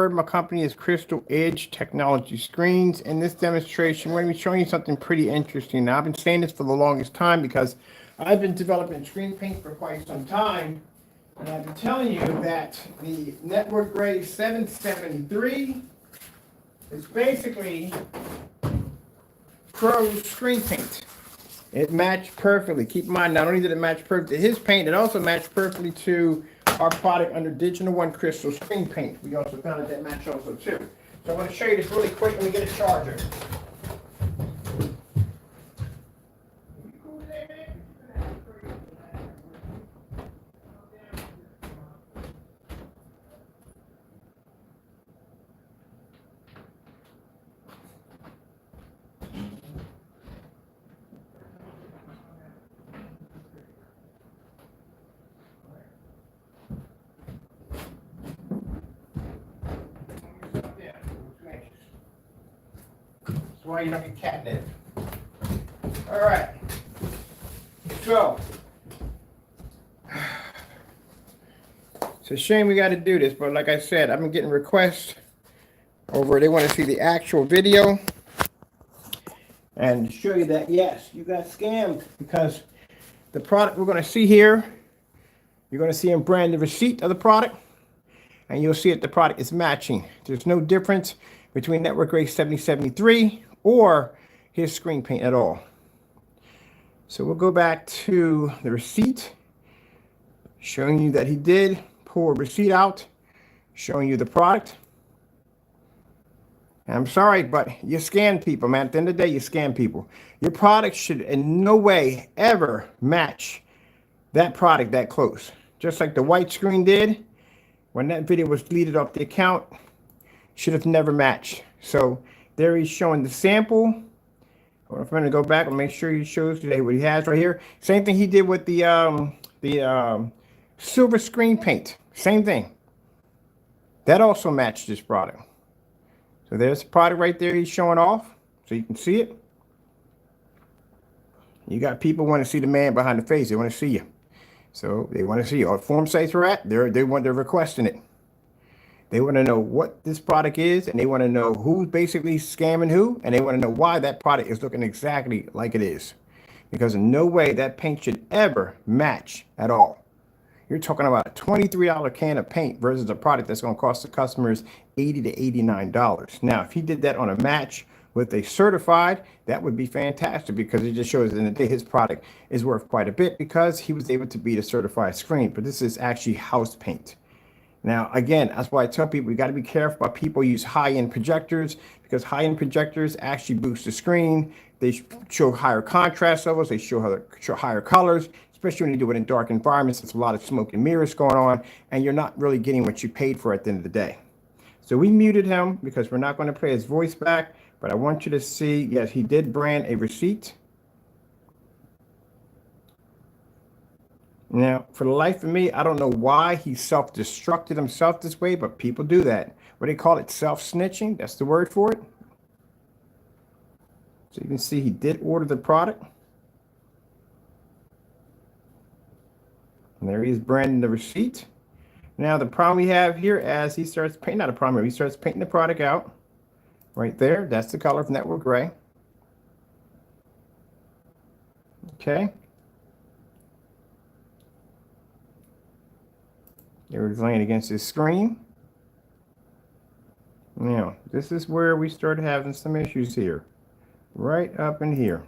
My company is Crystal Edge Technology Screens. In this demonstration, we're going to be showing you something pretty interesting. Now, I've been saying this for the longest time because I've been developing screen paint for quite some time. And I've been telling you that the Network Grade 773 is basically Crows screen paint. It matched perfectly. Keep in mind, not only did it match perfectly to his paint, it also matched perfectly to our product under Digital One Crystal Screen Paint. We also found that match also too. So I want to show you this really quick. Let me get a charger. That's why you're not getting catnip. All right. So, it's a shame we got to do this, but like I said, I've been getting requests over. They want to see the actual video and show you that yes, you got scammed because the product we're going to see here, you're going to see him brand the receipt of the product, and you'll see that the product is matching. There's no difference between Network Grade 7073 or his screen paint at all. So we'll go back to the receipt, showing you that he did pull a receipt out, showing you the product. And I'm sorry, but you scam people, man. At the end of the day, you scam people. Your product should in no way ever match that product that close. Just like the white screen did when that video was deleted off the account, should have never matched. So there he's showing the sample. If I'm going to go back and make sure he shows you what he has right here. Same thing he did with the silver screen paint. Same thing. That also matched this product. So there's the product right there he's showing off, so you can see it. You got people want to see the man behind the face. They want to see you. So they want to see you. All form sites are at, they're requesting it. They want to know what this product is, and they want to know who's basically scamming who, and they want to know why that product is looking exactly like it is. Because in no way that paint should ever match at all. You're talking about a $23 can of paint versus a product that's going to cost the customers $80 to $89. Now, if he did that on a match with a certified, that would be fantastic because it just shows in the day his product is worth quite a bit because he was able to beat a certified screen. But this is actually house paint. Now, again, that's why I tell people you got to be careful about people use high-end projectors because high-end projectors actually boost the screen. They show higher contrast levels. They show higher colors, especially when you do it in dark environments. There's a lot of smoke and mirrors going on, and you're not really getting what you paid for at the end of the day. So we muted him because we're not going to play his voice back, but I want you to see, yes, he did brand a receipt. Now, for the life of me, I don't know why he self-destructed himself this way, but people do that. What they call it, self-snitching. That's the word for it. So you can see he did order the product. And there he is branding the receipt. Now, the problem we have here as he starts painting, not a problem, he starts painting the product out. Right there, that's the color of Network Gray. Okay. It was laying against his screen. Now, this is where we started having some issues here. Right up in here.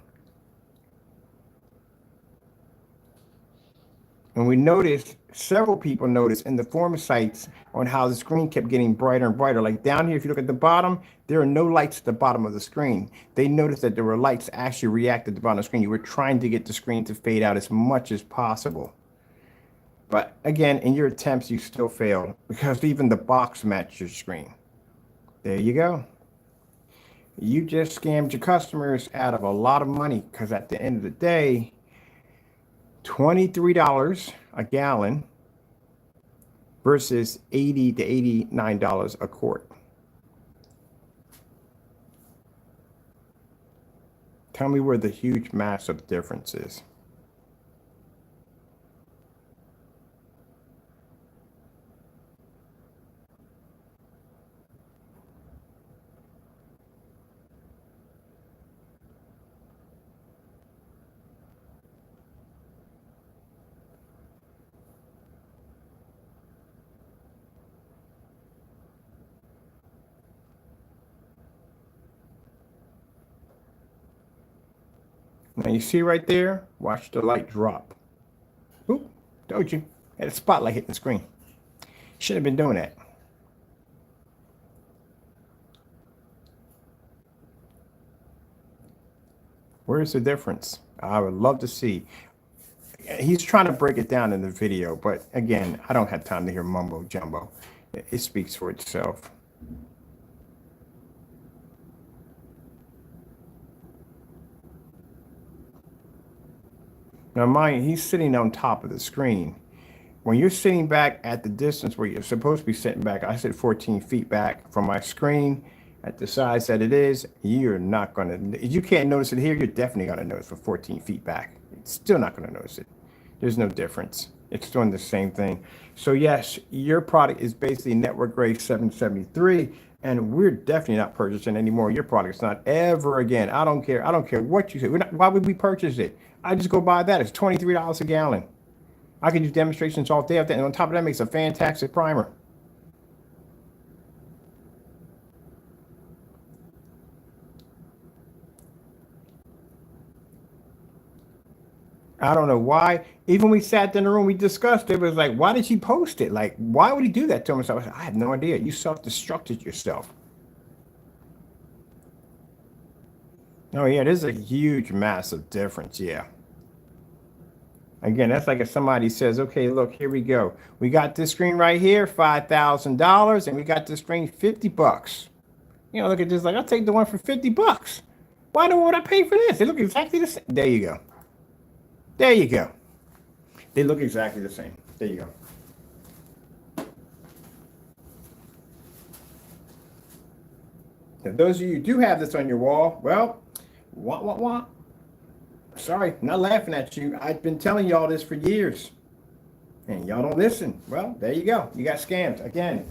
And we noticed, several people noticed in the forum sites on how the screen kept getting brighter and brighter. Like down here, if you look at the bottom, there are no lights at the bottom of the screen. They noticed that there were lights actually reacted to the bottom of the screen. You were trying to get the screen to fade out as much as possible. But again, in your attempts, you still failed because even the box matched your screen. There you go. You just scammed your customers out of a lot of money because at the end of the day, $23 a gallon versus $80 to $89 a quart. Tell me where the huge massive difference is. Now you see right there, watch the light drop. Oop, told you. Had a spotlight hitting the screen. Should have been doing that. Where's the difference? I would love to see. He's trying to break it down in the video, but again, I don't have time to hear mumbo jumbo. It speaks for itself. Now, mind, he's sitting on top of the screen. When you're sitting back at the distance where you're supposed to be sitting back, I said 14 feet back from my screen at the size that it is, you're not going to, you can't notice it here, you're definitely going to notice from 14 feet back. It's still not going to notice it. There's no difference. It's doing the same thing. So yes, your product is basically network grade 773, and we're definitely not purchasing any more of your products. Not ever again. I don't care. I don't care what you say. Why would we purchase it? I just go buy that. It's $23 a gallon. I can do demonstrations all day of that, and on top of that, makes a fantastic primer. I don't know why. Even we sat in the room, we discussed it. It was like, why did she post it? Like, why would he do that to himself? I have no idea. You self-destructed yourself. Oh, yeah, there's a huge, massive difference. Yeah. Again, that's like if somebody says, okay, look, here we go. We got this screen right here, $5,000, and we got this screen, $50. You know, look at this, like, I'll take the one for $50. Why don't would I pay for this? They look exactly the same. There you go. There you go. They look exactly the same. There you go. Now, those of you who do have this on your wall, well, wah. Sorry, not laughing at you. I've been telling y'all this for years, and y'all don't listen. Well, there you go. You got scammed again.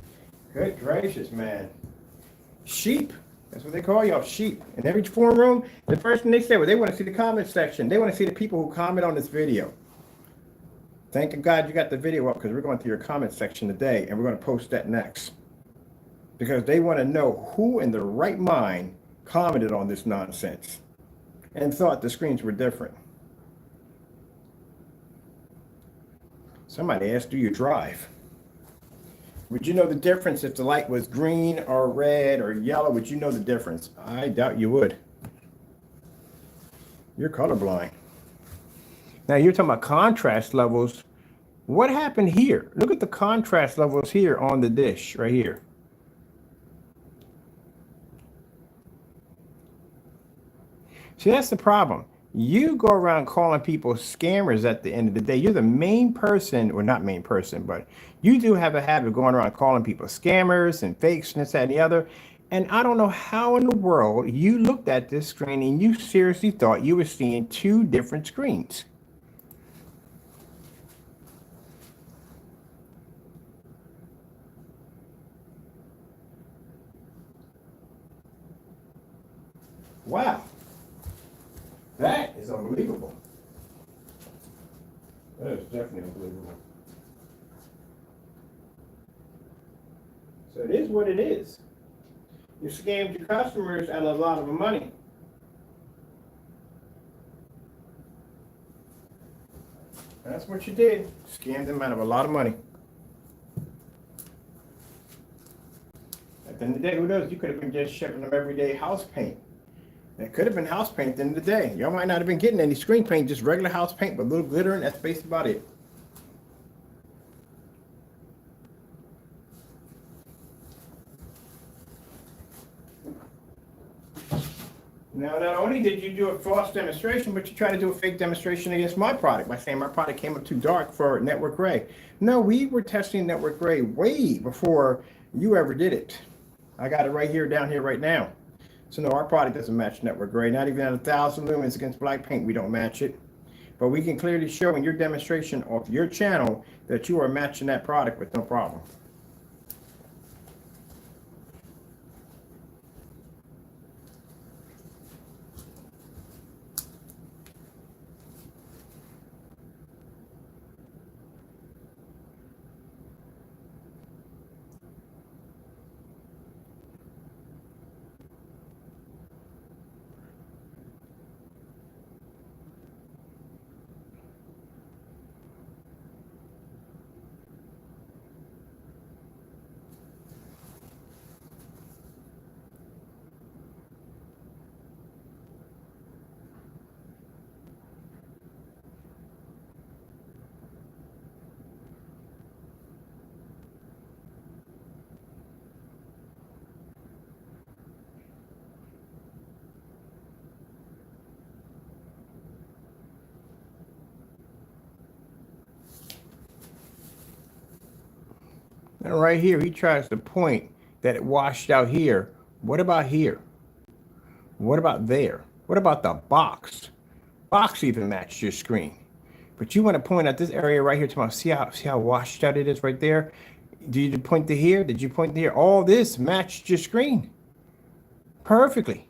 Good gracious, man. Sheep. That's what they call y'all, sheep. In every forum room, the first thing they say, well, they want to see the comment section. They want to see the people who comment on this video. Thank God you got the video up, because we're going through your comment section today, and we're going to post that next. Because they want to know who in their right mind commented on this nonsense and thought the screens were different. Somebody asked, do you drive? Would you know the difference if the light was green or red or yellow? Would you know the difference? I doubt you would. You're colorblind. Now you're talking about contrast levels. What happened here? Look at the contrast levels here on the dish right here. See, that's the problem. You go around calling people scammers at the end of the day. You're the main person, or not main person, but you do have a habit of going around calling people scammers and fakes and this, that, and the other. And I don't know how in the world you looked at this screen and you seriously thought you were seeing two different screens. Wow. That is unbelievable. That is definitely unbelievable. So it is what it is. You scammed your customers out of a lot of money. That's what you did. Scammed them out of a lot of money. At the end of the day, who knows? You could have been just shipping them everyday house paint. It could have been house paint at the end of the day. Y'all might not have been getting any screen paint, just regular house paint with a little glitter, and that's basically about it. Now, not only did you do a false demonstration, but you tried to do a fake demonstration against my product by saying my product came up too dark for network gray. No, we were testing network gray way before you ever did it. I got it right here, down here, right now. So no, our product doesn't match network gray. Not even at 1,000 lumens against black paint, we don't match it. But we can clearly show in your demonstration of your channel that you are matching that product with no problem. And right here, he tries to point that it washed out here. What about here? What about there? What about the box? Box even matched your screen. But you want to point at this area right here tomorrow. See how washed out it is right there? Did you point to here? Did you point to here? All this matched your screen perfectly.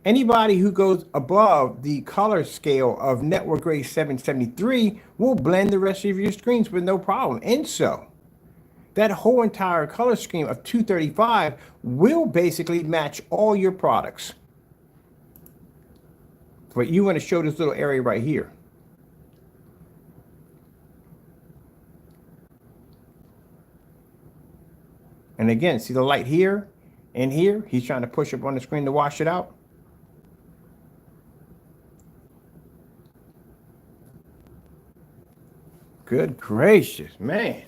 Anybody who goes above the color scale of network grade 773 will blend the rest of your screens with no problem. And so that whole entire color scheme of 235 will basically match all your products. But you want to show this little area right here. And again, see the light here and here? He's trying to push up on the screen to wash it out. Good gracious, man.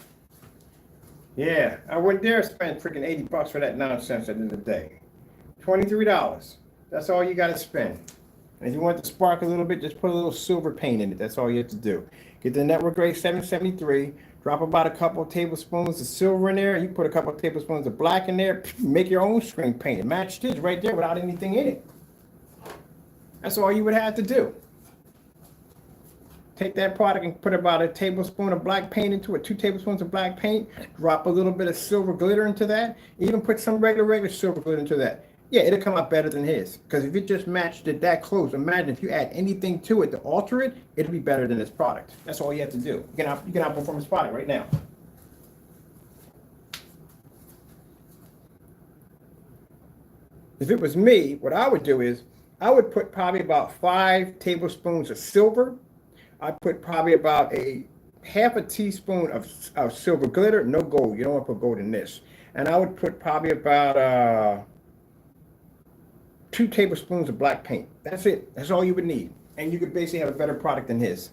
Yeah, I wouldn't dare spend freaking 80 bucks for that nonsense at the end of the day. $23. That's all you got to spend. And if you want it to spark a little bit, just put a little silver paint in it. That's all you have to do. Get the network grade 773. Drop about a couple of tablespoons of silver in there. You put a couple of tablespoons of black in there. Make your own screen paint. Match this right there without anything in it. That's all you would have to do. Take that product and put about a tablespoon of black paint into it, 2 tablespoons of black paint. Drop a little bit of silver glitter into that. Even put some regular silver glitter into that. Yeah, it'll come out better than his. Because if you just matched it that close, imagine if you add anything to it to alter it, it'll be better than his product. That's all you have to do. You can outperform his product right now. If it was me, what I would do is I would put probably about 5 tablespoons of silver. I put probably about a half a teaspoon of silver glitter, no gold. You don't want to put gold in this. And I would put probably about 2 tablespoons of black paint. That's it. That's all you would need. And you could basically have a better product than his.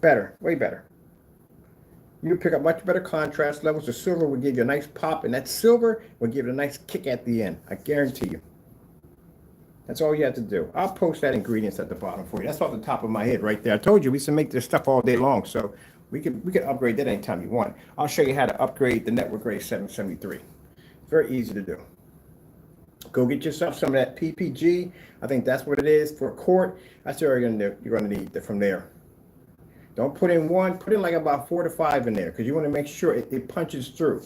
Better, way better. You would pick up much better contrast levels. The silver would give you a nice pop, and that silver would give it a nice kick at the end. I guarantee you. That's all you have to do. I'll post that ingredients at the bottom for you. That's off the top of my head right there. I told you we can make this stuff all day long, so we can upgrade that anytime you want. I'll show you how to upgrade the network grade 773. It's very easy to do. Go get yourself some of that PPG. I think that's what it is for a quart. That's what you're gonna need from there. Don't put in 1. Put in like about 4 to 5 in there because you want to make sure it punches through.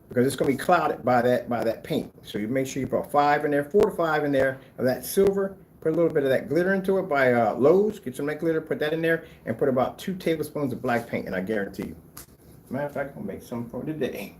Because it's going to be clouded by that paint. So you make sure you put 5 in there, 4 to 5 in there of that silver. Put a little bit of that glitter into it by Lowe's. Get some of that glitter, put that in there, and put about 2 tablespoons of black paint, and I guarantee you. Matter of fact, I'm going to make some for today.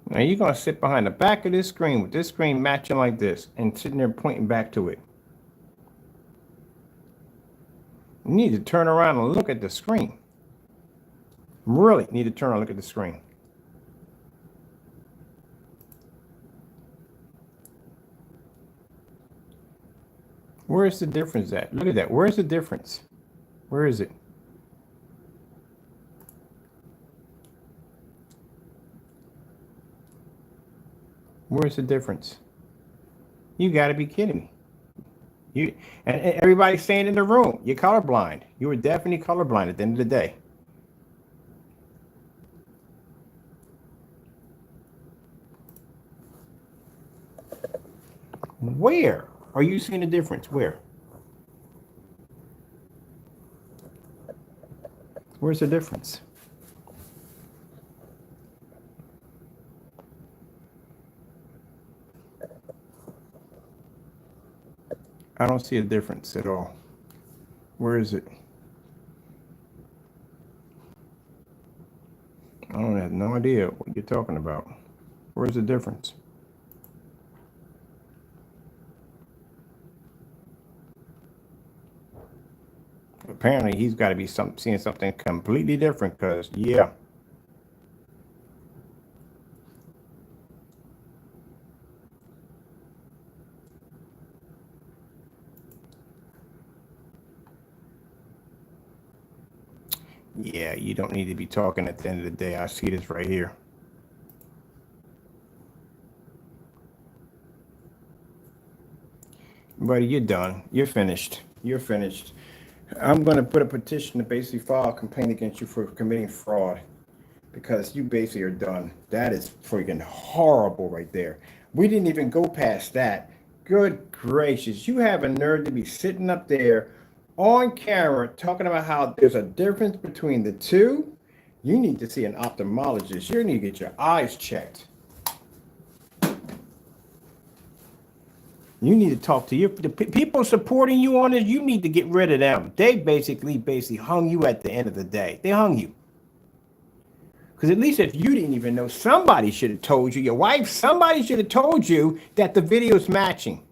Now you're going to sit behind the back of this screen with this screen matching like this and sitting there pointing back to it. You need to turn around and look at the screen. Really need to turn around and look at the screen. Where is the difference at? Look at that. Where's the difference? Where is it? Where's the difference? You got to be kidding me. And everybody's saying in the room, you're colorblind. You were definitely colorblind at the end of the day. Where are you seeing the difference? Where? Where's the difference? I don't see a difference at all. Where is it? I don't have no idea what you're talking about. Where's the difference? Apparently, he's got to be seeing something completely different because, yeah. Yeah, you don't need to be talking at the end of the day. I see this right here. Buddy, you're done. You're finished. You're finished. I'm going to put a petition to basically file a complaint against you for committing fraud because you basically are done. That is freaking horrible right there. We didn't even go past that. Good gracious. You have a nerve to be sitting up there on camera talking about how there's a difference between the two. You need to see an ophthalmologist. You need to get your eyes checked. You need to talk to the people supporting you on this. You need to get rid of them. They basically hung you at the end of the day. They hung you. Because at least if you didn't even know, somebody should have told you, your wife, somebody should have told you that the video's matching.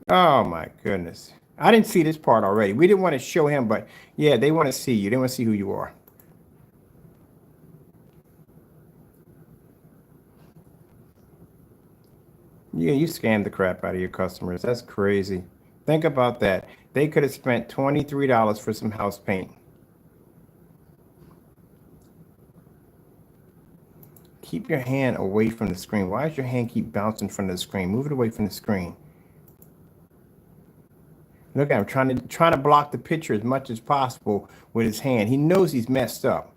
Oh my goodness. I didn't see this part already. We didn't want to show him, but yeah, they want to see you. They want to see who you are. Yeah, you scammed the crap out of your customers. That's crazy. Think about that. They could have spent $23 for some house paint. Keep your hand away from the screen. Why does your hand keep bouncing from the screen? Move it away from the screen. Look at him trying to block the picture as much as possible with his hand. He knows he's messed up.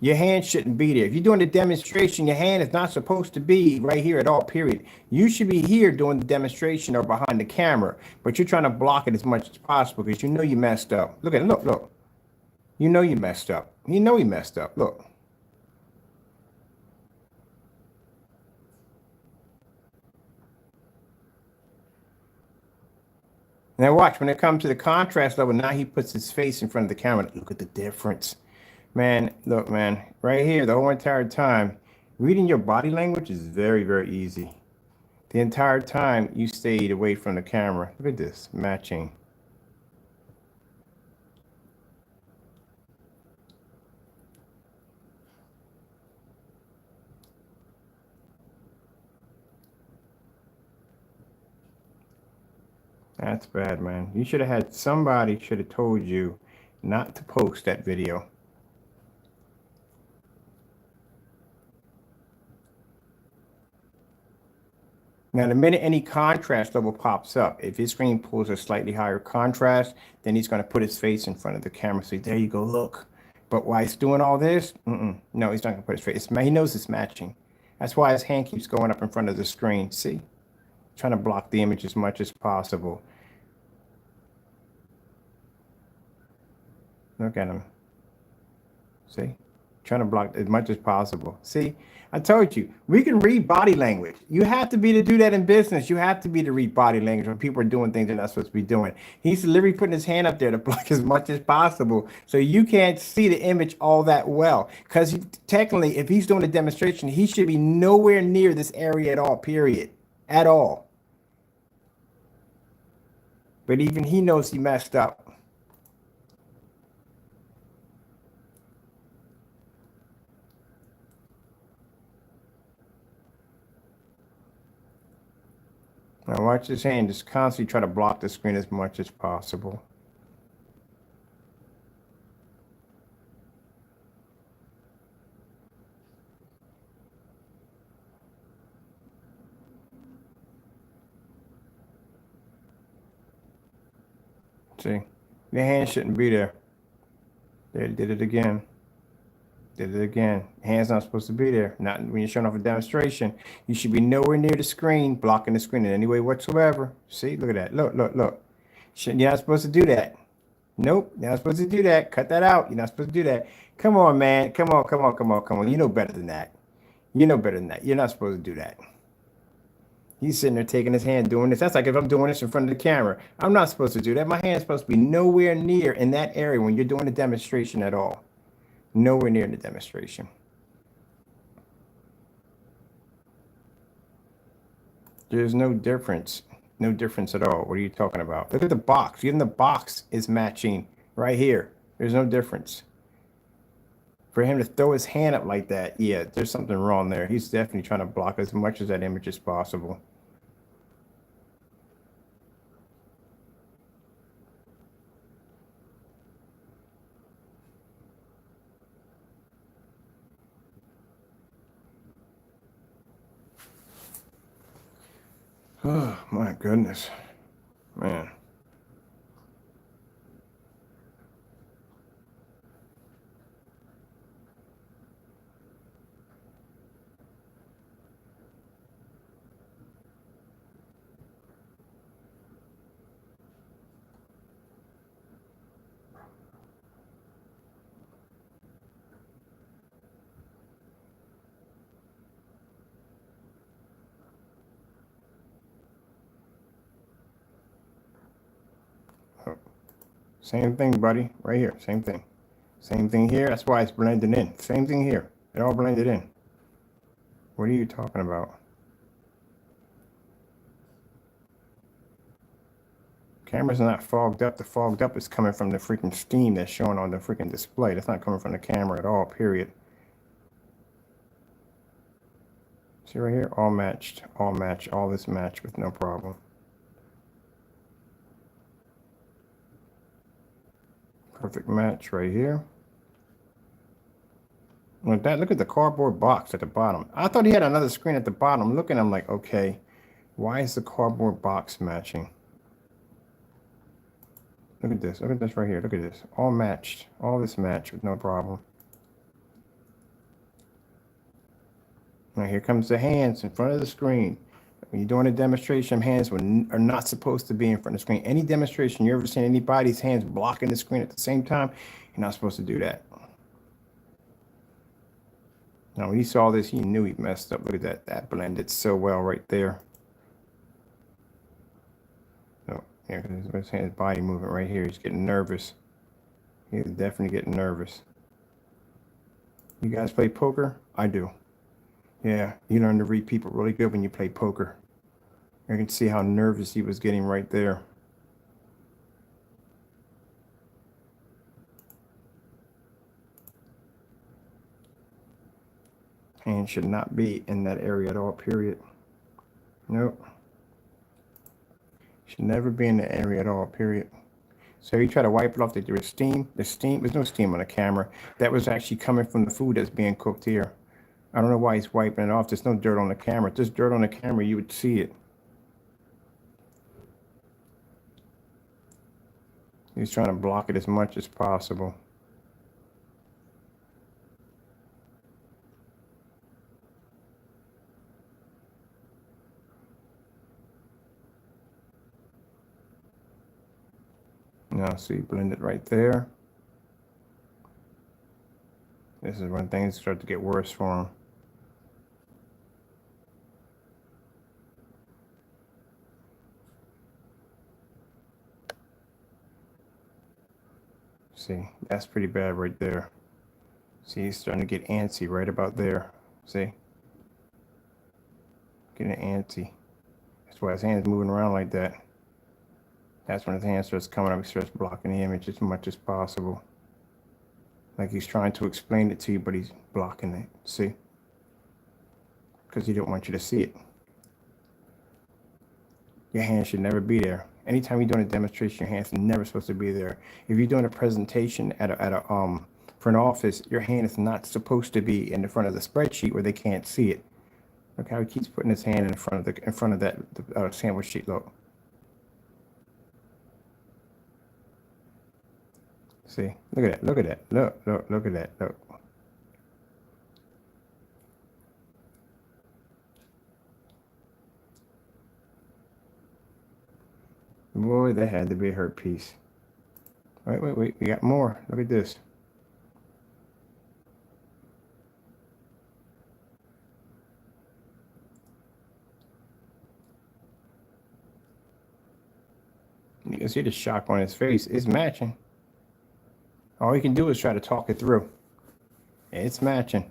Your hand shouldn't be there. If you're doing a demonstration, your hand is not supposed to be right here at all, period. You should be here doing the demonstration or behind the camera, but you're trying to block it as much as possible because you know you messed up. Look at it. Look, look. You know you messed up. You know you messed up. Look. Now watch, when it comes to the contrast level, now he puts his face in front of the camera. Look at the difference. Man, look, man, right here, the whole entire time, reading your body language is very, very easy. The entire time you stayed away from the camera. Look at this, matching. That's bad, man. You should have had somebody should have told you not to post that video. Now, the minute any contrast level pops up, if his screen pulls a slightly higher contrast, then he's going to put his face in front of the camera. So there you go, look. But while he's doing all this, no, he's not going to put his face. He knows it's matching. That's why his hand keeps going up in front of the screen. See? Trying to block the image as much as possible. Look at him. See? Trying to block as much as possible. See? I told you, we can read body language. You have to be to do that in business. You have to be to read body language when people are doing things they're not supposed to be doing. He's literally putting his hand up there to block as much as possible. So you can't see the image all that well. Because technically, if he's doing a demonstration, he should be nowhere near this area at all, period. At all. But even he knows he messed up. Now watch his hand, just constantly try to block the screen as much as possible. See, the hand shouldn't be there. They did it again. Did it again. Hand's not supposed to be there. Not when you're showing off a demonstration. You should be nowhere near the screen, blocking the screen in any way whatsoever. See, look at that. Look, look, look. You're not supposed to do that. Nope, you're not supposed to do that. Cut that out. You're not supposed to do that. Come on, man. Come on, come on, come on, come on. You know better than that. You know better than that. You're not supposed to do that. He's sitting there taking his hand doing this. That's like if I'm doing this in front of the camera. I'm not supposed to do that. My hand's supposed to be nowhere near in that area when you're doing a demonstration at all. Nowhere near the demonstration. There's no difference. No difference at all. What are you talking about? Look at the box. Even the box is matching right here. There's no difference. For him to throw his hand up like that, yeah, there's something wrong there. He's definitely trying to block as much of that image as possible. Oh, my goodness. Man. Same thing, buddy. Right here. Same thing. Same thing here. That's why it's blended in. Same thing here. It all blended in. What are you talking about? Camera's not fogged up. The fogged up is coming from the freaking steam that's showing on the freaking display. That's not coming from the camera at all, period. See right here? All matched. All matched. All this matched with no problem. Perfect match right here. Look at the cardboard box at the bottom. I thought he had another screen at the bottom. Looking, I'm like, okay, why is the cardboard box matching? Look at this. Look at this right here. Look at this. All matched. All this matched with no problem. Now here comes the hands in front of the screen. When you're doing a demonstration, hands are not supposed to be in front of the screen. Any demonstration, you ever seen anybody's hands blocking the screen at the same time? You're not supposed to do that. Now, when he saw this, he knew he messed up. Look at that. That blended so well right there. So, yeah, his body movement right here. He's getting nervous. He's definitely getting nervous. You guys play poker? I do. Yeah, you learn to read people really good when you play poker. I can see how nervous he was getting right there. Hand should not be in that area at all, period. Nope. Should never be in the area at all, period. So you try to wipe it off, that there was steam. There's no steam on the camera. That was actually coming from the food that's being cooked here. I don't know why he's wiping it off. There's no dirt on the camera. If there's dirt on the camera, you would see it. He's trying to block it as much as possible. Now, see, blend it right there. This is when things start to get worse for him. See, that's pretty bad right there. See, he's starting to get antsy right about there. See? Getting antsy. That's why his hand's moving around like that. That's when his hand starts coming up. He starts blocking the image as much as possible. Like he's trying to explain it to you, but he's blocking it. See? Because he don't want you to see it. Your hand should never be there. Anytime you're doing a demonstration, your hand's never supposed to be there. If you're doing a presentation for an office, your hand is not supposed to be in the front of the spreadsheet where they can't see it. Look how he keeps putting his hand in front of that sandwich sheet. Look. See, look at that. Look at that. Look at that. Look. Boy, that had to be a hurt piece. Wait. We got more. Look at this. You can see the shock on his face. It's matching. All you can do is try to talk it through. It's matching.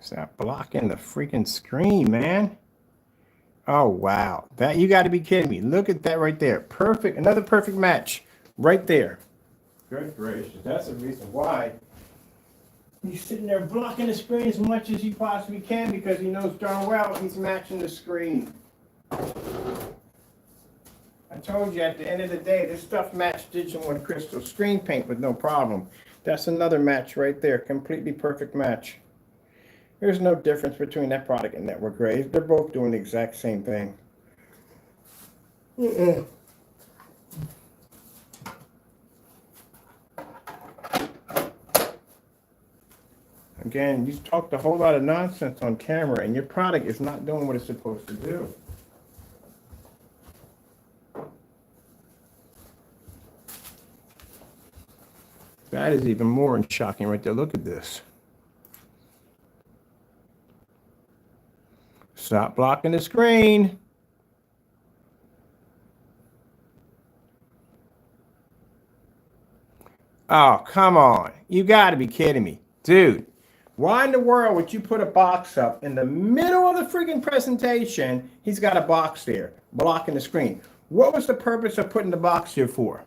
Stop blocking the freaking screen, man. Oh, wow. That, you got to be kidding me. Look at that right there. Perfect. Another perfect match right there. Good gracious. That's the reason why he's sitting there blocking the screen as much as he possibly can, because he knows darn well he's matching the screen. I told you at the end of the day, this stuff matched digital and crystal screen paint with no problem. That's another match right there. Completely perfect match. There's no difference between that product and Network Gray. They're both doing the exact same thing. Again, you talked a whole lot of nonsense on camera, and your product is not doing what it's supposed to do. That is even more shocking right there. Look at this. Stop blocking the screen. Oh, come on. You got to be kidding me. Dude, why in the world would you put a box up in the middle of the freaking presentation? He's got a box there blocking the screen. What was the purpose of putting the box here for?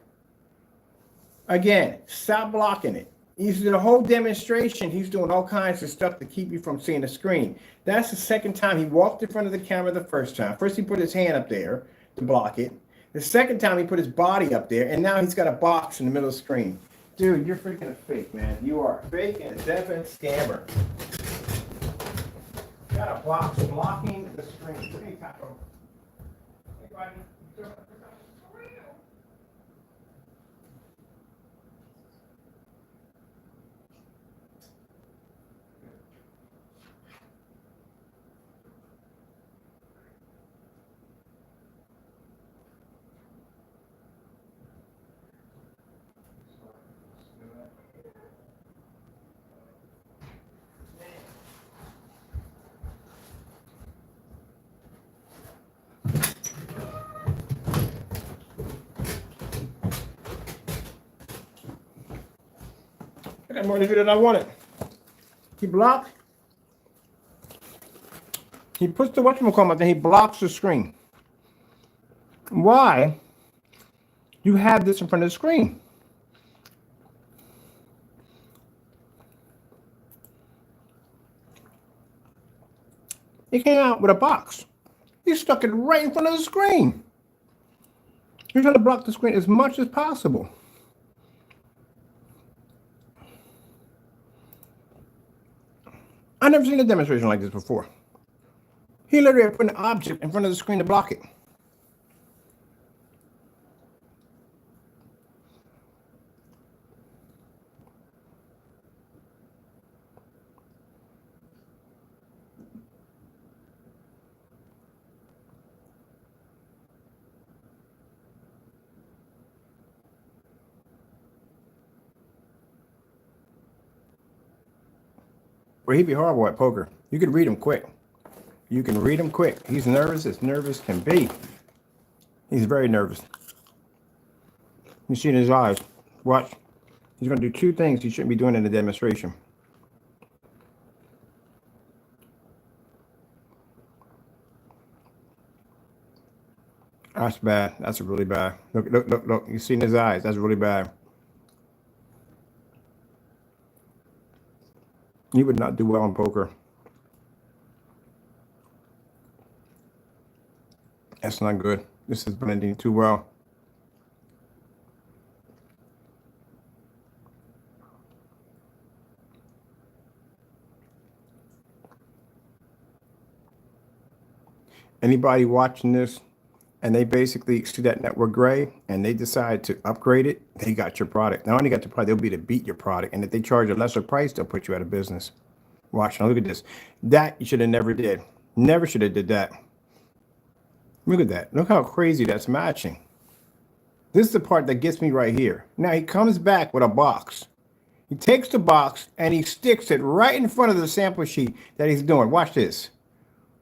Again, stop blocking it. He's doing a whole demonstration. He's doing all kinds of stuff to keep you from seeing the screen. That's the second time he walked in front of the camera the first time. First, he put his hand up there to block it. The second time, he put his body up there, and now he's got a box in the middle of the screen. Dude, you're freaking a fake, man. You are a fake and a definite scammer. Got a box blocking the screen. Hey, Taco. Hey, buddy. I got more of the video that I wanted. He blocked. He puts the whatchamacallit and he blocks the screen. Why? You have this in front of the screen. He came out with a box. He stuck it right in front of the screen. You're trying to block the screen as much as possible. I've never seen a demonstration like this before. He literally put an object in front of the screen to block it. Well, he'd be horrible at poker. You could read him quick. You can read him quick. He's nervous as nervous can be. He's very nervous. You see in his eyes. Watch. He's going to do two things he shouldn't be doing in the demonstration. That's bad. That's really bad. Look, look, look, look. You see in his eyes. That's really bad. He would not do well in poker. That's not good. This is blending too well. Anybody watching this and they basically see that Network Gray and they decide to upgrade it, they got your product. Not only got your product, they'll be to beat your product. And if they charge a lesser price, they'll put you out of business. Watch now, look at this. That you should have never did. Never should have did that. Look at that. Look how crazy that's matching. This is the part that gets me right here. Now he comes back with a box. He takes the box and he sticks it right in front of the sample sheet that he's doing. Watch this.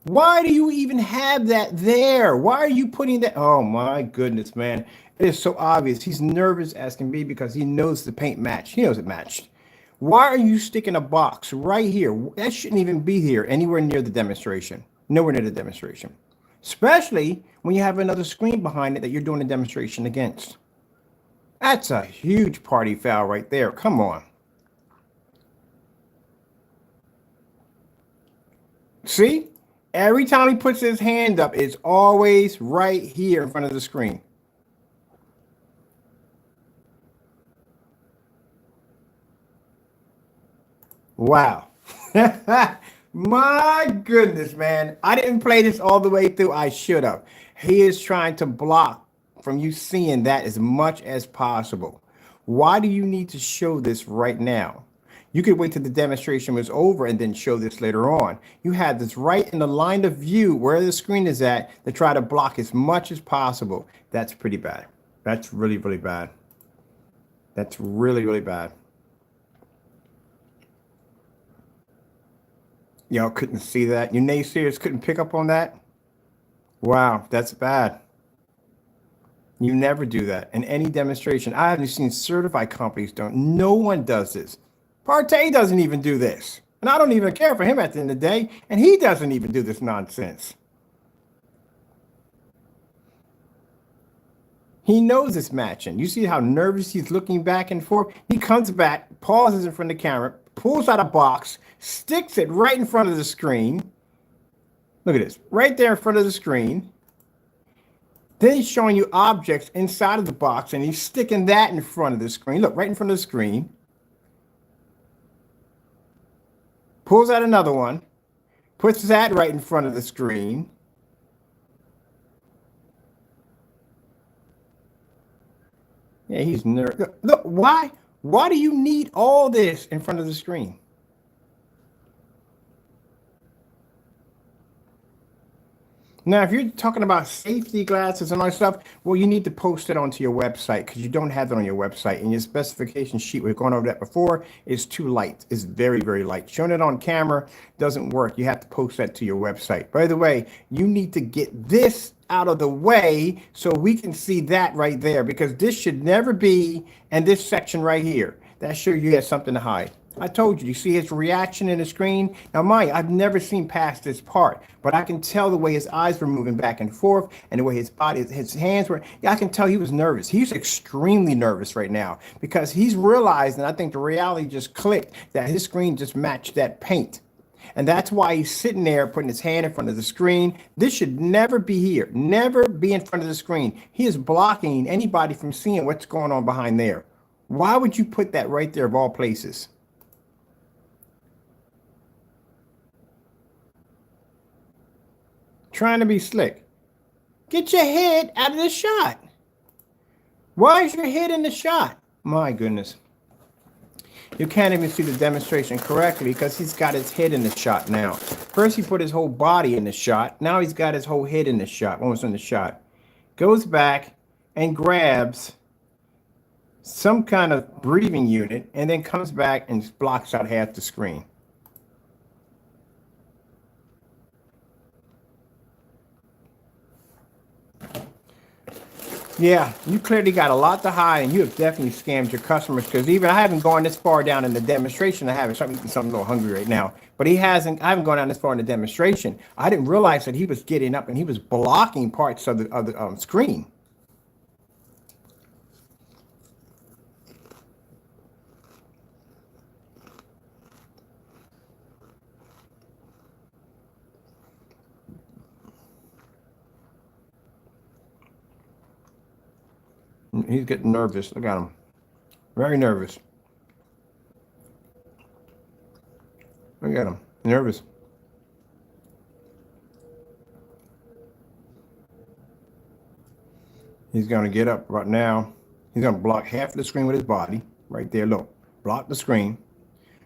Why do you even have that there? Why are you putting that? Oh my goodness, man. It is so obvious. He's nervous as can be because he knows the paint matched. He knows it matched. Why are you sticking a box right here? That shouldn't even be here anywhere near the demonstration. Nowhere near the demonstration. Especially when you have another screen behind it that you're doing a demonstration against. That's a huge party foul right there. Come on. See? Every time he puts his hand up, it's always right here in front of the screen. Wow. My goodness, man. I didn't play this all the way through. I should have. He is trying to block from you seeing that as much as possible. Why do you need to show this right now? You could wait till the demonstration was over and then show this later on. You had this right in the line of view where the screen is at to try to block as much as possible. That's pretty bad. That's really, really bad. That's really, really bad. Y'all couldn't see that. You naysayers couldn't pick up on that. Wow, that's bad. You never do that in any demonstration. I haven't seen certified companies don't. No one does this. Partey doesn't even do this. And I don't even care for him at the end of the day. And he doesn't even do this nonsense. He knows it's matching. You see how nervous he's looking back and forth? He comes back, pauses in front of the camera, pulls out a box, sticks it right in front of the screen. Look at this, right there in front of the screen. Then he's showing you objects inside of the box, and he's sticking that in front of the screen. Look, right in front of the screen. Pulls out another one, puts that right in front of the screen. Yeah, he's nervous. Look, why do you need all this in front of the screen? Now, if you're talking about safety glasses and all that stuff, well, you need to post it onto your website because you don't have it on your website. And your specification sheet, we've gone over that before, is too light. It's very, very light. Showing it on camera doesn't work. You have to post that to your website. By the way, you need to get this out of the way so we can see that right there, because this should never be in this section right here. That shows you have something to hide. I told you see his reaction in the screen. Now, mind you, I've never seen past this part, but I can tell the way his eyes were moving back and forth and the way his body, his hands were. Yeah, I can tell he was nervous. He's extremely nervous right now because he's realized, and I think the reality just clicked, that his screen just matched that paint. And that's why he's sitting there putting his hand in front of the screen. This should never be here, never be in front of the screen. He is blocking anybody from seeing what's going on behind there. Why would you put that right there of all places? Trying to be slick. Get your head out of the shot. Why is your head in the shot? My goodness. You can't even see the demonstration correctly because he's got his head in the shot now. First he put his whole body in the shot. Now he's got his whole head in the shot, almost in the shot. Goes back and grabs some kind of breathing unit and then comes back and blocks out half the screen. Yeah, you clearly got a lot to hide, and you have definitely scammed your customers, because even I haven't gone this far down in the demonstration. I haven't. I'm a little hungry right now, but I haven't gone down this far in the demonstration. I didn't realize that he was getting up and he was blocking parts of the screen. He's getting nervous. Look at him. Very nervous. Look at him. Nervous. He's going to get up right now. He's going to block half of the screen with his body. Right there, look. Block the screen.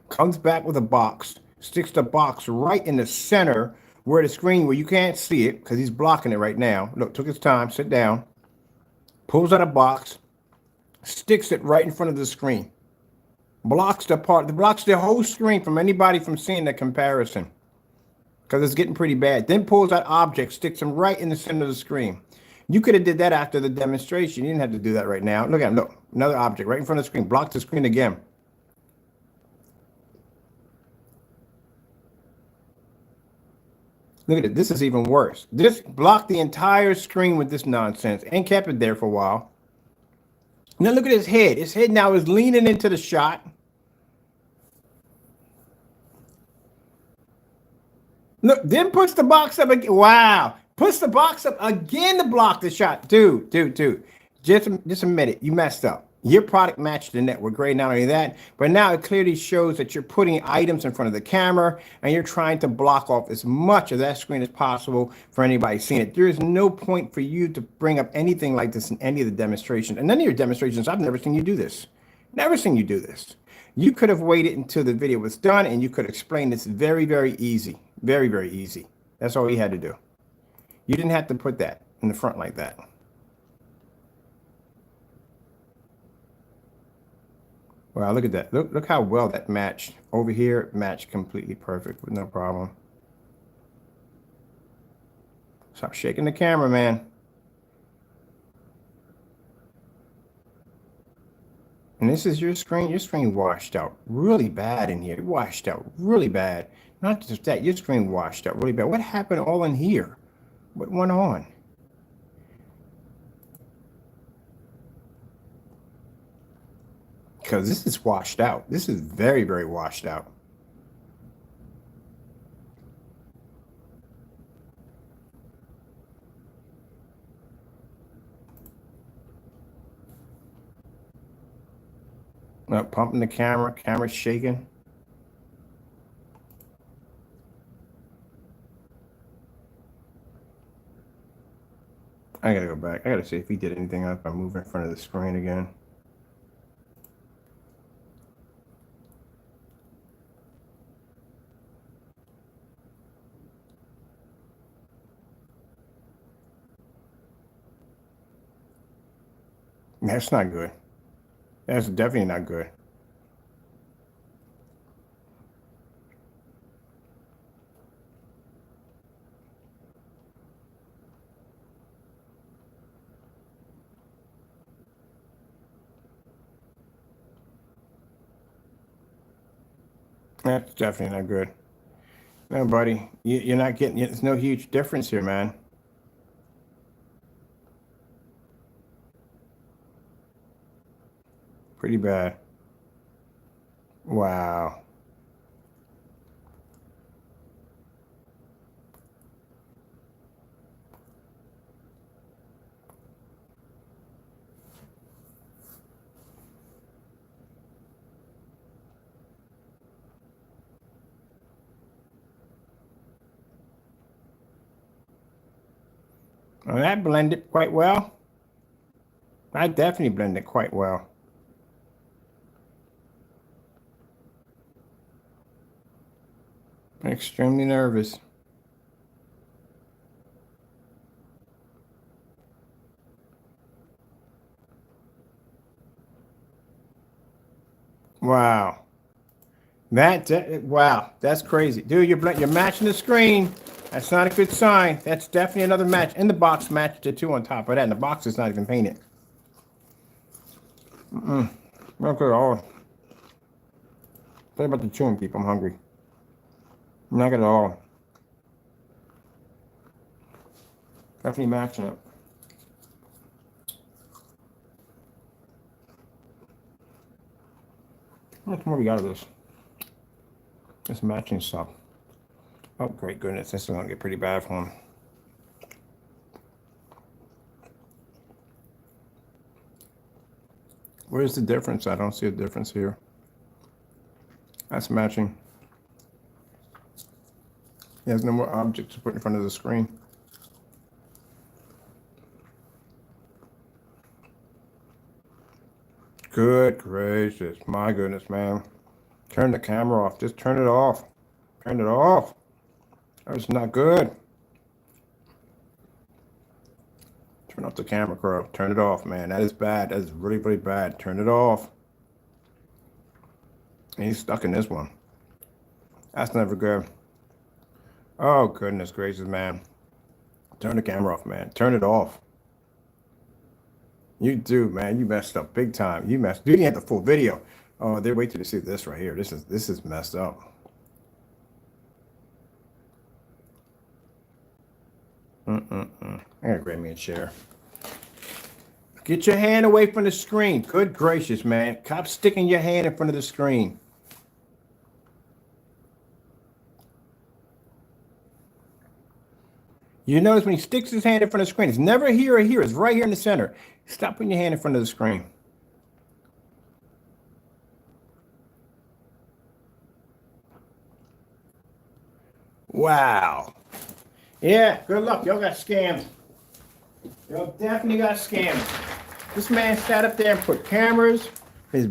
Comes back with a box. Sticks the box right in the center where the screen, where you can't see it, because he's blocking it right now. Look, took his time. Sit down. Pulls out a box, sticks it right in front of the screen, blocks the whole screen from anybody from seeing the comparison, because it's getting pretty bad. Then pulls out objects, sticks them right in the center of the screen. You could have did that after the demonstration. You didn't have to do that right now. Look at him. Look, another object right in front of the screen. Blocks the screen again. Look at it. This is even worse. This blocked the entire screen with this nonsense and kept it there for a while. Now look at his head. His head now is leaning into the shot. Look, then puts the box up again. Wow. Puts the box up again to block the shot. Dude. Just admit it. You messed up. Your product matched the network grade. Not only that, but now it clearly shows that you're putting items in front of the camera and you're trying to block off as much of that screen as possible for anybody seeing it. There is no point for you to bring up anything like this in any of the demonstrations. And none of your demonstrations, I've never seen you do this. Never seen you do this. You could have waited until the video was done and you could explain this very, very easy. Very, very easy. That's all you had to do. You didn't have to put that in the front like that. Wow, look at that. Look how well that matched. Over here, it matched completely perfect with no problem. Stop shaking the camera, man. And this is your screen. Your screen washed out really bad in here. It washed out really bad. Not just that, your screen washed out really bad. What happened all in here? What went on? Because this is washed out. This is very, very washed out. Pumping the camera, camera's shaking. I gotta go back. I gotta see if he did anything up by moving in front of the screen again. That's not good. That's definitely not good. That's definitely not good. No, buddy, you're not getting, there's no huge difference here, man. Pretty bad. Wow. Well, that blended quite well. I definitely blended quite well. Extremely nervous. Wow. Wow, that's crazy. Dude, you're matching the screen. That's not a good sign. That's definitely another match. And the box matched it too on top of that. And the box is not even painted. Not good at all. Sorry about the chewing, people. I'm hungry. Not good at all. Definitely matching it. How much more we got of this? This matching stuff. Oh, great goodness. This is going to get pretty bad for him. Where's the difference? I don't see a difference here. That's matching. He has no more objects to put in front of the screen. Good gracious. My goodness, man. Turn the camera off. Just turn it off. Turn it off. That's not good. Turn off the camera, Crow. Turn it off, man. That is bad. That is really, really bad. Turn it off. And he's stuck in this one. That's never good. Oh, goodness gracious, man. Turn the camera off, man. Turn it off. You do, man. You messed up big time. You didn't have the full video. Oh, they wait till you see this right here. This is messed up. I gotta grab me a chair. Get your hand away from the screen. Good gracious, man. Stop sticking your hand in front of the screen. You notice when he sticks his hand in front of the screen, it's never here or here. It's right here in the center. Stop putting your hand in front of the screen. Wow. Yeah, good luck. Y'all got scammed. Y'all definitely got scammed. This man sat up there and put cameras, his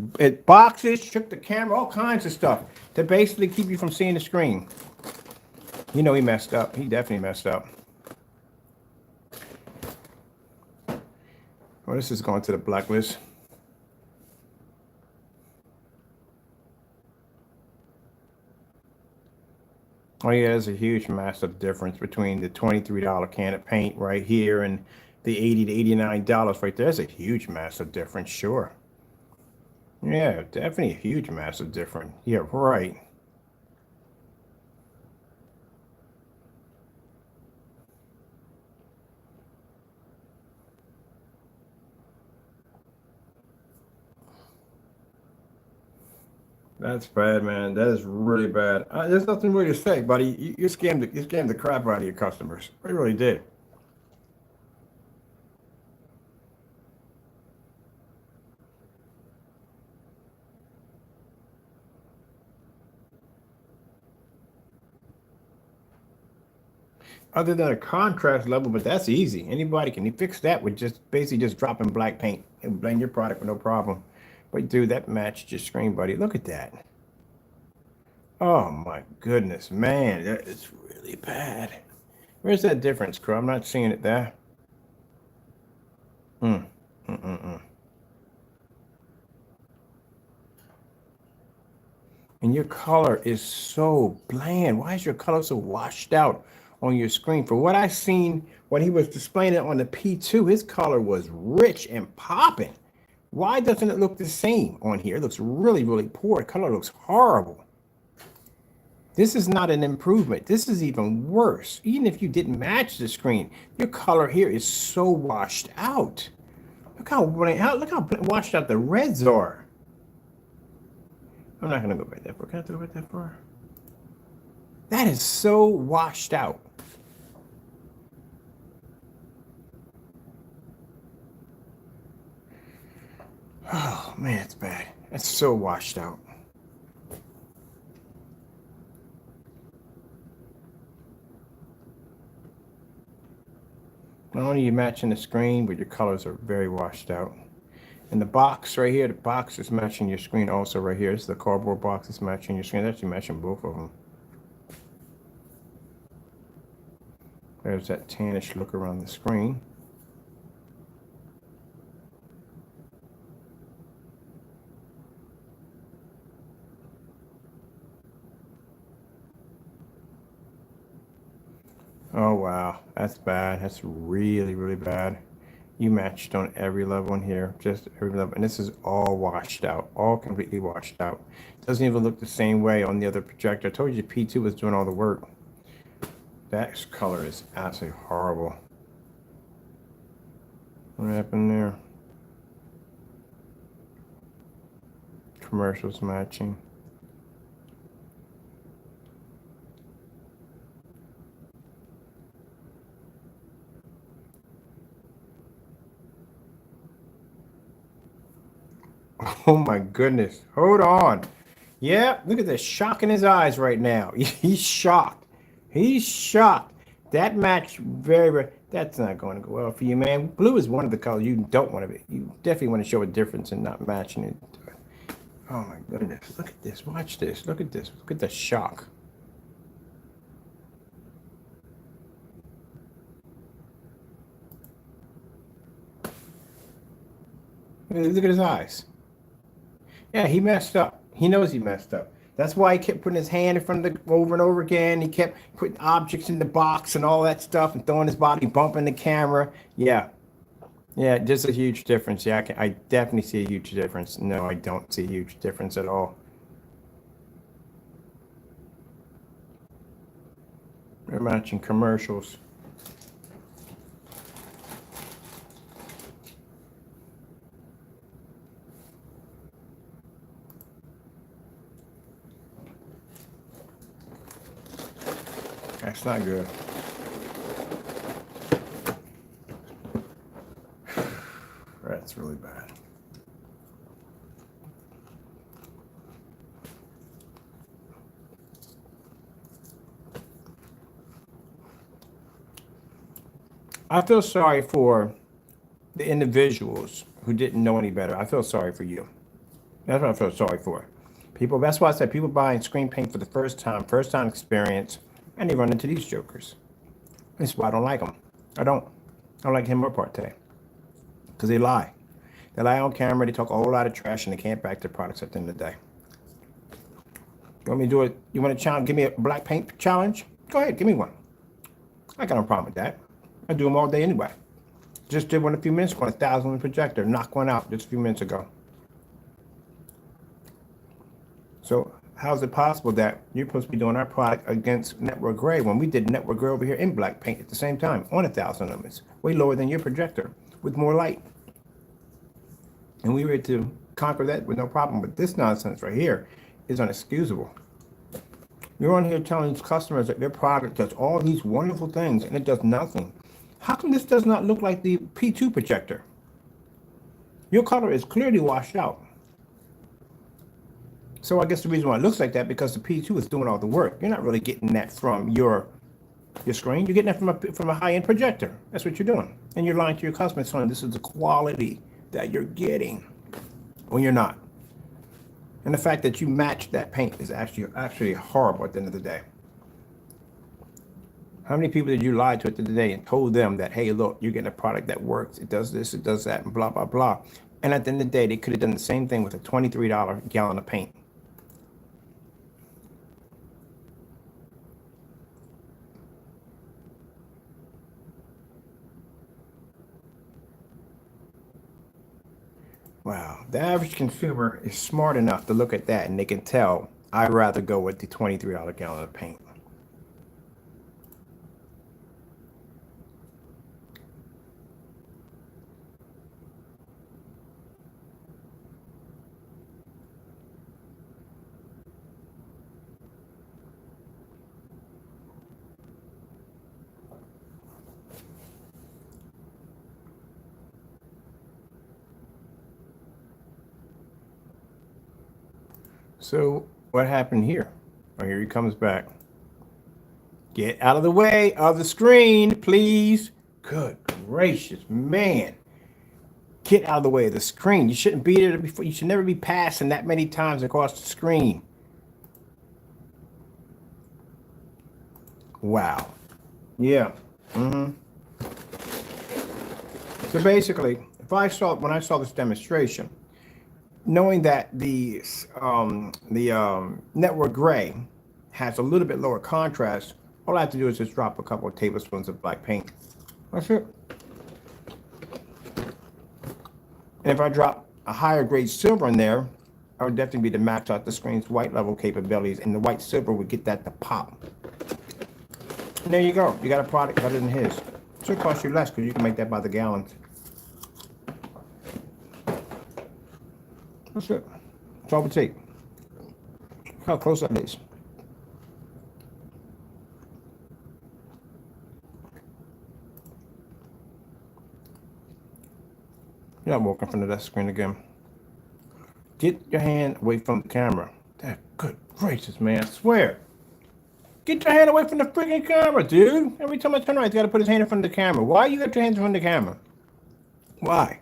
boxes, shook the camera, all kinds of stuff to basically keep you from seeing the screen. You know he messed up. He definitely messed up. Well, this is going to the blacklist. Oh yeah, there's a huge, massive difference between the $23 can of paint right here and the $80 to $89 right there. There's a huge, massive difference, sure. Yeah, definitely a huge, massive difference. Yeah, right. That's bad, man. That is really bad. There's nothing really to say, buddy. You scammed the crap out of your customers. You really did. Other than a contrast level, but that's easy. Anybody can fix that with just basically just dropping black paint and blend your product with no problem. But dude, that matched your screen, buddy. Look at that. Oh my goodness, man, that is really bad. Where's that difference, Crow? I'm not seeing it there. Mm. Mm-mm-mm. And your color is so bland. Why is your color so washed out on your screen? For what I seen when he was displaying it on the P2, his color was rich and popping. Why doesn't it look the same on here? It looks really, really poor. The color looks horrible. This is not an improvement. This is even worse. Even if you didn't match the screen, your color here is so washed out. Look how washed out the reds are. I'm not gonna go back that far. Can I go back that far? That is so washed out. Oh man, it's bad. It's so washed out. Not only are you matching the screen, but your colors are very washed out. And the box right here, the box is matching your screen also right here. This is the cardboard box that's matching your screen. It's actually matching both of them. There's that tannish look around the screen. Oh wow, that's bad. That's really, really bad. You matched on every level in here, just every level. And this is all washed out, all completely washed out. Doesn't even look the same way on the other projector. I told you P2 was doing all the work. That color is absolutely horrible. What happened there? Commercials matching. Oh my goodness. Hold on. Yeah, look at the shock in his eyes right now. He's shocked. He's shocked. That match very, that's not going to go well for you, man. Blue is one of the colors you don't want to be. You definitely want to show a difference in not matching it. Oh my goodness. Look at this. Watch this. Look at this. Look at the shock. Look at his eyes. Yeah, he messed up. He knows he messed up. That's why he kept putting his hand in front of the over and over again. He kept putting objects in the box and all that stuff and throwing his body, bumping the camera. Yeah. Yeah, just a huge difference. Yeah, I definitely see a huge difference. No, I don't see a huge difference at all. They're matching commercials. That's not good. That's really bad. I feel sorry for the individuals who didn't know any better. I feel sorry for you. That's what I feel sorry for. People, that's why I said people buying screen paint for the first time experience, and they run into these jokers. That's why I don't like them. I don't like him or Partey. Because they lie. They lie on camera, they talk a whole lot of trash, and they can't back their products at the end of the day. You want me to do it? You want to challenge? Give me a black paint challenge? Go ahead, give me one. I got no problem with that. I do them all day anyway. Just did one a few minutes ago, 1,000 projector, knocked one out just a few minutes ago. So how is it possible that you're supposed to be doing our product against Network Gray when we did Network Gray over here in black paint at the same time on 1,000 lumens, way lower than your projector with more light? And we were able to conquer that with no problem. But this nonsense right here is unexcusable. You're on here telling these customers that their product does all these wonderful things and it does nothing. How come this does not look like the P2 projector? Your color is clearly washed out. So I guess the reason why it looks like that because the P2 is doing all the work. You're not really getting that from your screen. You're getting that from a high-end projector. That's what you're doing. And you're lying to your customers saying this is the quality that you're getting when you're not. And the fact that you match that paint is actually horrible at the end of the day. How many people did you lie to today and told them that, hey, look, you're getting a product that works, it does this, it does that, and blah, blah, blah. And at the end of the day, they could have done the same thing with a $23 gallon of paint. Wow, the average consumer is smart enough to look at that and they can tell, I'd rather go with the $23 gallon of paint. So what happened here? Oh, here he comes back. Get out of the way of the screen, please. Good gracious, man. Get out of the way of the screen. You shouldn't be there before. You should never be passing that many times across the screen. Wow. Yeah. So basically, when I saw this demonstration, knowing that the Network Gray has a little bit lower contrast, all I have to do is just drop a couple of tablespoons of black paint. That's it. And if I drop a higher grade silver in there, I would definitely be to match out the screen's white level capabilities, and the white silver would get that to pop. And there you go. You got a product better than his. It should cost you less because you can make that by the gallons. That's it. That's all we take. Look how close that is. You're not walking in front of that screen again. Get your hand away from the camera. That good gracious, man. I swear. Get your hand away from the freaking camera, dude. Every time I turn around, he's got to put his hand in front of the camera. Why you got your hands in front of the camera? Why?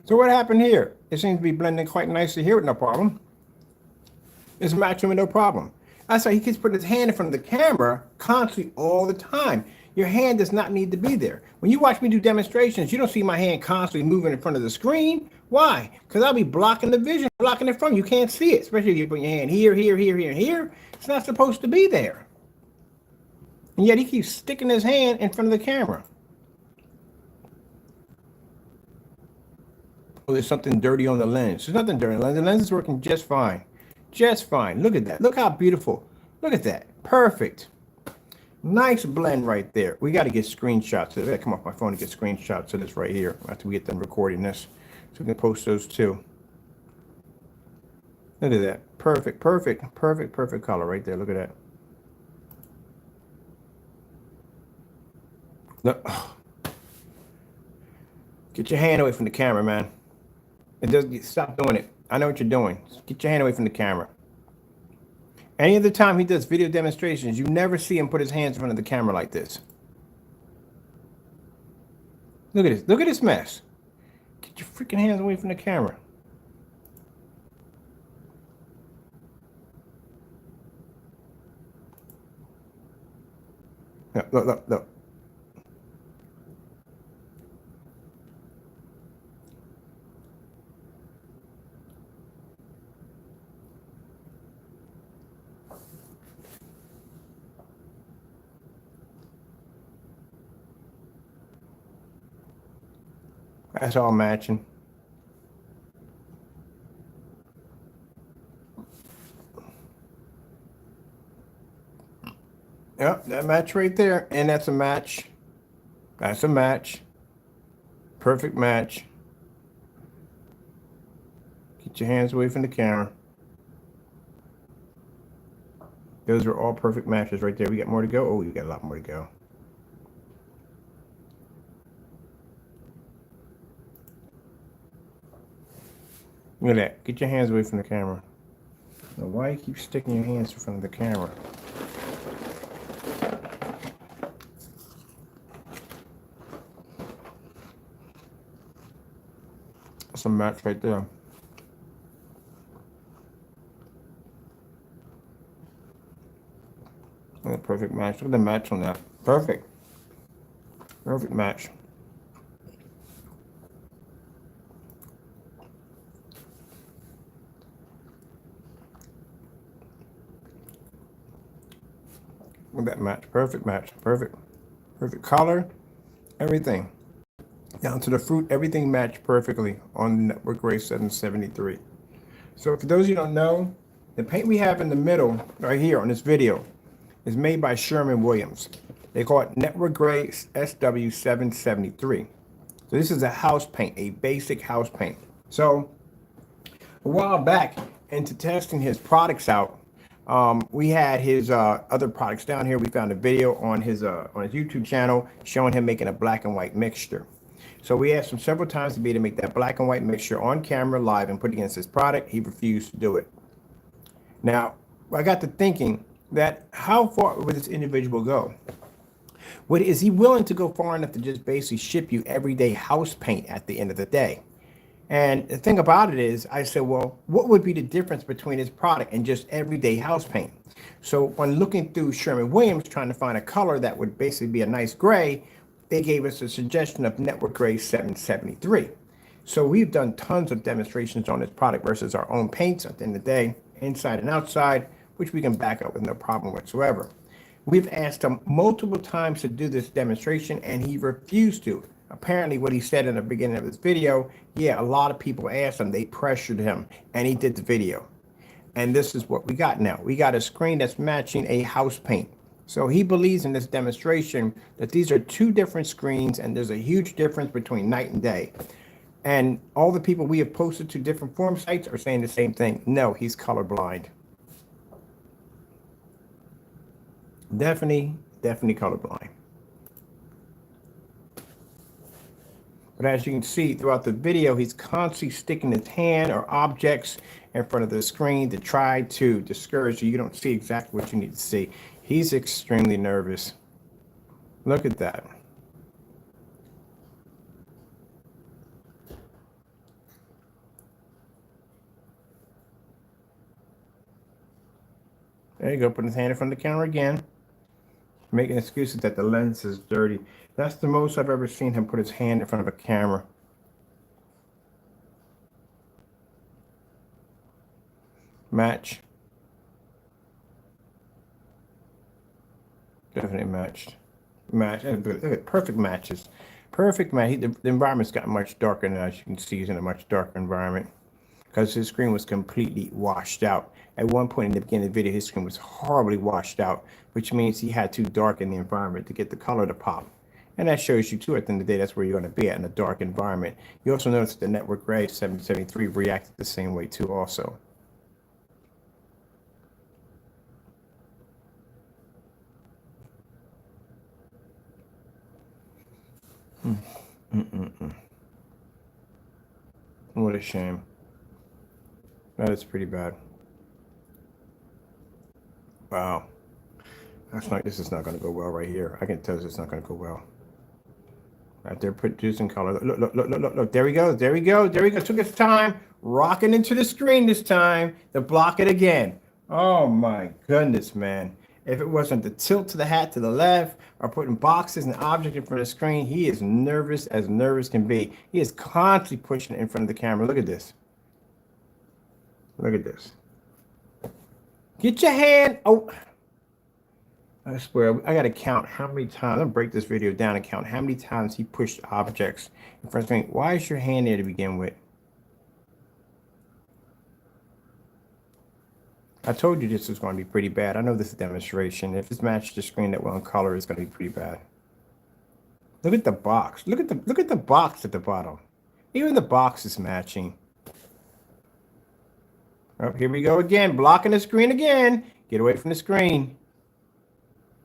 So what happened here? It seems to be blending quite nicely here with no problem. It's matching with no problem. I saw he keeps putting his hand in front of the camera constantly all the time. Your hand does not need to be there. When you watch me do demonstrations, you don't see my hand constantly moving in front of the screen. Why? Because I'll be blocking the vision, blocking it from you. You can't see it, especially if you put your hand here, here, here, here, here. It's not supposed to be there. And yet he keeps sticking his hand in front of the camera. Oh, there's something dirty on the lens. There's nothing dirty on the lens. The lens is working just fine. Just fine. Look at that. Look how beautiful. Look at that. Perfect. Nice blend right there. We got to get screenshots. I got to come off my phone to get screenshots of this right here after we get done recording this. So we can post those too. Look at that. Perfect, perfect, perfect, perfect color right there. Look at that. Look. Oh. Get your hand away from the camera, man. It does. Stop doing it. I know what you're doing. Get your hand away from the camera. Any other time he does video demonstrations, you never see him put his hands in front of the camera like this. Look at this. Look at this mess. Get your freaking hands away from the camera. Look, look, look, look. That's all matching. Yep, that match right there. And that's a match. That's a match. Perfect match. Get your hands away from the camera. Those are all perfect matches right there. We got more to go. Oh, you got a lot more to go. Look at that. Get your hands away from the camera. Now, why you keep sticking your hands in front of the camera? That's a match right there. Look at the perfect match. Look at the match on that. Perfect. Perfect match. Look at that match. Perfect match. Perfect. Perfect color. Everything. Down to the fruit, everything matched perfectly on the Network Gray 773. So for those of you who don't know, the paint we have in the middle, right here on this video, is made by Sherwin-Williams. They call it Network Gray SW773. So this is a house paint, a basic house paint. So a while back, into testing his products out, we had his other products down here. We found a video on his YouTube channel showing him making a black and white mixture. So we asked him several times to be able to make that black and white mixture on camera live and put it against his product. He refused to do it. Now, I got to thinking that how far would this individual go? Is he willing to go far enough to just basically ship you everyday house paint at the end of the day? And the thing about it is, I said, well, what would be the difference between his product and just everyday house paint? So when looking through Sherwin-Williams, trying to find a color that would basically be a nice gray, they gave us a suggestion of Network Gray 773. So we've done tons of demonstrations on this product versus our own paints at the end of the day, inside and outside, which we can back up with no problem whatsoever. We've asked him multiple times to do this demonstration, and he refused to. Apparently, what he said in the beginning of this video, yeah, a lot of people asked him, they pressured him, and he did the video. And this is what we got now. We got a screen that's matching a house paint. So he believes in this demonstration that these are two different screens, and there's a huge difference between night and day. And all the people we have posted to different forum sites are saying the same thing. No, he's colorblind. Definitely colorblind. But as you can see throughout the video, he's constantly sticking his hand or objects in front of the screen to try to discourage you. You don't see exactly what you need to see. He's extremely nervous. Look at that. There you go, putting his hand in front of the camera again. Making excuses that the lens is dirty. That's the most I've ever seen him put his hand in front of a camera. Match. Definitely matched. Match. Look at perfect matches. Perfect match. The environment's gotten much darker now. As you can see, he's in a much darker environment because his screen was completely washed out. At one point in the beginning of the video, his screen was horribly washed out, which means he had to darken the environment to get the color to pop. And that shows you too, at the end of the day, that's where you're going to be at, in a dark environment. You also notice that the Network Gray 773 reacted the same way too also. What a shame. That is pretty bad. Wow. This is not going to go well right here. I can tell this is not going to go well. Right there, producing color. Look. There we go. There we go. There we go. Took its time. Rocking into the screen this time to block it again. Oh my goodness, man. If it wasn't the tilt to the hat to the left or putting boxes and objects in front of the screen, he is nervous as nervous can be. He is constantly pushing it in front of the camera. Look at this. Look at this. Get your hand. Oh. I swear, I got to count how many times. I'm going to break this video down and count how many times he pushed objects in front of me. Why is your hand there to begin with? I told you this was going to be pretty bad. I know this is a demonstration. If it's matched the screen that well in color, it's going to be pretty bad. Look at the box. Look at the box at the bottom. Even the box is matching. Oh, here we go again. Blocking the screen again. Get away from the screen.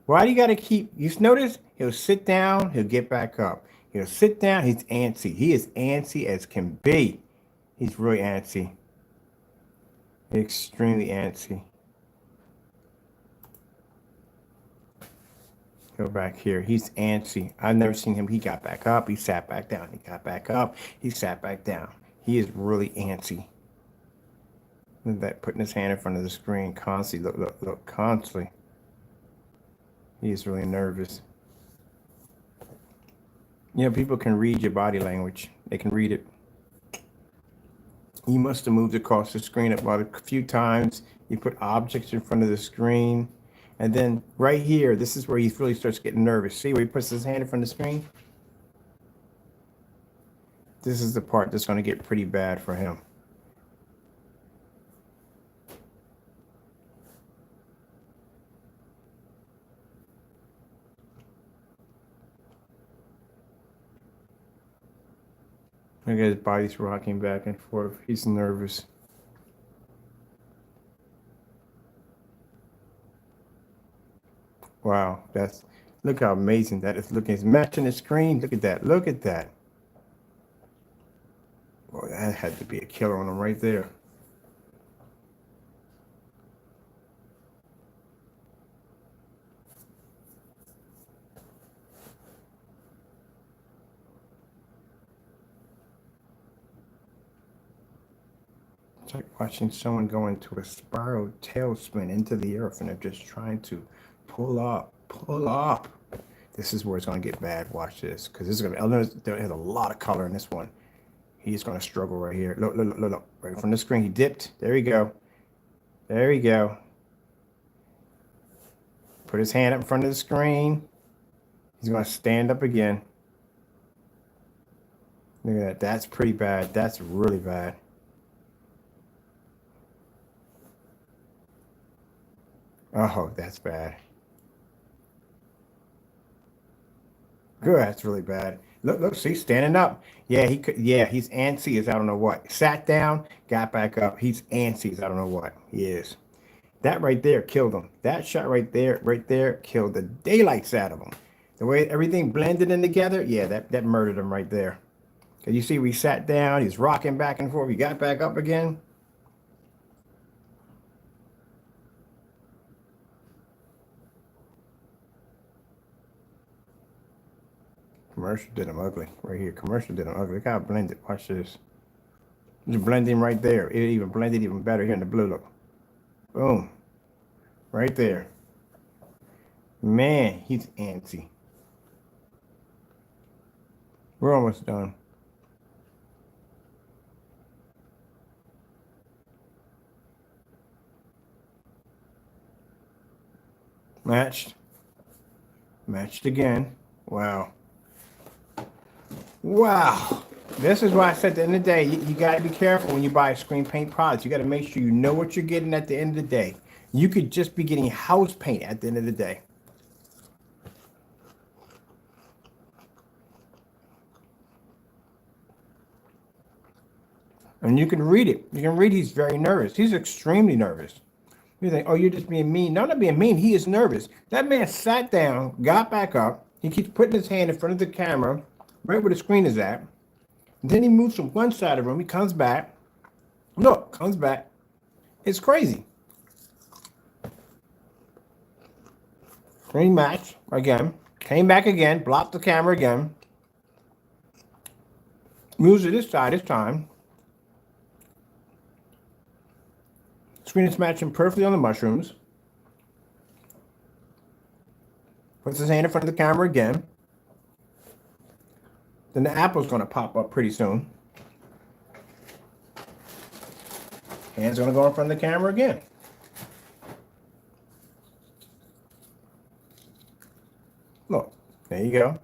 Why do you got to keep, you notice, he'll sit down, he'll get back up. He'll sit down, he's antsy. He is antsy as can be. He's really antsy. Extremely antsy. Go back here. He's antsy. I've never seen him. He got back up. He sat back down. He got back up. He sat back down. He is really antsy. Look at that, putting his hand in front of the screen constantly. Look, constantly. He is really nervous. You know, people can read your body language. They can read it. He must have moved across the screen about a few times. He put objects in front of the screen. And then right here, this is where he really starts getting nervous. See where he puts his hand in front of the screen? This is the part that's going to get pretty bad for him. Look at his body's rocking back and forth. He's nervous. Wow, look how amazing that is looking. It's matching the screen. Look at that. Look at that. Boy, that had to be a killer on him right there. It's like watching someone go into a spiral tailspin into the earth and they're just trying to pull up. This is where it's going to get bad. Watch this, because this is going to be, there has a lot of color in this one. He's going to struggle right here. Look. Right from the screen, he dipped. There we go. There we go. Put his hand up in front of the screen. He's going to stand up again. Look at that. That's pretty bad. That's really bad. Oh, that's bad. Good, that's really bad. Look, see, standing up. Yeah, he's antsy as I don't know what. Sat down, got back up. He's antsy as I don't know what. He is. That right there killed him. That shot right there killed the daylights out of him. The way everything blended in together, yeah, that murdered him right there. Cause you see, we sat down, he's rocking back and forth. He got back up again. Commercial did him ugly right here. Commercial did him ugly. Look how it blended. Watch this. It's blending right there. It even blended even better here in the blue. Look. Boom. Right there. Man, he's antsy. We're almost done. Matched. Matched again. Wow. Wow. This is why I said at the end of the day, you got to be careful when you buy screen paint products. You got to make sure you know what you're getting at the end of the day. You could just be getting house paint at the end of the day. And you can read it. You can read he's very nervous. He's extremely nervous. You think, oh, you're just being mean. No, I'm not being mean. He is nervous. That man sat down, got back up. He keeps putting his hand in front of the camera, right where the screen is at. And then he moves from one side of the room. He comes back. Look, comes back. It's crazy. Screen match again. Came back again. Blocked the camera again. Moves to this side this time. Screen is matching perfectly on the mushrooms. Puts his hand in front of the camera again. Then the apple's going to pop up pretty soon. Hand's going to go in front of the camera again. Look, there you go.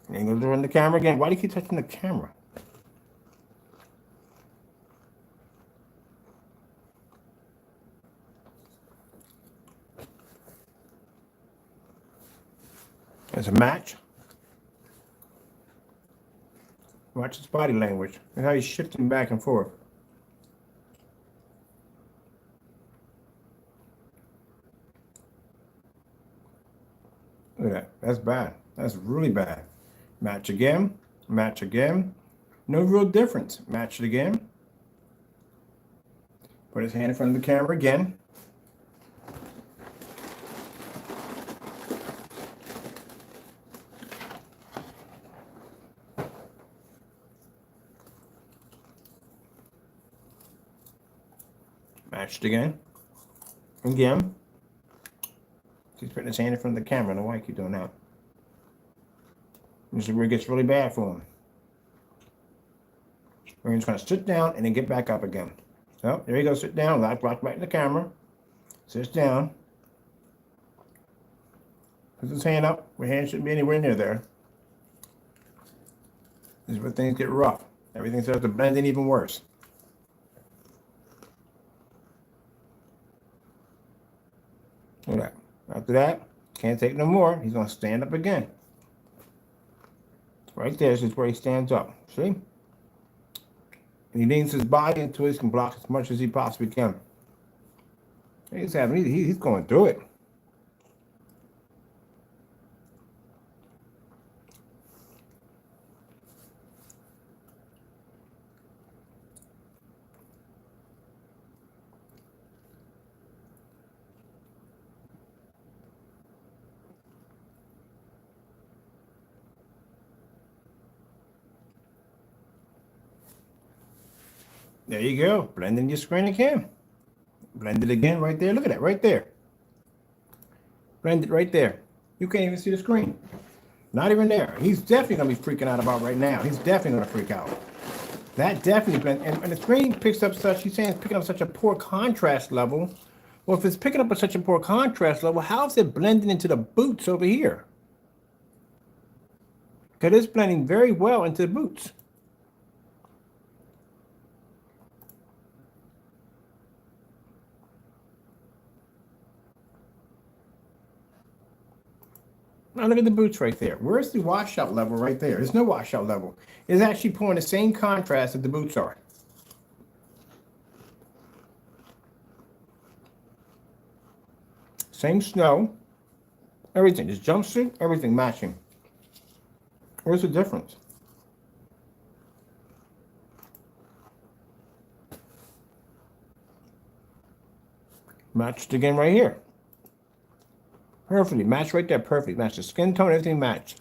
And then goes in the camera again. Why do you keep touching the camera? There's a match. Watch his body language and how he's shifting back and forth. Look at that. That's bad. That's really bad. Match again. Match again. No real difference. Match it again. Put his hand in front of the camera again. Matched again. Again. He's putting his hand in front of the camera. I don't know why I keep doing that. This is where it gets really bad for him. We're just going to sit down and then get back up again. So, there you go. Sit down. Rock right in the camera. Sits down. Puts his hand up. Your hand shouldn't be anywhere near there. This is where things get rough. Everything starts to blend in even worse. Look at that. After that, can't take no more. He's going to stand up again. Right there, this is where he stands up. See? And he leans his body until he can block as much as he possibly can. He's going through it. There you go. Blend in your screen again. Blend it again right there. Look at that right there. Blend it right there. You can't even see the screen. Not even there. He's definitely going to be freaking out about right now. He's definitely going to freak out. That definitely blend. And the screen picks up such, he's saying it's picking up such a poor contrast level. Well, if it's picking up at such a poor contrast level, how is it blending into the boots over here? Because it's blending very well into the boots. Now look at the boots right there. Where's the washout level right there? There's no washout level. It's actually pulling the same contrast that the boots are. Same snow. Everything. This jumpsuit, everything matching. Where's the difference? Matched again right here. Perfectly. Match right there. Perfect. Match the skin tone. Everything matched.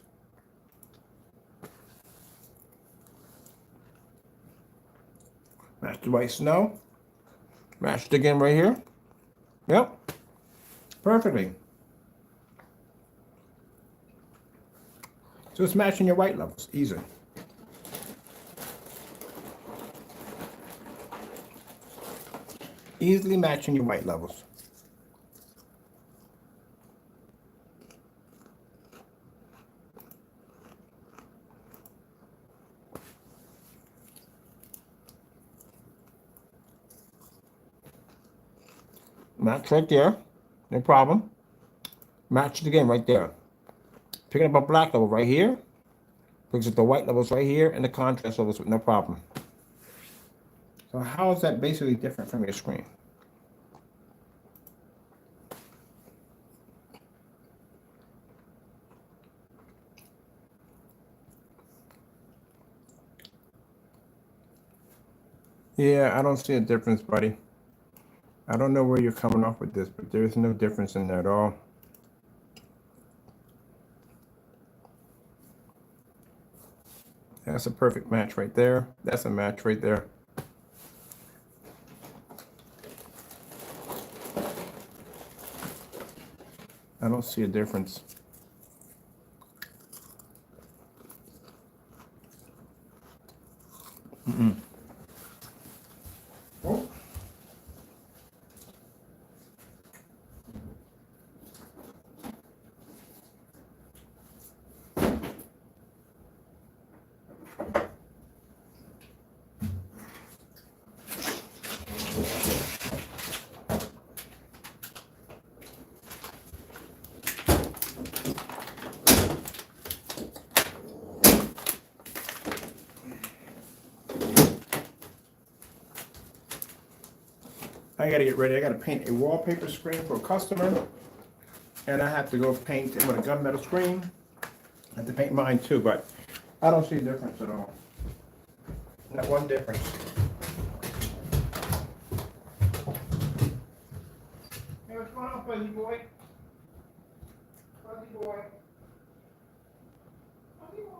Match the white snow. Matched again right here. Yep. Perfectly. So it's matching your white levels. Easy. Easily matching your white levels. Match right there, no problem. Match it again right there. Picking up a black level right here. Picks up the white levels right here and the contrast levels with no problem. So how is that basically different from your screen? Yeah, I don't see a difference, buddy. I don't know where you're coming off with this, but there's no difference in that at all. That's a perfect match right there. That's a match right there. I don't see a difference. Oh. I gotta get ready. I gotta paint a wallpaper screen for a customer. And I have to go paint it with a gunmetal screen. I have to paint mine too, but I don't see a difference at all. Not one difference. Hey, what's going on, fuzzy boy? Fuzzy boy. Fuzzy boy.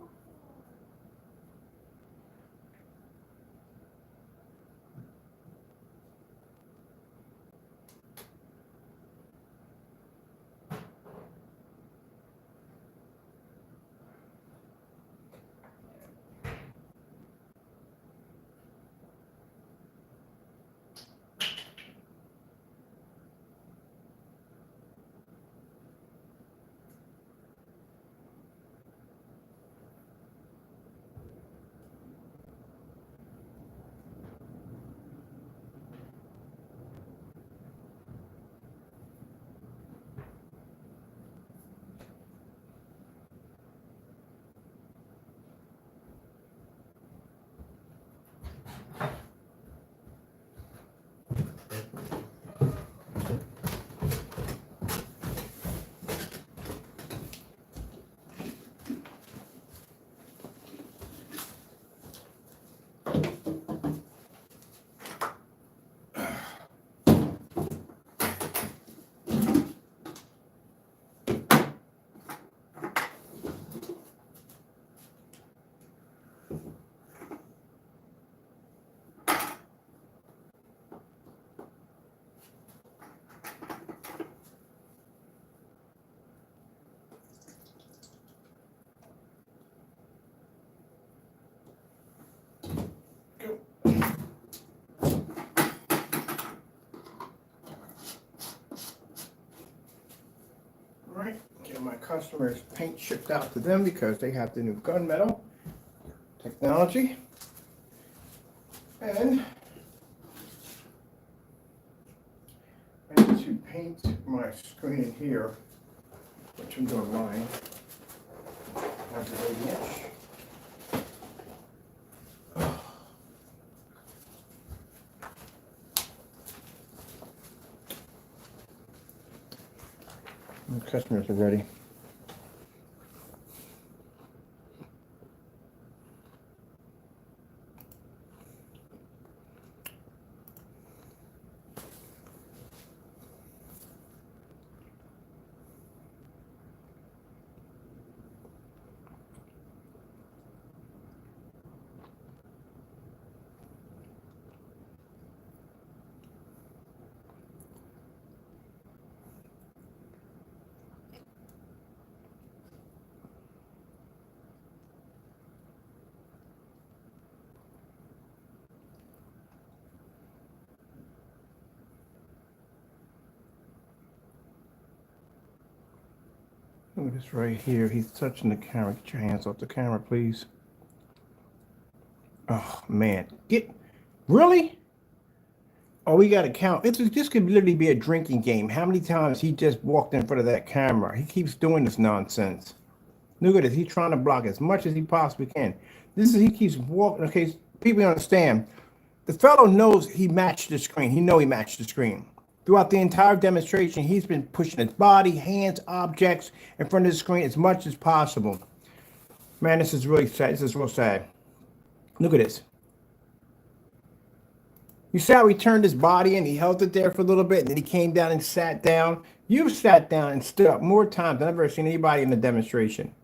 Alright, get my customers' paint shipped out to them because they have the new gunmetal technology. And I need to paint my screen here, which I'm doing mine. As a radiance. The customers are ready. Look at this right here. He's touching the camera. Get your hands off the camera, please. Oh, man. Really? Oh, we got to count. This could literally be a drinking game. How many times he just walked in front of that camera? He keeps doing this nonsense. Look at this. He's trying to block as much as he possibly can. He keeps walking. Okay, people understand. The fellow knows he matched the screen. He matched the screen. Throughout the entire demonstration, he's been pushing his body, hands, objects in front of the screen as much as possible. Man, this is really sad. This is real sad. Look at this. You see how he turned his body in? He held it there for a little bit, and then he came down and sat down. You've sat down and stood up more times than I've ever seen anybody in the demonstration.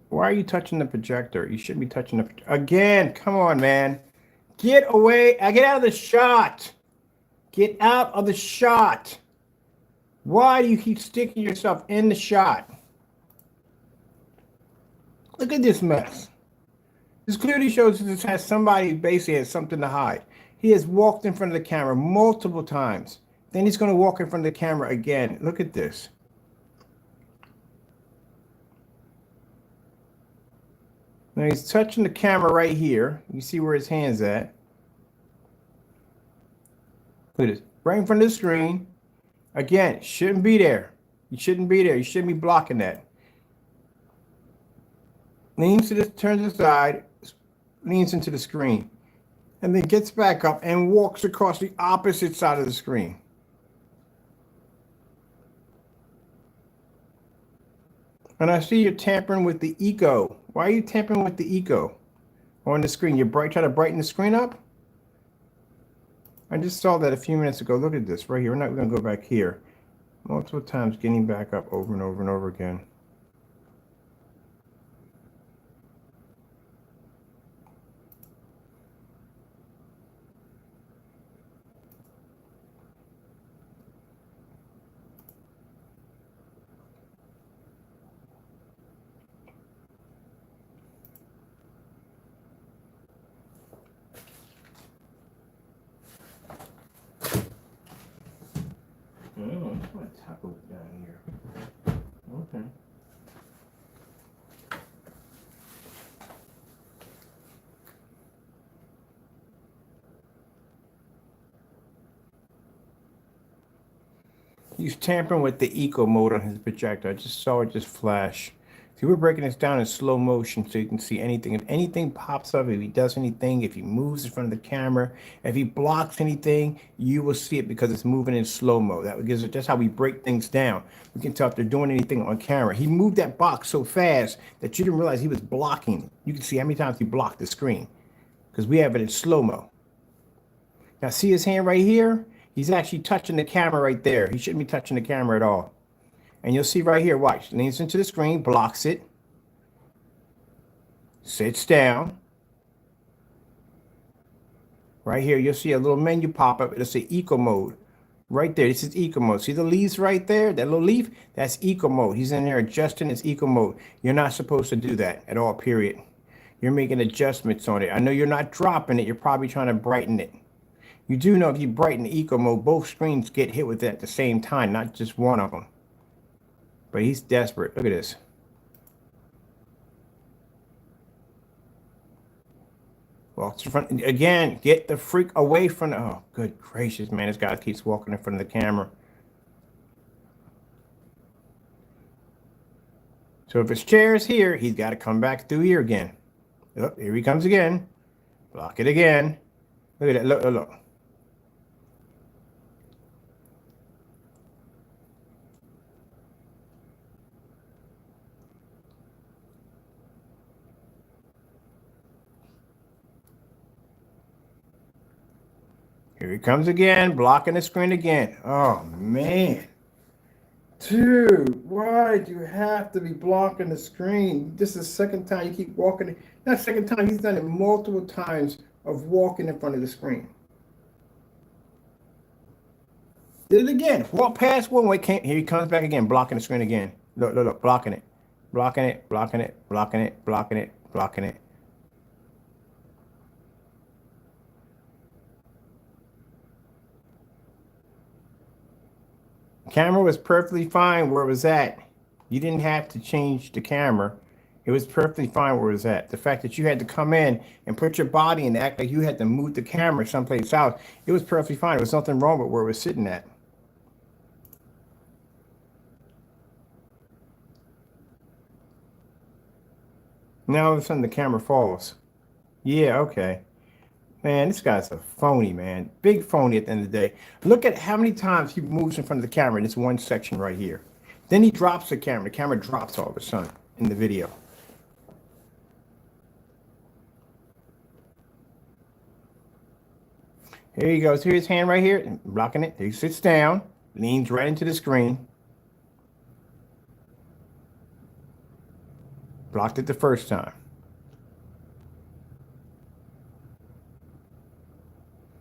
Why are you touching the projector? You shouldn't be touching the again. Come on, man. Get away. Get out of the shot. Get out of the shot. Why do you keep sticking yourself in the shot? Look at this mess. This clearly shows that this has somebody who basically has something to hide. He has walked in front of the camera multiple times. Then he's going to walk in front of the camera again. Look at this. Now he's touching the camera right here. You see where his hand's at. Look at this. Right in front of the screen. Again, shouldn't be there. You shouldn't be there. You shouldn't be blocking that. Leans to this, turns aside, leans into the screen, and then gets back up and walks across the opposite side of the screen. And I see you're tampering with the eco. Why are you tampering with the eco on the screen? You're trying to brighten the screen up? I just saw that a few minutes ago. Look at this right here. We're not going to go back here. Multiple times getting back up over and over and over again. Oh, it's my taco down here. Okay. He's tampering with the eco mode on his projector. I just saw it just flash. See, we're breaking this down in slow motion so you can see anything. If anything pops up, if he does anything, if he moves in front of the camera, if he blocks anything, you will see it because it's moving in slow-mo. That's how we break things down. We can tell if they're doing anything on camera. He moved that box so fast that you didn't realize he was blocking. You can see how many times he blocked the screen because we have it in slow-mo. Now, see his hand right here? He's actually touching the camera right there. He shouldn't be touching the camera at all. And you'll see right here, watch, leans into the screen, blocks it, sits down. Right here, you'll see a little menu pop up. It'll say eco mode. Right there, this is eco mode. See the leaves right there? That little leaf? That's eco mode. He's in there adjusting his eco mode. You're not supposed to do that at all, period. You're making adjustments on it. I know you're not dropping it. You're probably trying to brighten it. You do know if you brighten eco mode, both screens get hit with it at the same time, not just one of them. But he's desperate. Look at this. Walks in front again. Get the freak away from the, oh, good gracious, man. This guy keeps walking in front of the camera. So if his chair is here, he's got to come back through here again. Oh, here he comes again. Block it again. Look at that. Look, look, look. Here he comes again, blocking the screen again. Oh, man. Dude, why do you have to be blocking the screen? This is the second time you keep walking. Not second time, he's done it multiple times of walking in front of the screen. Did it again. Walk past one way. Here he comes back again, blocking the screen again. Look, look, look, blocking it. Blocking it, blocking it, blocking it, blocking it, blocking it. Camera was perfectly fine where it was at. You didn't have to change the camera. It was perfectly fine where it was at. The fact that you had to come in and put your body and act like you had to move the camera someplace else, it was perfectly fine. There was nothing wrong with where it was sitting at. Now all of a sudden the camera falls. Yeah, okay. Man, this guy's a phony, man. Big phony at the end of the day. Look at how many times he moves in front of the camera in this one section right here. Then he drops the camera. The camera drops all of a sudden. in the video. Here he goes. Here's his hand right here, blocking it. He sits down, leans right into the screen. Blocked it the first time.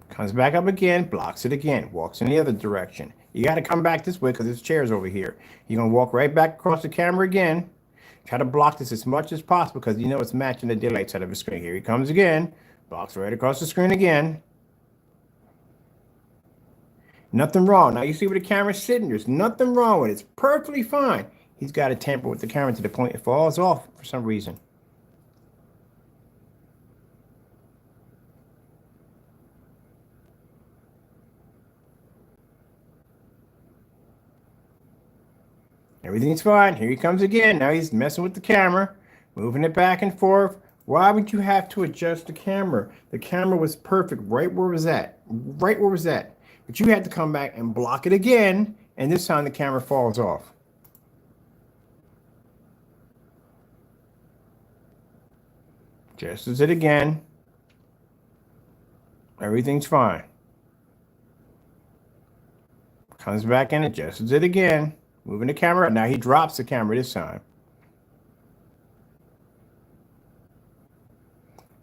Comes back up again, blocks it again, walks in the other direction. You got to come back this way because this chair's over here. You're going to walk right back across the camera again. Try to block this as much as possible because you know it's matching the daylight side of the screen. Here he comes again, blocks right across the screen again. Nothing wrong. Now you see where the camera's sitting. There's nothing wrong with it. It's perfectly fine. He's got to tamper with the camera to the point it falls off for some reason. Everything's fine. Here he comes again. Now he's messing with the camera, moving it back and forth. Why would you have to adjust the camera? The camera was perfect right where it was at. Right where it was at. But you had to come back and block it again, and this time the camera falls off. Adjusts it again. Everything's fine. Comes back in, adjusts it again. Moving the camera. Now he drops the camera this time.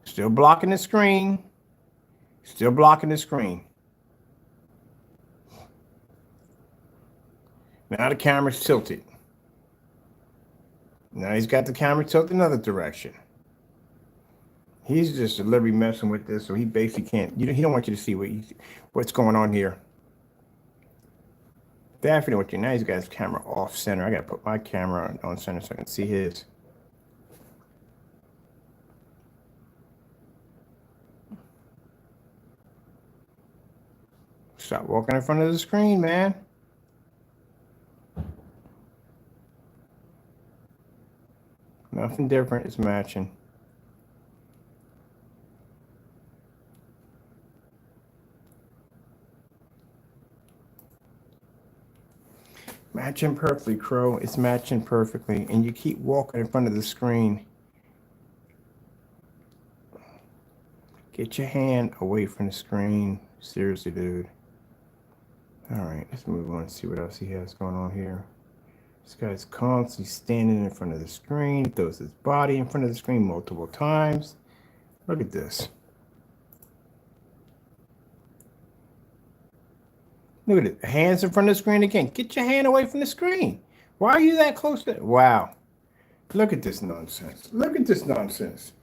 Still blocking the screen. Still blocking the screen. Now the camera's tilted. Now he's got the camera tilted another direction. He's just deliberately messing with this, so he basically can't. He don't want you to see what's going on here. Definitely what you now he's got his camera off center. I gotta put my camera on center so I can see his. Stop walking in front of the screen, man. Nothing different. It's matching. Matching perfectly, Crow. It's matching perfectly. And you keep walking in front of the screen. Get your hand away from the screen. Seriously, dude. All right, let's move on and see what else he has going on here. This guy's constantly standing in front of the screen. Throws his body in front of the screen multiple times. Look at this. Look at it. Hands in front of the screen again. Get your hand away from the screen. Why are you that close to it? Wow. Look at this nonsense. Look at this nonsense.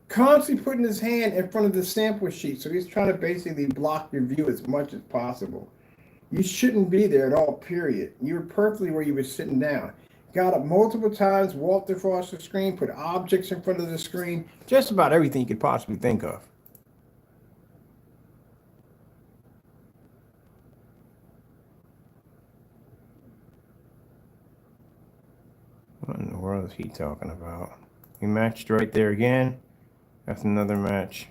Constantly putting his hand in front of the sample sheet. So he's trying to basically block your view as much as possible. You shouldn't be there at all, period. You were perfectly where you were sitting down. Got up multiple times, walked across the screen, put objects in front of the screen. Just about everything you could possibly think of. What in the world is he talking about? We matched right there again. That's another match.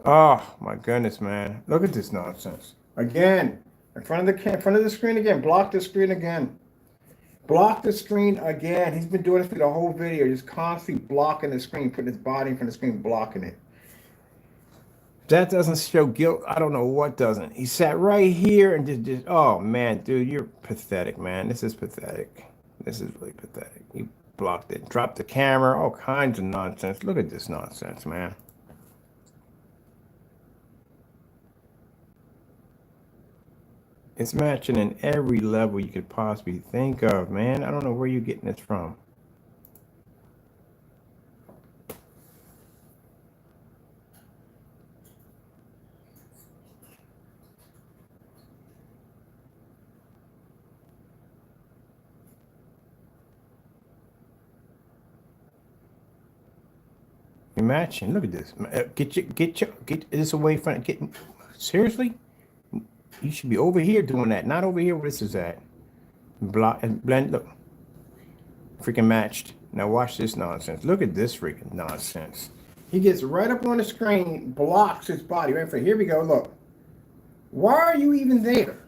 Oh my goodness, man! Look at this nonsense again. In front of the screen again. Block the screen again. Block the screen again. He's been doing this for the whole video. Just constantly blocking the screen, putting his body in front of the screen, blocking it. That doesn't show guilt. I don't know what doesn't. He sat right here and just oh man, dude, you're pathetic, man. This is pathetic. This is really pathetic. You blocked it, dropped the camera, all kinds of nonsense. Look at this nonsense, man. It's matching in every level you could possibly think of, man. I don't know where you're getting this from. You're matching. Look at this. Get this away from it. Seriously? You should be over here doing that, not over here where this is at. Block and blend. Look, freaking matched. Now watch this nonsense. Look at this freaking nonsense. He gets right up on the screen, blocks his body right from here. We go. Look, Why are you even there?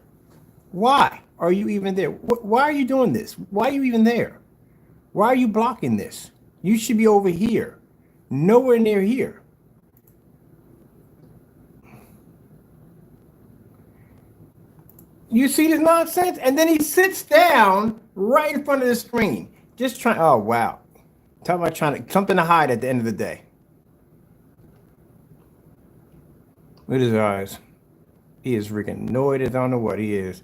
Why are you even there? Why are you doing this? Why are you even there? Why are you blocking this? You should be over here, nowhere near here. You see this nonsense? And then he sits down right in front of the screen. Just trying, oh, wow. Talk about trying to, something to hide at the end of the day. Look at his eyes. He is freaking annoyed as I don't know what he is.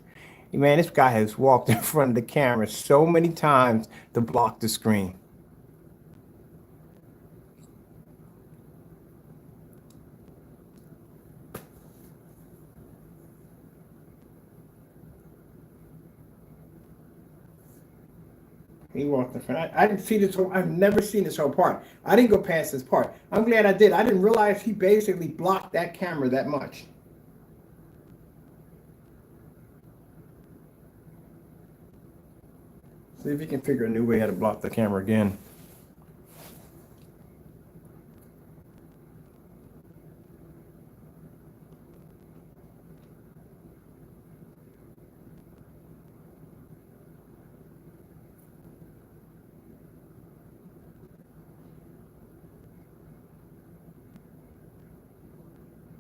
Man, this guy has walked in front of the camera so many times to block the screen. He walked in front. I didn't see this whole, I've never seen this whole part. I didn't go past this part. I'm glad I did. I didn't realize he basically blocked that camera that much. See if you can figure a new way how to block the camera again.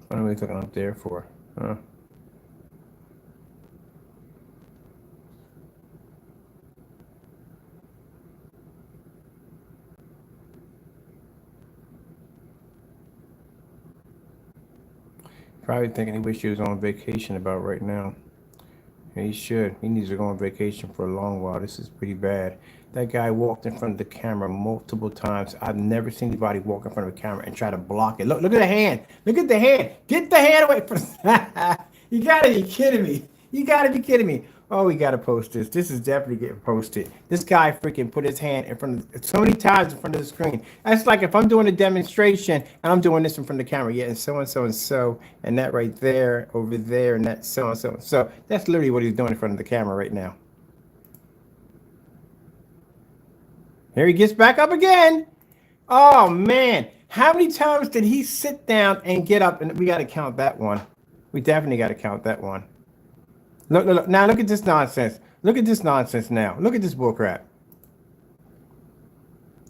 What are we looking up there for? Huh? Probably thinking he wish he was on vacation about right now. And he should. He needs to go on vacation for a long while. This is pretty bad. That guy walked in front of the camera multiple times. I've never seen anybody walk in front of a camera and try to block it. Look at the hand. Look at the hand. Get the hand away from. You gotta be kidding me. You gotta be kidding me. Oh, we gotta post this. This is definitely getting posted. This guy freaking put his hand in front of so many times in front of the screen. That's like if I'm doing a demonstration and I'm doing this in front of the camera. Yeah, and so and so and so, and that right there, over there, and that so and so and so. That's literally what he's doing in front of the camera right now. Here he gets back up again. Oh man, how many times did he sit down and get up? And we got to count that one. We definitely got to count that one. Look. Now look at this nonsense. Look at this nonsense now. Look at this bullcrap.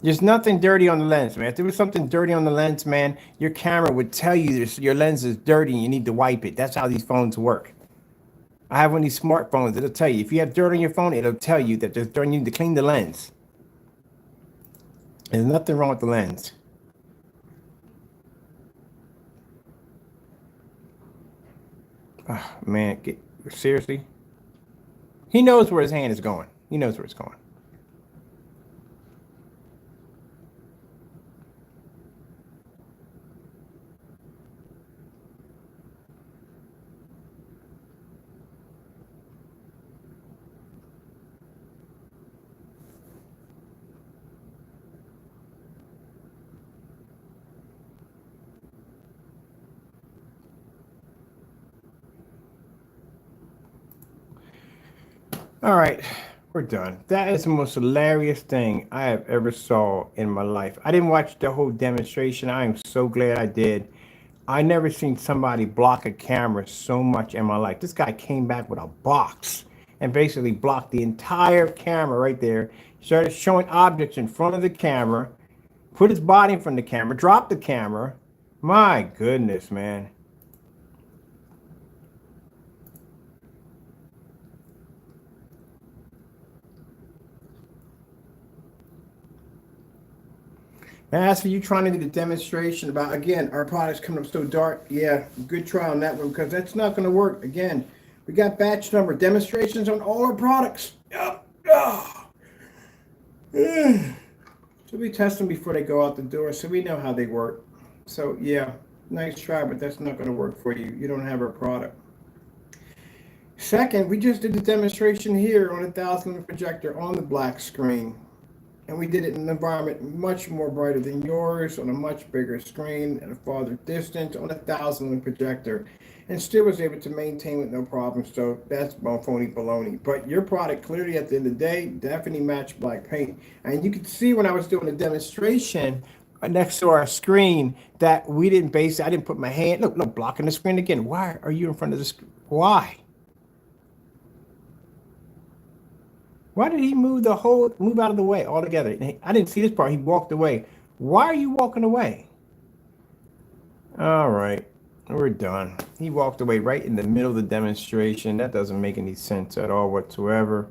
There's nothing dirty on the lens, man. If there was something dirty on the lens, man, your camera would tell you your lens is dirty and you need to wipe it. That's how these phones work. I have one of these smartphones. It'll tell you. If you have dirt on your phone, it'll tell you that there's dirt. You need to clean the lens. There's nothing wrong with the lens. Oh, man, seriously? He knows where his hand is going. He knows where it's going. All right, we're done. That is the most hilarious thing I have ever saw in my life. I didn't watch the whole demonstration. I am so glad I did. I never seen somebody block a camera so much in my life. This guy came back with a box and basically blocked the entire camera right there. Started showing objects in front of the camera, put his body in front of the camera, dropped the camera. My goodness, man. Now, as for you trying to do the demonstration about, again, our product's coming up so dark, yeah, good try on that one, because that's not going to work. Again, we got batch number demonstrations on all our products. Yep. So we test them before they go out the door, so we know how they work. So, yeah, nice try, but that's not going to work for you. You don't have our product. Second, we just did the demonstration here on a 1,000 projector on the black screen. And we did it in an environment much more brighter than yours, on a much bigger screen, at a farther distance, on a 1,000 projector, and still was able to maintain with no problem. So that's phony baloney. But your product clearly at the end of the day definitely matched black paint. And you could see when I was doing the demonstration next to our screen that we didn't I didn't put my hand, look, blocking the screen again. Why are you in front of the screen? Why? Why did he move out of the way altogether? I didn't see this part. He walked away. Why are you walking away? All right, we're done. He walked away right in the middle of the demonstration. That doesn't make any sense at all whatsoever.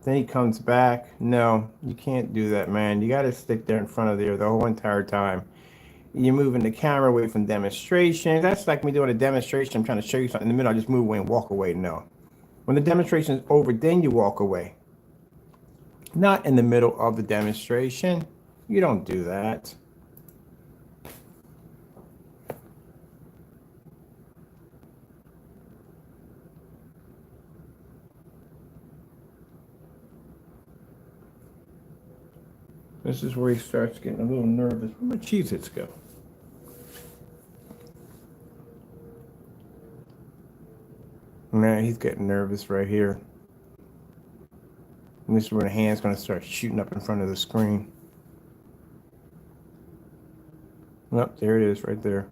Then he comes back. No, you can't do that, man. You got to stick there in front of there the whole entire time. You're moving the camera away from demonstration. That's like me doing a demonstration. I'm trying to show you something in the middle. I just move away and walk away. No. When the demonstration is over, then you walk away. Not in the middle of the demonstration. You don't do that. This is where he starts getting a little nervous. Where my Cheez-Its go? Now he's getting nervous right here. And this is where the hand's going to start shooting up in front of the screen. Oh, there it is right there.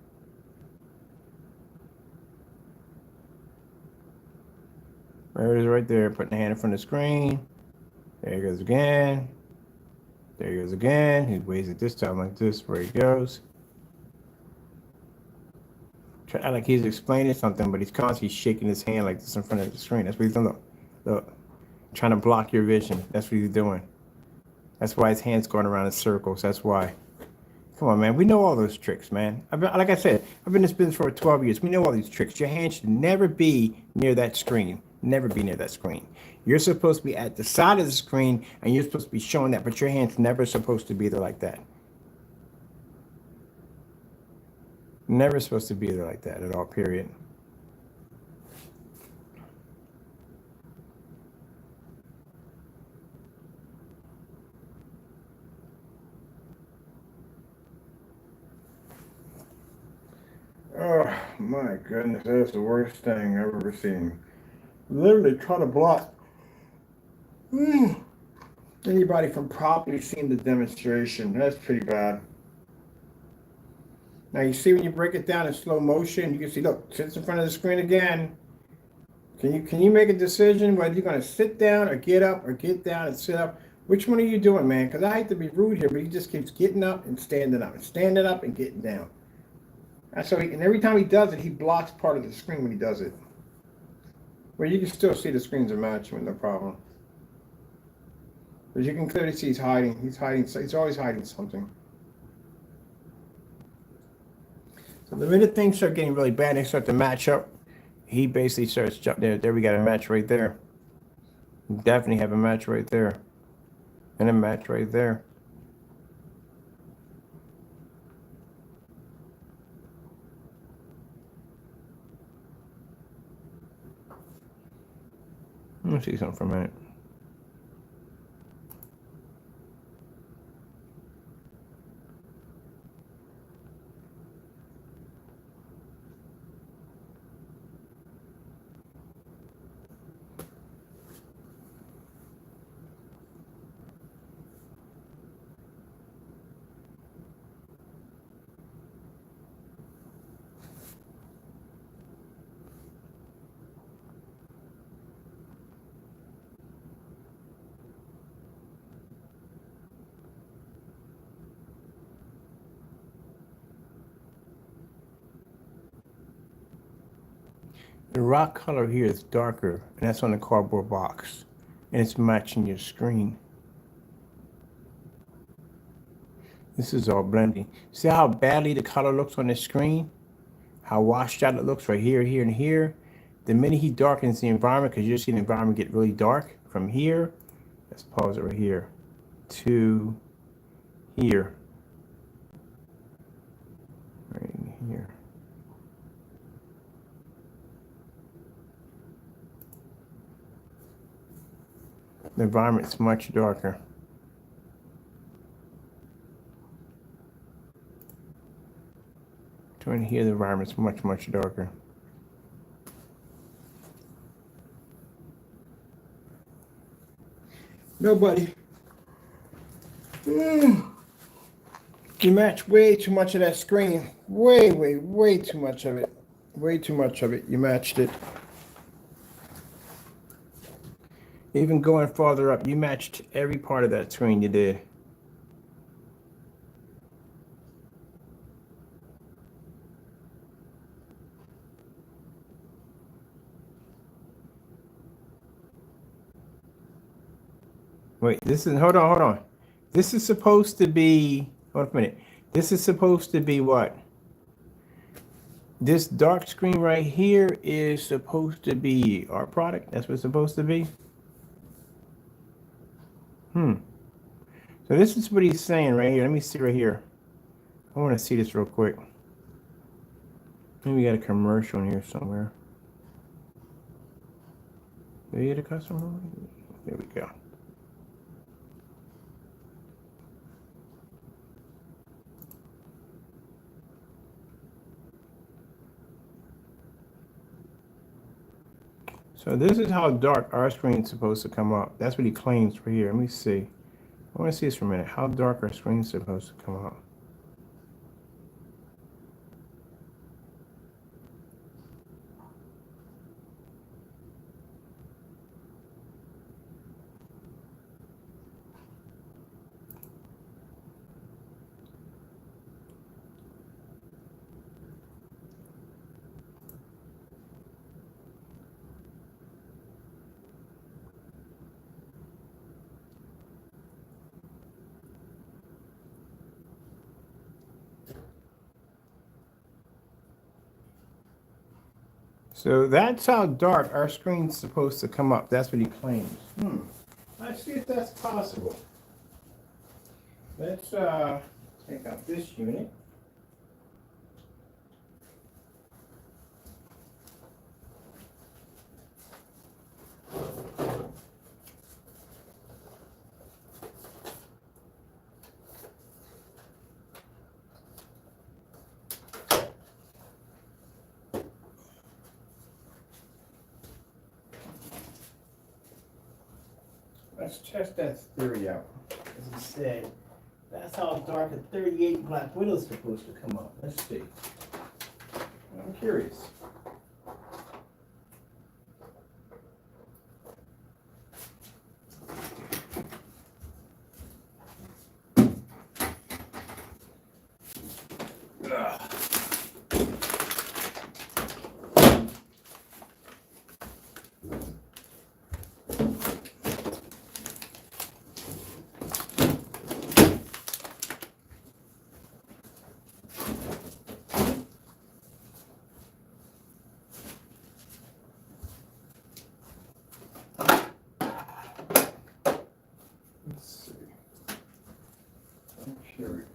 There it is right there, putting the hand in front of the screen. There he goes again. There he goes again. He waves it this time like this, where he goes. Like he's explaining something, but he's constantly shaking his hand like this in front of the screen. That's what he's doing. Look. Trying to block your vision. That's what he's doing. That's why his hand's going around in circles. That's why. Come on, man. We know all those tricks, man. Like I said, I've been in this business for 12 years. We know all these tricks. Your hand should never be near that screen. Never be near that screen. You're supposed to be at the side of the screen, and you're supposed to be showing that, but your hand's never supposed to be there like that. Never supposed to be there like that at all, period. Oh my goodness, that's the worst thing I've ever seen. Literally try to block anybody from properly seeing the demonstration. That's pretty bad. Now you see when you break it down in slow motion, you can see, look, sits in front of the screen again. Can you make a decision whether you're going to sit down or get up or get down and sit up? Which one are you doing, man? Because I hate to be rude here, but he just keeps getting up and standing up and getting down. And so, and every time he does it, he blocks part of the screen when he does it. Where you can still see the screens are matching with no problem. But you can clearly see he's hiding. He's always hiding something. So the minute things start getting really bad, they start to match up. He basically starts jumping. There we got a match right there. Definitely have a match right there. And a match right there. Let me see something for a minute. The rock color here is darker, and that's on the cardboard box, and it's matching your screen. This is all blending. See how badly the color looks on the screen? How washed out it looks right here, here, and here. The minute he darkens the environment, because you'll see the environment get really dark from here. Let's pause it right here to here. Right here. The environment's much darker. To in here, the environment's much, much darker. Nobody. You match way too much of that screen. Way too much of it. Way too much of it. You matched it. Even going farther up, you matched every part of that screen you did. Wait, hold on. This is supposed to be, hold on a minute. This is supposed to be what? This dark screen right here is supposed to be our product. That's what it's supposed to be. So this is what he's saying right here. Let me see right here. I want to see this real quick. Maybe we got a commercial in here somewhere. Did we get a customer? There we go. So this is how dark our screen is supposed to come up. That's what he claims right here. Let me see. I want to see this for a minute. How dark our screen is supposed to come up. So that's how dark our screen's supposed to come up. That's what he claims. Let's see if that's possible. Let's take out this unit. Let's test that theory out. As he said, that's how dark a 38 Black Widow is supposed to come up. Let's see. I'm curious. Curious.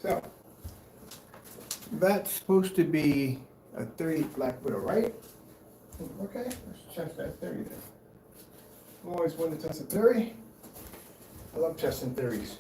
So that's supposed to be a 30 Black Widow, right? Okay, let's test that theory then. I'm always one to test a theory. I love testing theories.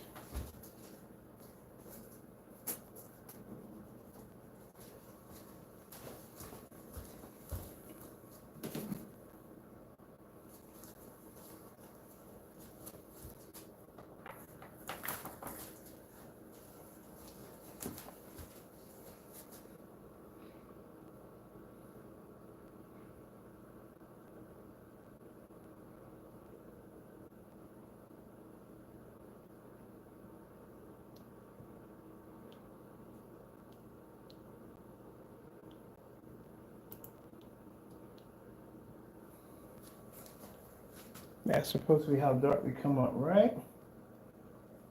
That's supposed to be how dark we come up, right?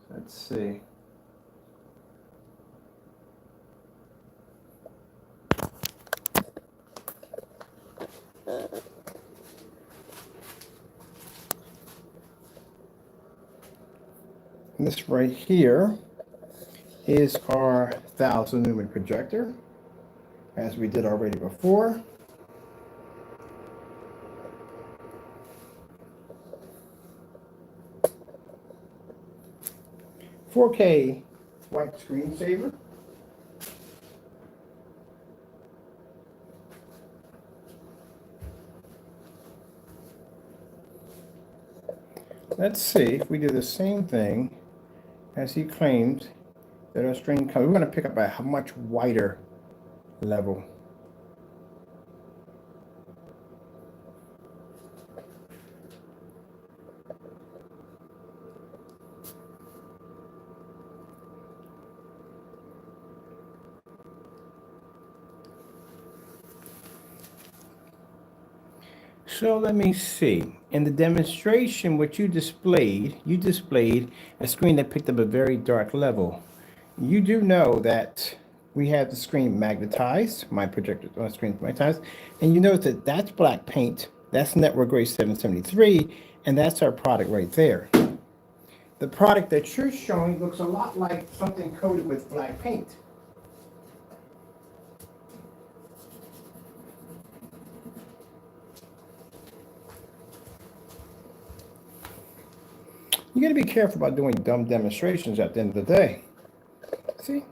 Let's see. This right here is our 1000 lumen projector, as we did already before. $4K white screensaver. Let's see if we do the same thing as he claims that our screen comes. We're going to pick up a much wider level. So let me see. In the demonstration, what you displayed a screen that picked up a very dark level. You do know that we have the screen magnetized, my projector screen magnetized, and you notice that that's black paint, that's Network Gray 773, and that's our product right there. The product that you're showing looks a lot like something coated with black paint. You got to be careful about doing dumb demonstrations at the end of the day. See?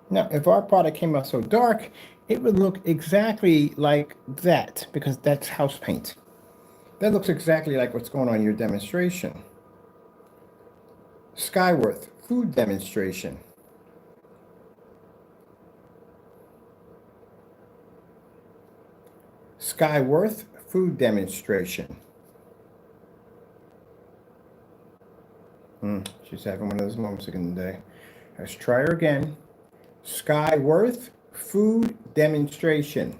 Now, if our product came out so dark, it would look exactly like that, because that's house paint. That looks exactly like what's going on in your demonstration. Skyworth food demonstration. Skyworth food demonstration. She's having one of those moments again today. Let's try her again. Skyworth food demonstration.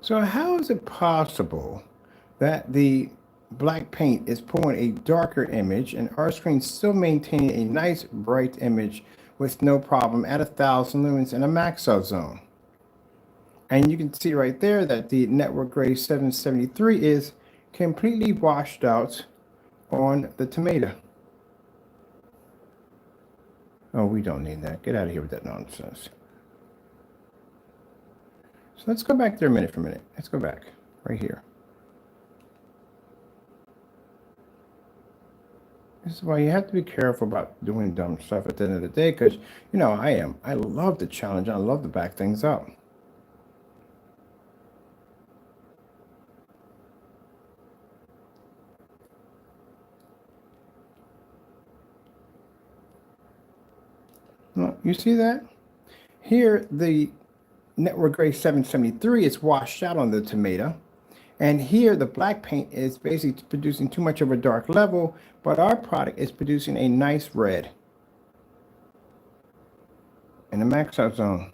So how is it possible that the black paint is pulling a darker image and our screen still maintaining a nice bright image with no problem at 1000 lumens in a max out zone? And you can see right there that the Network Gray 773 is completely washed out on the tomato. Oh, we don't need that. Get out of here with that nonsense. So let's go back there a minute. Let's go back right here. This is why you have to be careful about doing dumb stuff at the end of the day, because, you know, I love the challenge. I love to back things up. You see that? Here, the Network Gray 773 is washed out on the tomato. And here, the black paint is basically producing too much of a dark level, but our product is producing a nice red in the max out zone.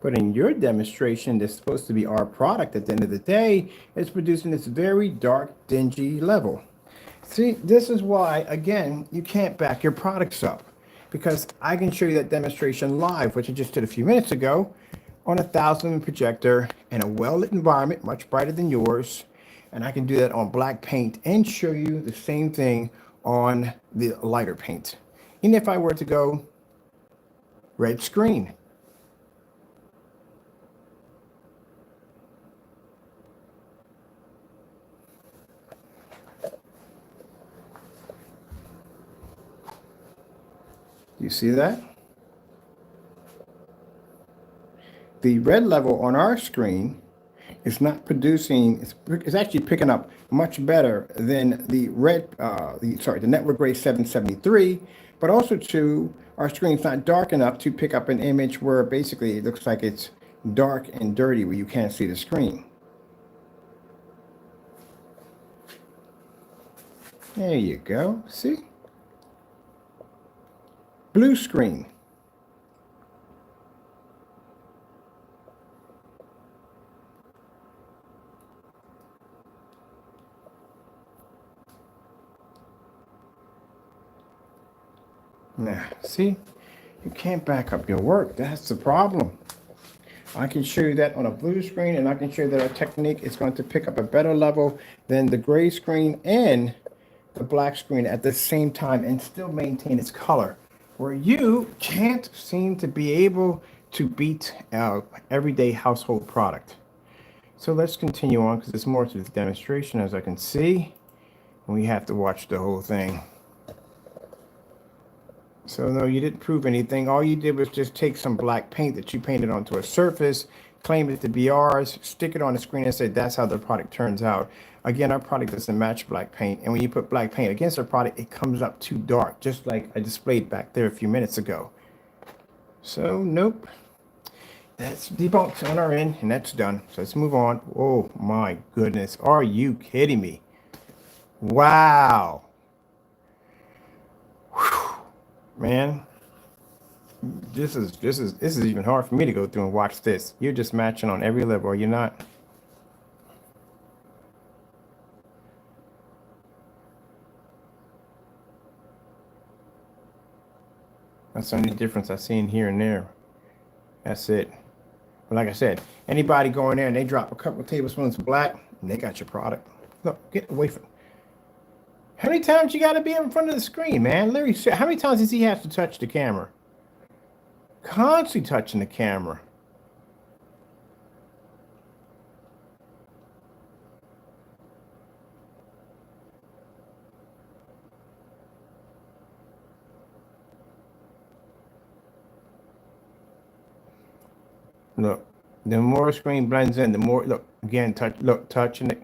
But in your demonstration, that's supposed to be our product at the end of the day, it's producing this very dark, dingy level. See, this is why, again, you can't back your products up, because I can show you that demonstration live, which I just did a few minutes ago, on a 1000 lumen projector in a well-lit environment, much brighter than yours. And I can do that on black paint and show you the same thing on the lighter paint. Even if I were to go red screen. You see that? The red level on our screen is not producing, it's actually picking up much better than the the Network Gray 773, but also too, our screen's not dark enough to pick up an image where basically it looks like it's dark and dirty where you can't see the screen. There you go. See? Blue screen. Now, see? You can't back up your work. That's the problem. I can show you that on a blue screen, and I can show you that our technique is going to pick up a better level than the gray screen and the black screen at the same time and still maintain its color. Where you can't seem to be able to beat our everyday household product. So let's continue on because there's more to this demonstration, as I can see. We have to watch the whole thing. So no, you didn't prove anything. All you did was just take some black paint that you painted onto a surface, claim it to be ours, stick it on the screen and say that's how the product turns out. Again, our product doesn't match black paint. And when you put black paint against our product, it comes up too dark, just like I displayed back there a few minutes ago. So nope, that's debunked on our end, and that's done. So let's move on. Oh my goodness, are you kidding me? Wow. Whew. Man, this is even hard for me to go through and watch this. You're just matching on every level, are you not? That's the only difference I see in here and there. That's it. But like I said, anybody go in there and they drop a couple of tablespoons of black, and they got your product. Look, get away from. How many times you got to be in front of the screen, man? Larry said, how many times does he have to touch the camera? Constantly touching the camera. Look, the more screen blends in, the more, look, again, touching it.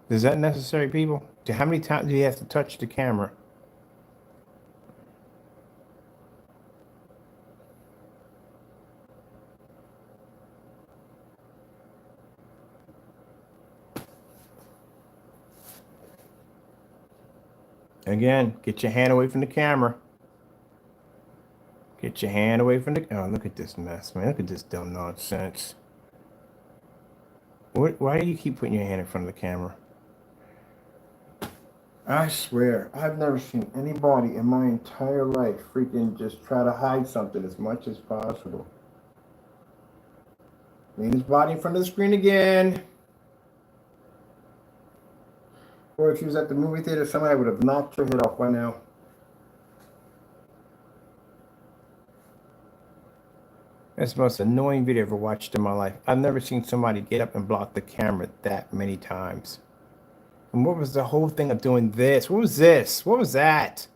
Is that necessary, people? How many times do you have to touch the camera? Again, get your hand away from the camera. Get your hand away from the... Oh, look at this mess, man. Look at this dumb nonsense. Why do you keep putting your hand in front of the camera? I swear, I've never seen anybody in my entire life freaking just try to hide something as much as possible. Lean his body in front of the screen again. Or if he was at the movie theater, somebody would have knocked your head off by now. That's the most annoying video I've ever watched in my life. I've never seen somebody get up and block the camera that many times. And what was the whole thing of doing this? What was this? What was that?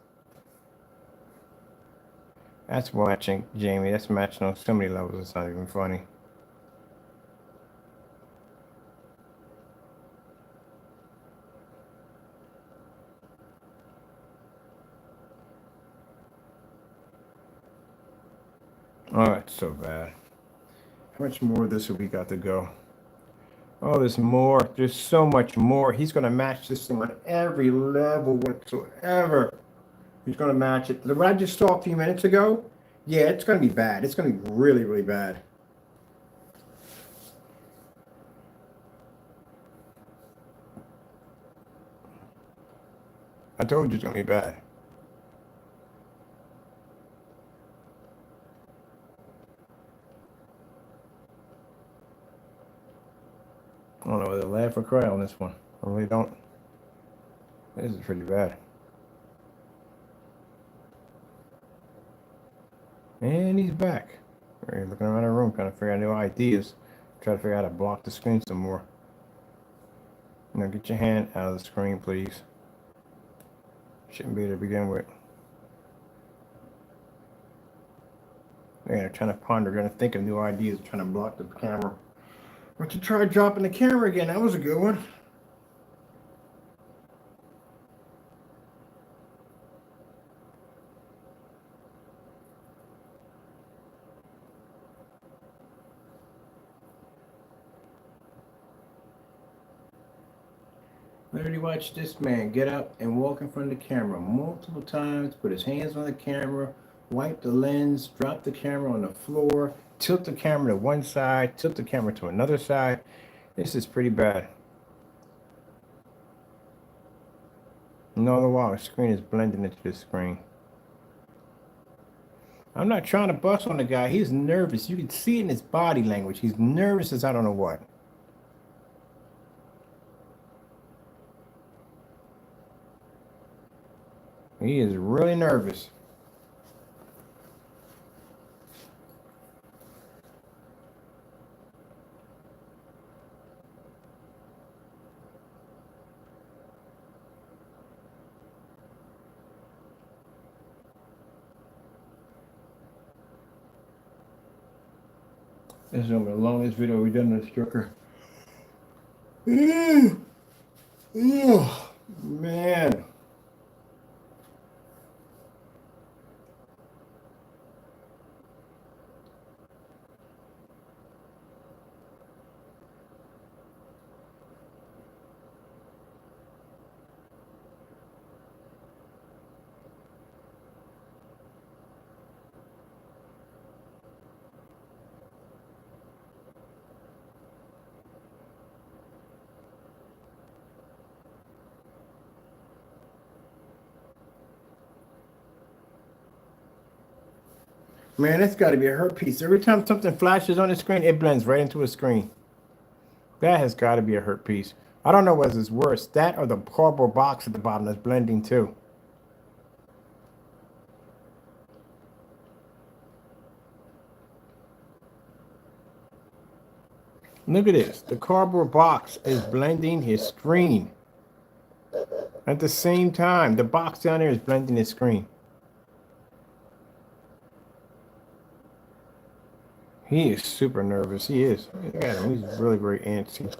That's matching, Jamie. That's matching on so many levels. It's not even funny. Oh, it's so bad. How much more of this have we got to go? Oh, there's more. There's so much more. He's going to match this thing on every level whatsoever. He's going to match it. What I just saw a few minutes ago, yeah, it's going to be bad. It's going to be really, really bad. I told you it's going to be bad. I don't know whether to laugh or cry on this one. I really don't. This is pretty bad. And he's back. We're looking around the room, trying to figure out new ideas. Try to figure out how to block the screen some more. Now get your hand out of the screen, please. Shouldn't be there to begin with. Yeah, trying to ponder, trying to think of new ideas, trying to block the camera. But you try dropping the camera again. That was a good one. Literally watch this man get up and walk in front of the camera multiple times, put his hands on the camera, wipe the lens, drop the camera on the floor, tilt the camera to one side, tilt the camera to another side. This is pretty bad. And all the while, the screen is blending into the screen. I'm not trying to bust on the guy. He's nervous. You can see it in his body language. He's nervous as I don't know what. He is really nervous. This is gonna be the longest video we've done on this trucker. Oh, man. Man, that's got to be a hurt piece. Every time something flashes on the screen, it blends right into a screen. That has got to be a hurt piece. I don't know whether it's worse, that or the cardboard box at the bottom that's blending too. Look at this. The cardboard box is blending his screen. At the same time, the box down there is blending his screen. He is super nervous. He is. Look at him. He's really very antsy.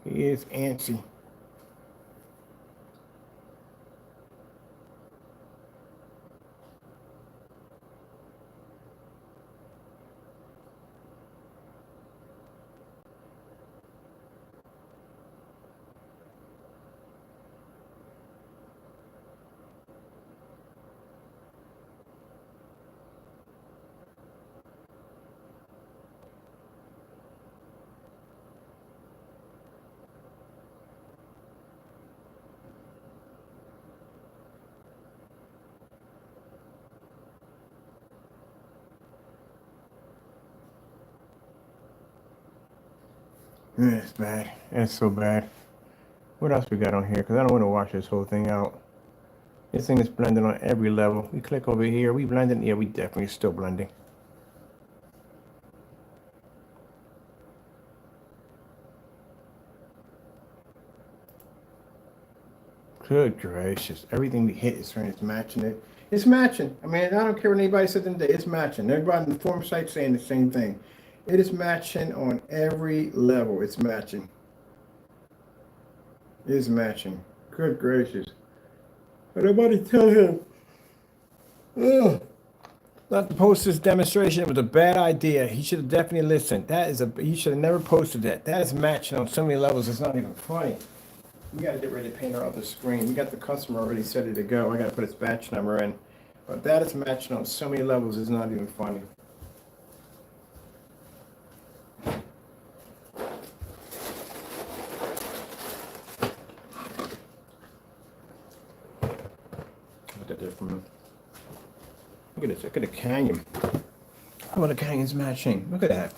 He is antsy. That's bad. That's so bad. What else we got on here? Because I don't want to wash this whole thing out. This thing is blending on every level. We click over here. We blending. Yeah, we definitely still blending. Good gracious. Everything we hit is matching it. It's matching. I mean, I don't care what anybody said today. It's matching. Everybody in the forum site saying the same thing. It is matching on every level. It's matching. It is matching. Good gracious. But nobody tell him. Ugh. Not to post this demonstration. It was a bad idea. He should have definitely listened. He should have never posted that. That is matching on so many levels. It's not even funny. We got to get ready to paint our other screen. We got the customer already ready to go. I got to put his batch number in. But that is matching on so many levels. It's not even funny. Look at that from him. Look at this. Look at the canyon. Oh, the canyon's matching. Look at that.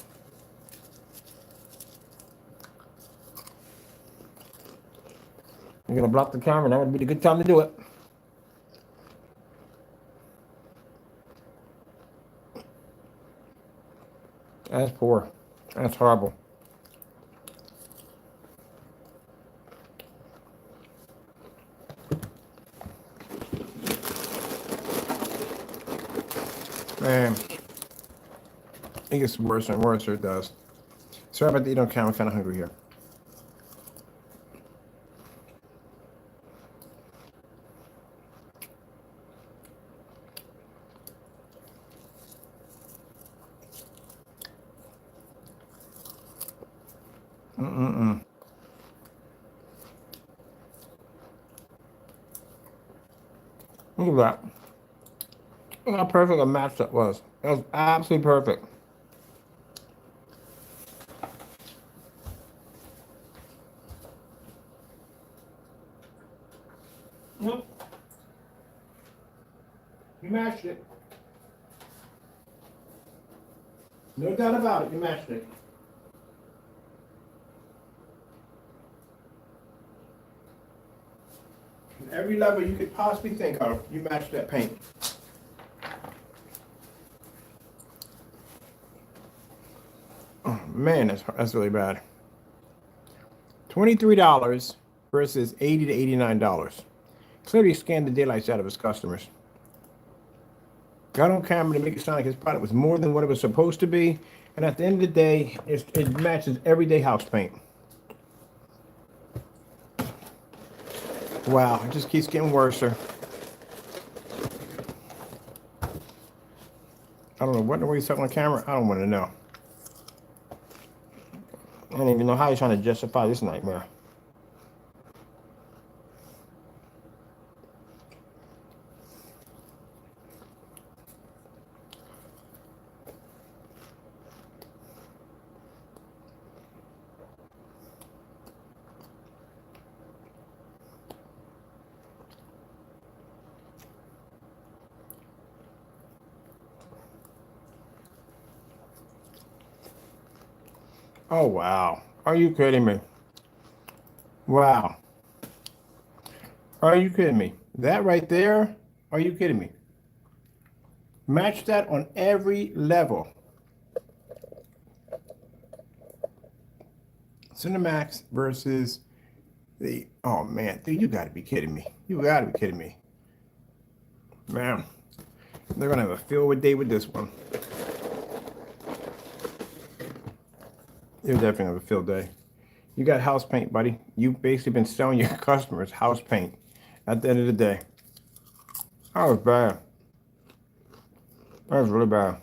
You're going to block the camera. That would be the good time to do it. That's poor. That's horrible. Man, it gets worse and worse, it does. Sorry about the eat on camera, I'm kind of hungry here. Look at that. Look how perfect a match that was. That was absolutely perfect. Yep. You matched it. No doubt about it, you matched it. Every level you could possibly think of, you matched that paint. Oh man, that's really bad. $23 versus $80 to $89. Clearly scammed the daylights out of his customers. Got on camera to make it sound like his product was more than what it was supposed to be, and at the end of the day, it matches everyday house paint. Wow, it just keeps getting worse. I don't know what the way he's talking on camera. I don't want to know. I don't even know how he's trying to justify this nightmare. Oh, wow. Are you kidding me? Wow. Are you kidding me? That right there? Are you kidding me? Match that on every level. Cinemax versus the, oh man, dude, you gotta be kidding me. You gotta be kidding me. Man, they're gonna have a field day with this one. They're definitely have a field day. You got house paint, buddy. You've basically been selling your customers house paint at the end of the day. That was bad. That was really bad.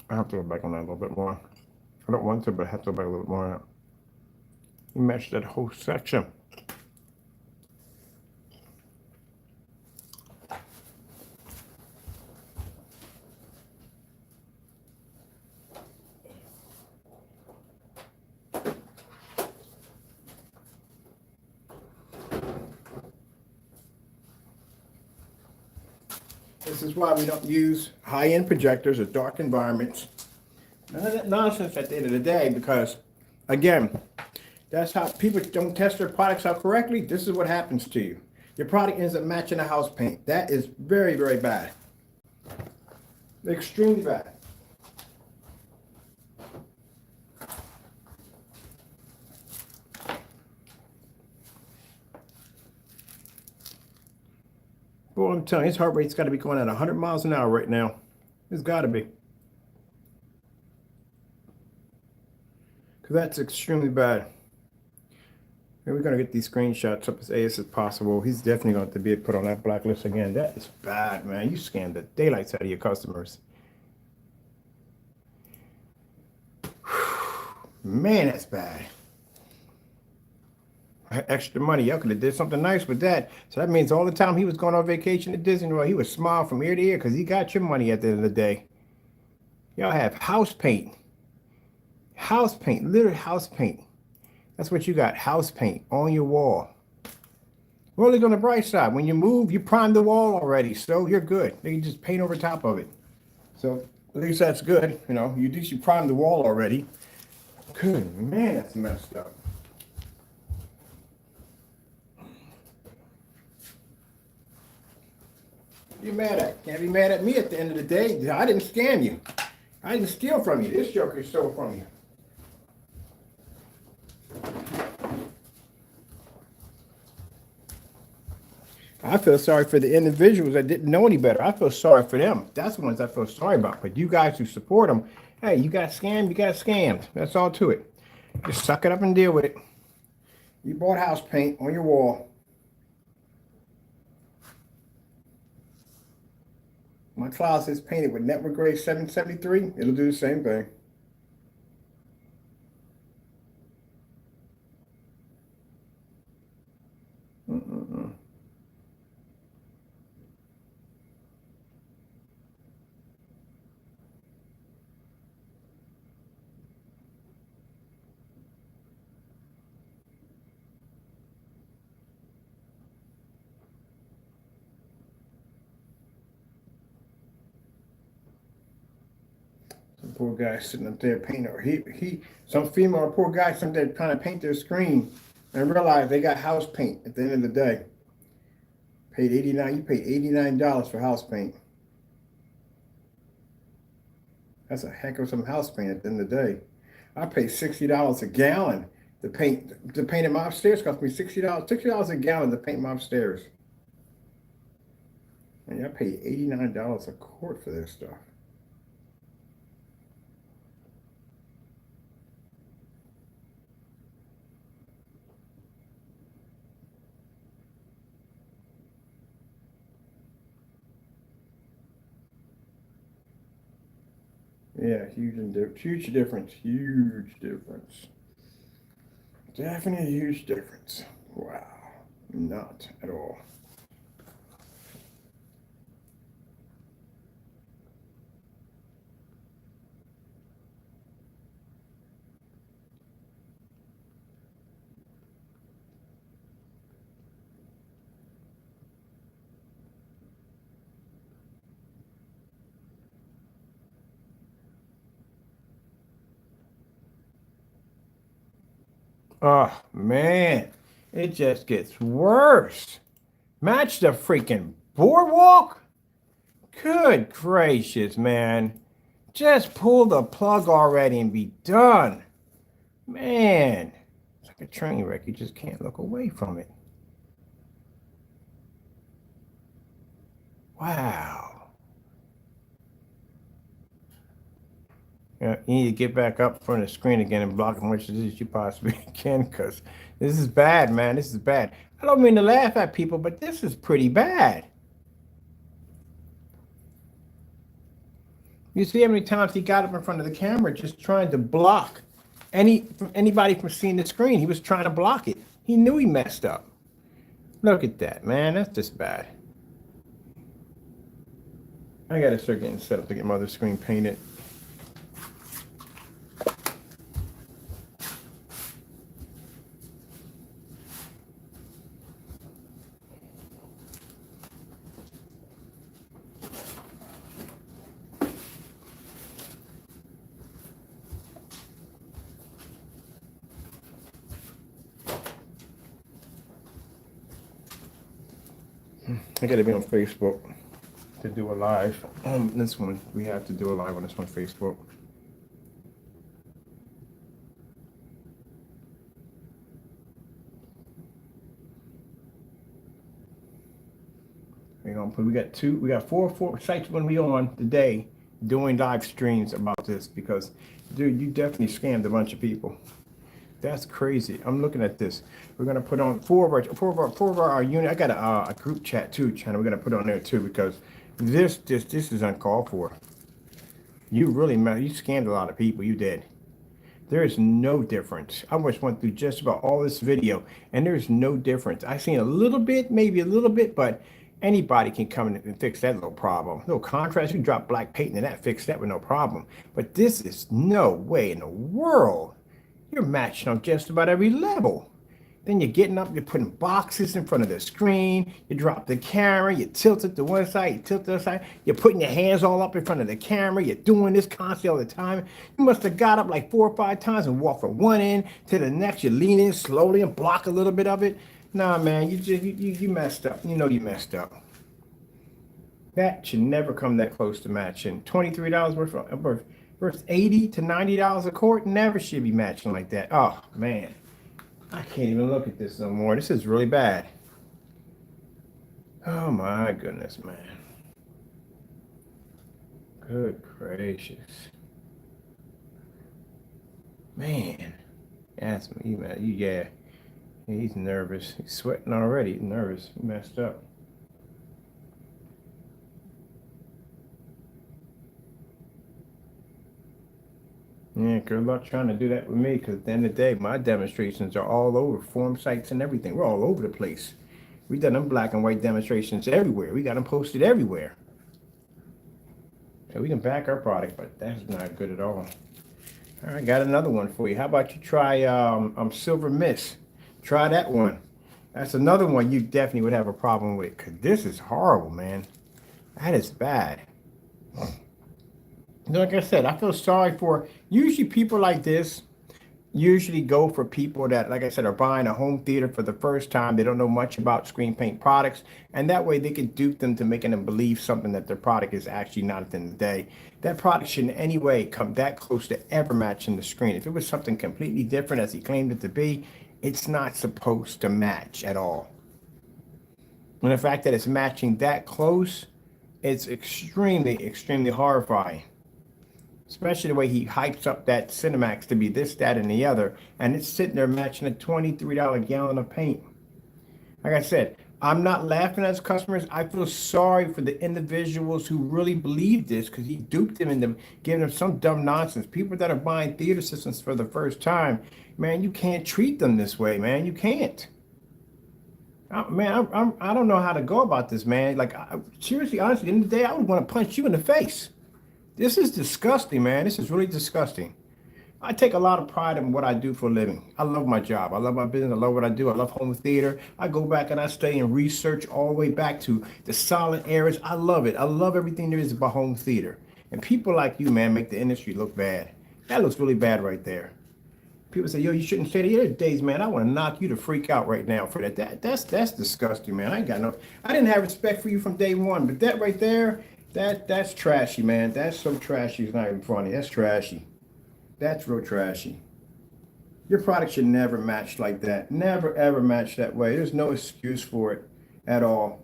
I have to go back on that a little bit more. I don't want to, but I have to go back a little bit more. You matched that whole section. This is why we don't use high-end projectors or dark environments. None of that nonsense at the end of the day, because, again, that's how people don't test their products out correctly. This is what happens to you. Your product ends up matching a house paint. That is very, very bad. Extremely bad. Boy, I'm telling you, his heart rate's got to be going at 100 miles an hour right now. It's got to be. Because that's extremely bad. And we're going to get these screenshots up as AS as possible. He's definitely going to be put on that blacklist again. That is bad, man. You scammed the daylights out of your customers. Man, that's bad. Extra money. Y'all could have did something nice with that. So that means all the time he was going on vacation to Disney World, he would smile from ear to ear because he got your money at the end of the day. Y'all have house paint. House paint. Literally house paint. That's what you got. House paint on your wall. Well, look on the bright side. When you move, you primed the wall already. So you're good. They can just paint over top of it. So at least that's good. You know, you primed the wall already. Good man, that's messed up. You're mad at? Can't be mad at me at the end of the day. I didn't scam you. I didn't steal from you. This joker stole from you. I feel sorry for the individuals that didn't know any better. I feel sorry for them. That's the ones I feel sorry about. But you guys who support them, hey, you got scammed, you got scammed. That's all to it. Just suck it up and deal with it. You bought house paint on your wall. My closet's painted with network grade 773. It'll do the same thing. Mm-mm-mm. Some poor guy sitting up there painting, or some female or poor guy sitting there trying to paint their screen and realize they got house paint at the end of the day. Paid 89, you paid $89 for house paint. That's a heck of some house paint at the end of the day. I paid $60 a gallon to paint it my upstairs. Cost me $60 a gallon to paint my upstairs. And I paid $89 a quart for this stuff. Yeah, huge difference. Huge difference. Definitely a huge difference. Wow. Not at all. Oh, man. It just gets worse. Match the freaking boardwalk? Good gracious, man. Just pull the plug already and be done. Man, it's like a train wreck. You just can't look away from it. Wow. Yeah, you need to get back up in front of the screen again and block as much as you possibly can, because this is bad, man. This is bad. I don't mean to laugh at people, but this is pretty bad. You see how many times he got up in front of the camera just trying to block anybody from seeing the screen. He was trying to block it. He knew he messed up. Look at that, man. That's just bad. I gotta start getting set up to get my other screen painted. I gotta be on Facebook to do a live. This one, we have to do a live on this one, Facebook. We got four sites when we on today doing live streams about this, because, dude, you definitely scammed a bunch of people. That's crazy. I'm looking at this. We're gonna put on four of our unit. I got a group chat too channel. We're gonna put on there too, because this is uncalled for. You scammed a lot of people. You did. There is no difference. I just went through just about all this video, and there's no difference. I seen a little bit, maybe a little bit, but anybody can come in and fix that little problem. No contrast. You drop black paint and that fix that with no problem. But this is no way in the world. You're matching on just about every level. Then you're getting up, you're putting boxes in front of the screen, you drop the camera, you tilt it to one side, you tilt it to the other side, you're putting your hands all up in front of the camera, you're doing this constantly all the time. You must have got up like 4 or 5 times and walked from one end to the next. You lean in slowly and block a little bit of it. Nah, man, you messed up. You know you messed up. That should never come that close to matching. $23 worth versus $80 to $90 a quart, never should be matching like that. Oh, man. I can't even look at this no more. This is really bad. Oh, my goodness, man. Good gracious. Man. That's me, man. Yeah. He's nervous. He's sweating already. He's nervous. He messed up. good luck trying to do that with me, because at the end of the day, my demonstrations are all over forum sites and everything. We're all over the place. We done them black and white demonstrations everywhere. We got them posted everywhere. So we can back our product, but that's not good at all. All right, got another one for you. How about you try Silver Mist? Try that one. That's another one you definitely would have a problem with, because this is horrible, man. That is bad. Like I said, I feel sorry for usually people like this. Usually go for people that, like I said, are buying a home theater for the first time. They don't know much about screen paint products, and that way they can dupe them to making them believe something that their product is actually not at the end of the day. That product shouldn't in any way come that close to ever matching the screen. If it was something completely different as he claimed it to be, it's not supposed to match at all. And the fact that it's matching that close, it's extremely, extremely horrifying. Especially the way he hypes up that Cinemax to be this, that, and the other, and it's sitting there matching a $23 gallon of paint. Like I said, I'm not laughing at customers. I feel sorry for the individuals who really believe this, because he duped them into giving them some dumb nonsense. People that are buying theater systems for the first time, man, you can't treat them this way, man. You can't. Man, I don't know how to go about this, man. Like, seriously, honestly, at the end of the day, I would want to punch you in the face. This is disgusting, man. This is really disgusting. I take a lot of pride in what I do for a living. I love my job. I love my business. I love what I do. I love home theater. I go back and I stay and research all the way back to the silent eras. I love it. I love everything there is about home theater. And people like you, man, make the industry look bad. That looks really bad right there. People say, yo, you shouldn't say that. There's days, man, I want to knock you to freak out right now for that. That's disgusting, man. I didn't have respect for you from day one, but that right there, that's trashy, man. That's so trashy. It's not even funny. That's trashy. That's real trashy. Your product should never match like that. Never, ever match that way. There's no excuse for it at all.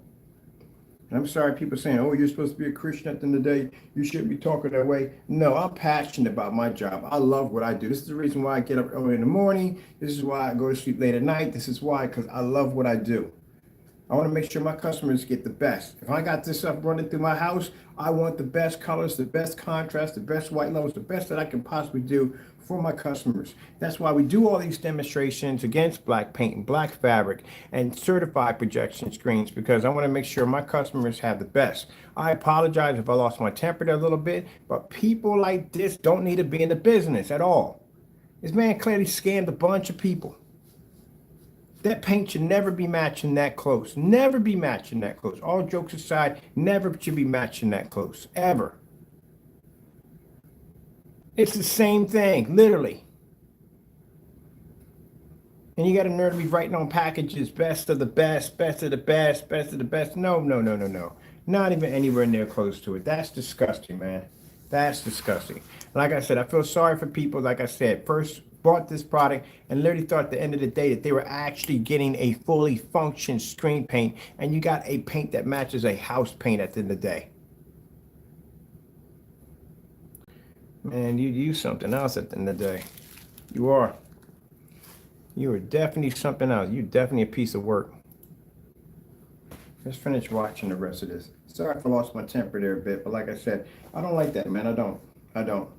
And I'm sorry people saying, oh, you're supposed to be a Christian at the end of the day. You shouldn't be talking that way. No, I'm passionate about my job. I love what I do. This is the reason why I get up early in the morning. This is why I go to sleep late at night. This is why, because I love what I do. I want to make sure my customers get the best. If I got this stuff running through my house, I want the best colors, the best contrast, the best white levels, the best that I can possibly do for my customers. That's why we do all these demonstrations against black paint and black fabric and certified projection screens, because I want to make sure my customers have the best. I apologize if I lost my temper there a little bit, but people like this don't need to be in the business at all. This man clearly scammed a bunch of people. That paint should never be matching that close. Never be matching that close. All jokes aside, never should be matching that close. Ever. It's the same thing, literally. And you got a nerve to be writing on packages, best of the best, best of the best, best of the best. No. Not even anywhere near close to it. That's disgusting, man. That's disgusting. Like I said, I feel sorry for people, like I said, first bought this product and literally thought at the end of the day that they were actually getting a fully functioned screen paint, and you got a paint that matches a house paint at the end of the day. Man, you something else at the end of the day. You are. You are definitely something else. You're definitely a piece of work. Let's finish watching the rest of this. Sorry if I lost my temper there a bit, but like I said, I don't like that, man. I don't.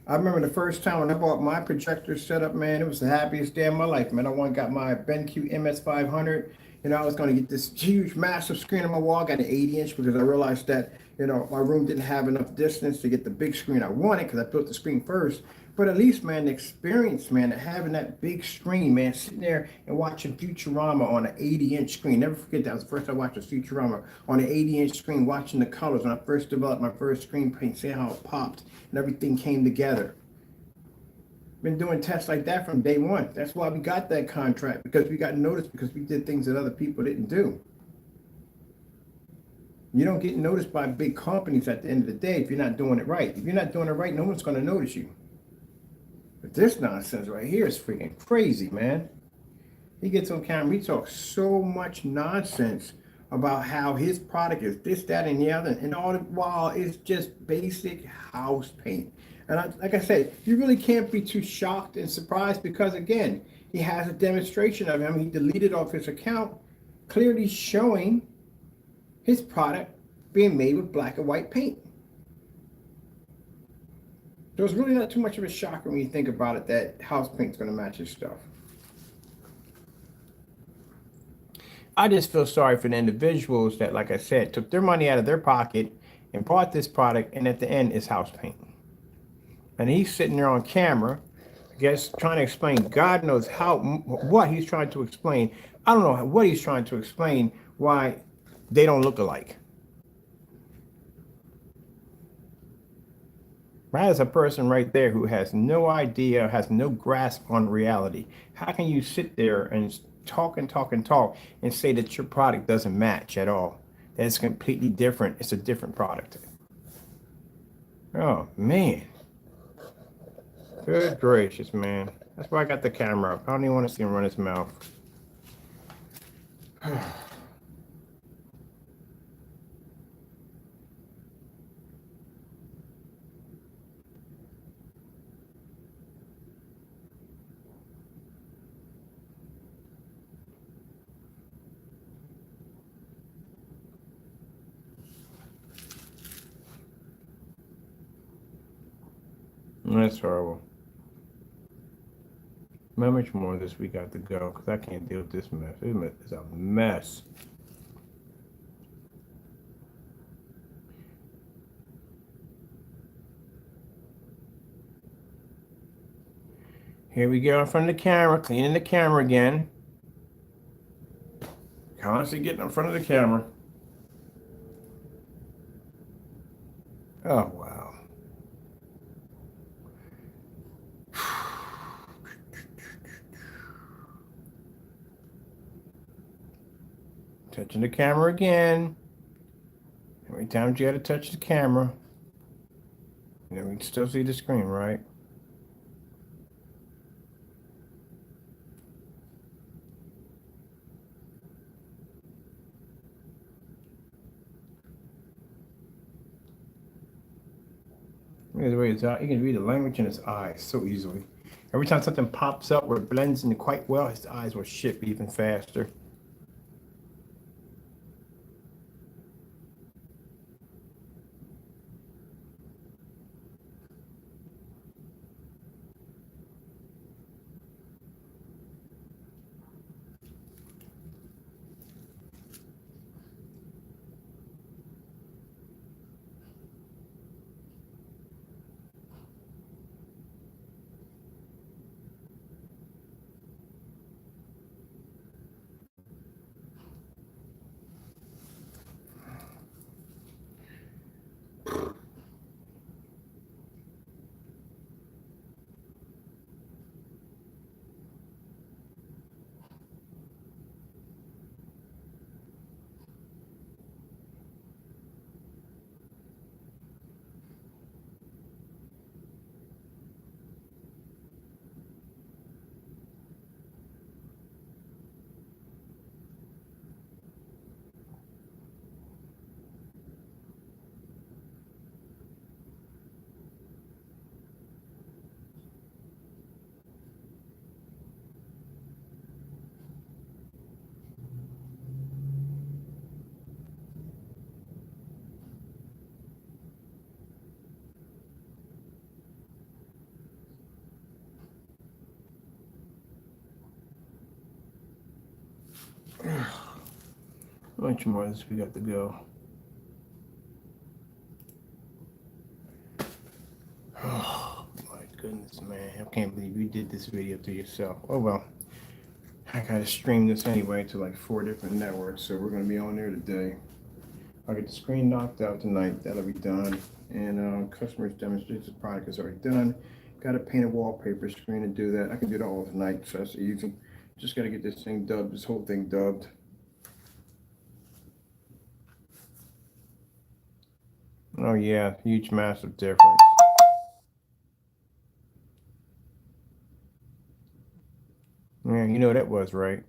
I remember the first time when I bought my projector setup, man, it was the happiest day of my life, man. I got my BenQ MS500. You know, I was going to get this huge, massive screen on my wall. I got an 80-inch because I realized that, you know, my room didn't have enough distance to get the big screen I wanted, because I built the screen first. But at least, man, the experience, man, of having that big screen, man, sitting there and watching Futurama on an 80-inch screen. Never forget that was the first time I watched a Futurama on an 80-inch screen, watching the colors when I first developed my first screen paint, seeing how it popped and everything came together. Been doing tests like that from day one. That's why we got that contract, because we got noticed because we did things that other people didn't do. You don't get noticed by big companies at the end of the day if you're not doing it right. If you're not doing it right, no one's going to notice you. But this nonsense right here is freaking crazy, man. He gets on camera, he talks so much nonsense about how his product is this, that, and the other, and all the while it's just basic house paint. And like I said, you really can't be too shocked and surprised, because again, he has a demonstration of him. He deleted off his account, clearly showing his product being made with black and white paint. So it's really not too much of a shocker when you think about it that house paint's going to match his stuff. I just feel sorry for the individuals that, like I said, took their money out of their pocket and bought this product, and at the end, it's house paint. And he's sitting there on camera, I guess, trying to explain God knows what he's trying to explain. I don't know what he's trying to explain why they don't look alike. That is a person right there who has no idea, has no grasp on reality. How can you sit there and talk and talk and talk and say that your product doesn't match at all? That it's completely different. It's a different product. Oh, man. Good gracious, man. That's why I got the camera up. I don't even want to see him run his mouth. That's horrible. How much more of this we got to go? Because I can't deal with this mess. It's a mess. Here we go in front of the camera, cleaning the camera again. Constantly getting in front of the camera. Oh, wow. Touching the camera again. Every time you got to touch the camera. And then we can still see the screen, right? Look at the way his eye, you can read the language in his eyes so easily. Every time something pops up where it blends in quite well, his eyes will shift even faster. How much more of this we got to go? Oh my goodness, man. I can't believe you did this video to yourself. Oh well. I gotta stream this anyway to like 4 different networks, so we're gonna be on there today. I'll get the screen knocked out tonight. That'll be done. And customers demonstrates the product is already done. Got to paint a wallpaper screen to do that. I can do that all tonight, so that's easy. Just got to get this thing dubbed, this whole thing dubbed. Oh yeah, huge, massive difference. Yeah, you know what that was, right?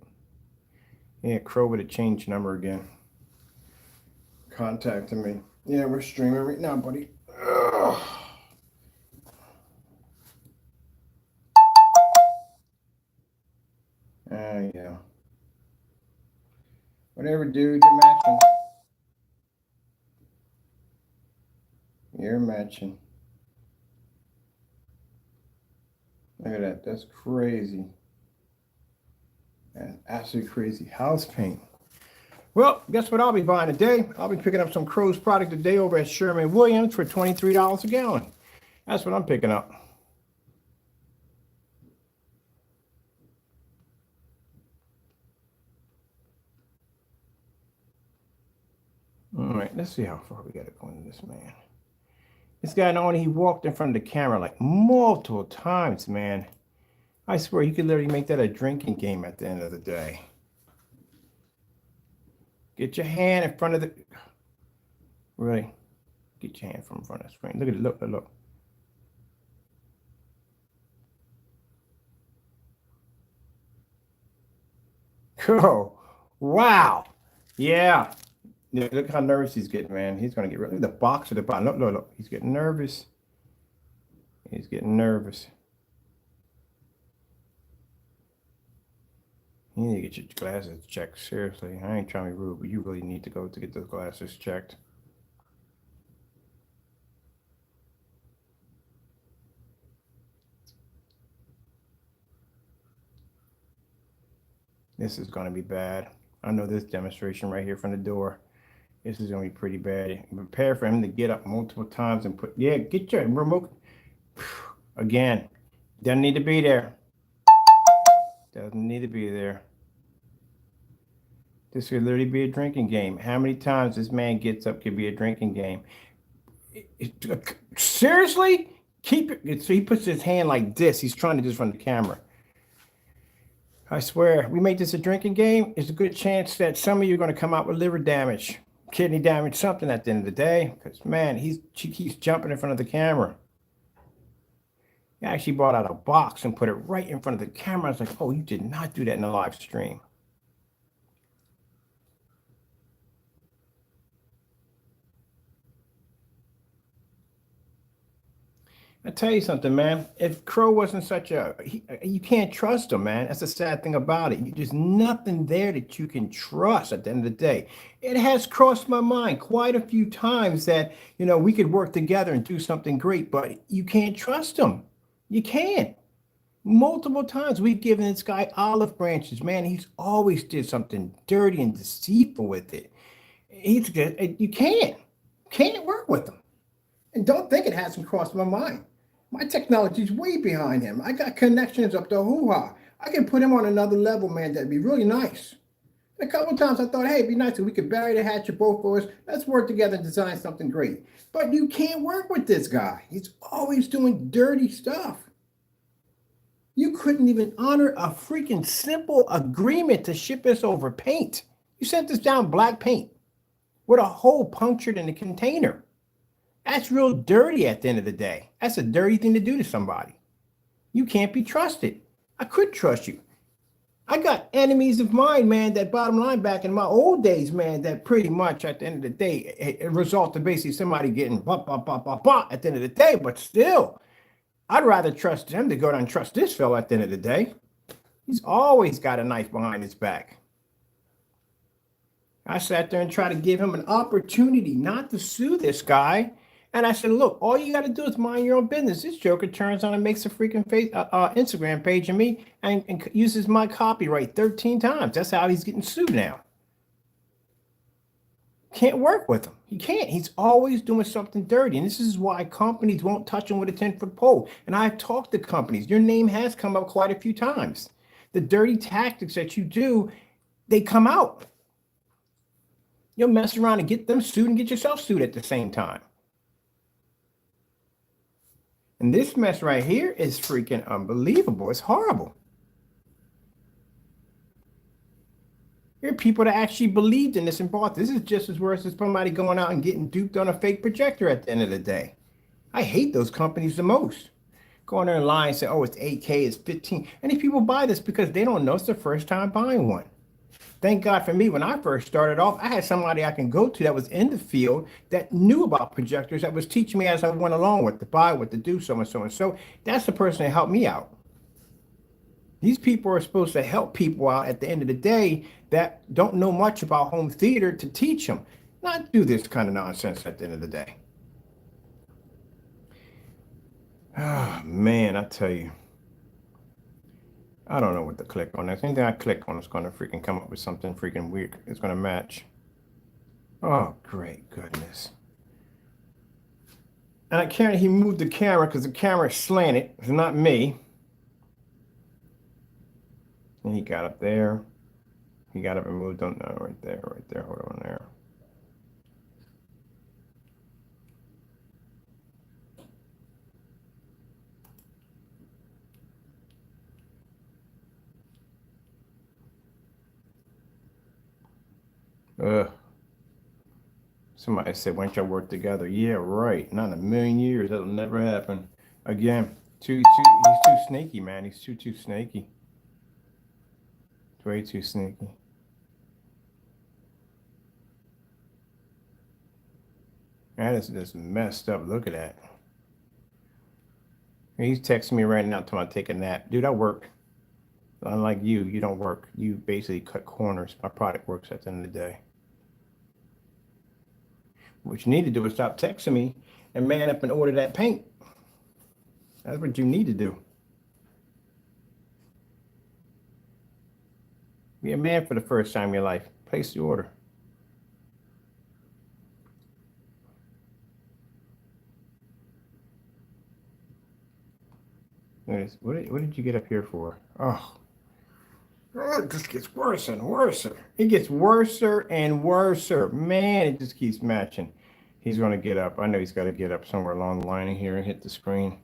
Yeah, Crow would have changed number again. Contacting me. Yeah, we're streaming right now, buddy. Ugh. Yeah. Whatever, dude, you're matching. You're matching. Look at that. That's crazy. That's absolutely crazy. House paint. Well, guess what I'll be buying today? I'll be picking up some Crows product today over at Sherwin-Williams for $23 a gallon. That's what I'm picking up. All right, let's see how far we got to go into this, man. This guy, not only he walked in front of the camera like multiple times, man. I swear you could literally make that a drinking game at the end of the day. Get your hand in front of the... Really? Get your hand from in front of the screen. Look at it. Look, look, look. Oh, wow. Yeah. Look how nervous he's getting, man. He's going to get rid of the box at the bottom. Look, look, look. He's getting nervous. He's getting nervous. You need to get your glasses checked. Seriously. I ain't trying to be rude, but you really need to go to get those glasses checked. This is going to be bad. I know this demonstration right here from the door. This is going to be pretty bad. Prepare for him to get up multiple times and put, yeah, get your remote. Again, doesn't need to be there. Doesn't need to be there. This could literally be a drinking game. How many times this man gets up could be a drinking game. Seriously? Keep it. So he puts his hand like this. He's trying to do this from the camera. I swear, we make this a drinking game. There's a good chance that some of you are going to come out with liver damage, kidney damage, something at the end of the day. Because, man, he keeps jumping in front of the camera. He actually brought out a box and put it right in front of the camera. I was like, oh, you did not do that in the live stream. I tell you something, man. If Crow wasn't such a, you can't trust him, man. That's the sad thing about it. There's nothing there that you can trust at the end of the day. It has crossed my mind quite a few times that, you know, we could work together and do something great, but you can't trust him. You can't. Multiple times we've given this guy olive branches, man. He's always did something dirty and deceitful with it. He's good. You can't work with him. And don't think it hasn't crossed my mind. My technology's way behind him. I got connections up to hoo-ha. I can put him on another level, man. That'd be really nice. And a couple of times I thought, hey, it'd be nice if we could bury the hatchet both of us. Let's work together and design something great. But you can't work with this guy. He's always doing dirty stuff. You couldn't even honor a freaking simple agreement to ship us over paint. You sent us down black paint with a hole punctured in the container. That's real dirty at the end of the day. That's a dirty thing to do to somebody. You can't be trusted. I could trust you. I got enemies of mine, man, that bottom line back in my old days, man, that pretty much at the end of the day, it resulted basically somebody getting bop, bop, bop, bop, bop at the end of the day. But still, I'd rather trust them to go down and trust this fella at the end of the day. He's always got a knife behind his back. I sat there and tried to give him an opportunity not to sue this guy. And I said, look, all you got to do is mind your own business. This joker turns on and makes a freaking Instagram page of me and uses my copyright 13 times. That's how he's getting sued now. Can't work with him. He can't. He's always doing something dirty. And this is why companies won't touch him with a 10-foot pole. And I've talked to companies. Your name has come up quite a few times. The dirty tactics that you do, they come out. You'll mess around and get them sued and get yourself sued at the same time. And this mess right here is freaking unbelievable. It's horrible. There are people that actually believed in this and bought this. This is just as worse as somebody going out and getting duped on a fake projector at the end of the day. I hate those companies the most. Going there and lying and say, oh, it's 8K, it's 15. And these people buy this because they don't know it's their first time buying one. Thank God for me, when I first started off, I had somebody I can go to that was in the field that knew about projectors, that was teaching me as I went along what to buy, what to do, so and so and so. That's the person that helped me out. These people are supposed to help people out at the end of the day that don't know much about home theater to teach them, not do this kind of nonsense at the end of the day. Oh, man, I tell you. I don't know what to click on. Anything I click on is going to freaking come up with something freaking weird. It's going to match. Oh, great goodness. And I can't, he moved the camera because the camera is slanted. It's not me. And he got up there. He got up and moved on, no, right there, hold on there. Ugh. Somebody said, why don't y'all work together? Yeah, right. Not in a million years. That'll never happen. Again, he's too sneaky, man. He's too snaky. Way too sneaky. That is just messed up. Look at that. He's texting me right now talking about taking a nap. Dude, I work. Unlike you, you don't work. You basically cut corners. My product works at the end of the day. What you need to do is stop texting me and man up and order that paint. That's what you need to do. Be a man for the first time in your life. Place the order. What did you get up here for? Oh, it just gets worse and worse. It gets worse and worse. Man, it just keeps matching. He's going to get up. I know he's got to get up somewhere along the line here and hit the screen.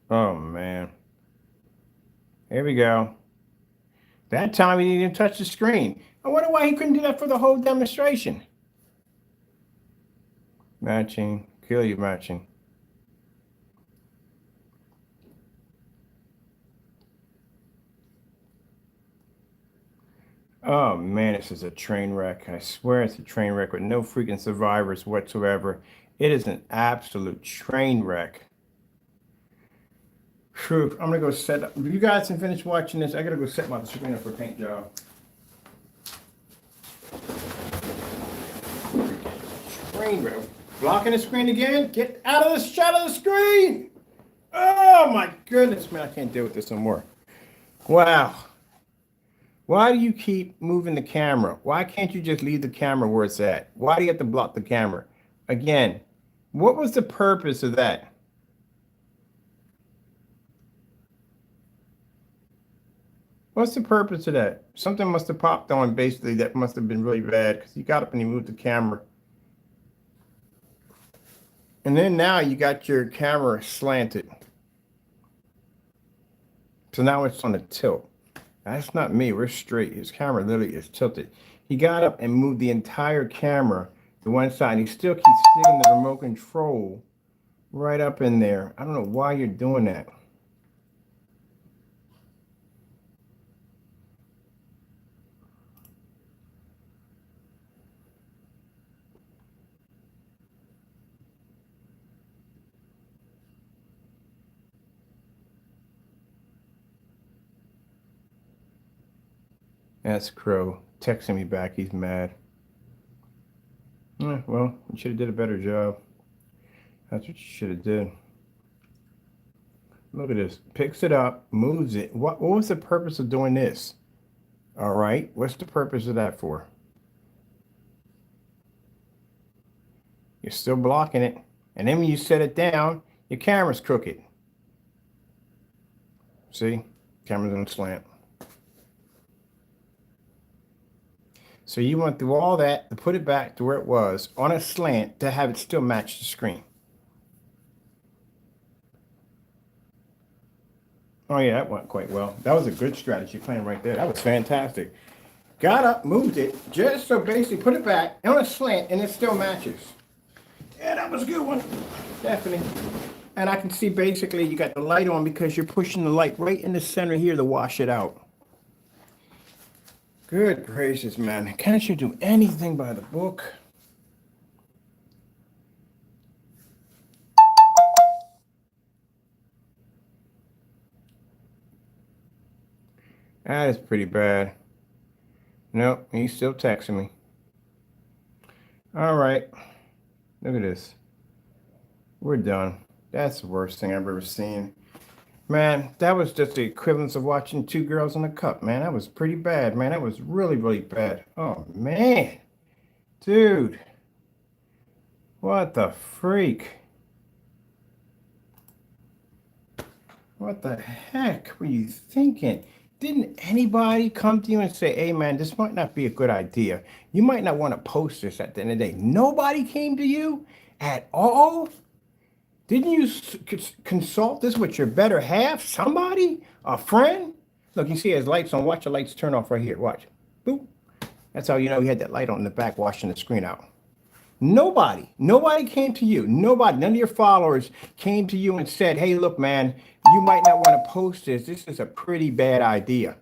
Oh, man. Here we go. That time he didn't even touch the screen. I wonder why he couldn't do that for the whole demonstration. Matching. Kill you matching. Oh man, this is a train wreck. I swear it's a train wreck with no freaking survivors whatsoever. It is an absolute train wreck. Whew, I'm gonna go set up. You guys can finish watching this. I gotta go set my screen up for paint job. Train wreck. Blocking the screen again? Get out of the shot of the screen! Oh my goodness, man, I can't deal with this no more. Wow. Why do you keep moving the camera? Why can't you just leave the camera where it's at? Why do you have to block the camera? Again, what was the purpose of that? What's the purpose of that? Something must have popped on basically that must have been really bad because you got up and you moved the camera. And then now you got your camera slanted. So now it's on a tilt. That's not me. We're straight. His camera literally is tilted. He got up and moved the entire camera to one side. He still keeps sticking the remote control right up in there. I don't know why you're doing that. That's Crow texting me back. He's mad. Well, you should have did a better job. That's what you should have did. Look at this. Picks it up, moves it. What was the purpose of doing this? All right. What's the purpose of that for? You're still blocking it. And then when you set it down, your camera's crooked. See? Camera's on slant. So you went through all that to put it back to where it was on a slant to have it still match the screen. Oh yeah, that went quite well. That was a good strategy plan right there. That was fantastic. Got up, moved it, just so basically put it back on a slant and it still matches. Yeah, that was a good one. Definitely. And I can see basically you got the light on because you're pushing the light right in the center here to wash it out. Good gracious, man. Can't you do anything by the book? That is pretty bad. No, he's still texting me. All right. Look at this. We're done. That's the worst thing I've ever seen. Man, that was just the equivalence of watching Two Girls in a Cup, man. That was pretty bad, man. That was really, really bad. Oh, man. Dude. What the freak? What the heck were you thinking? Didn't anybody come to you and say, hey, man, this might not be a good idea. You might not want to post this at the end of the day. Nobody came to you at all? Didn't you consult this with your better half? Somebody? A friend? Look, you see his lights on. Watch the lights turn off right here. Watch. Boop. That's how you know he had that light on in the back washing the screen out. Nobody came to you. None of your followers came to you and said, hey, look, man, you might not want to post this. This is a pretty bad idea.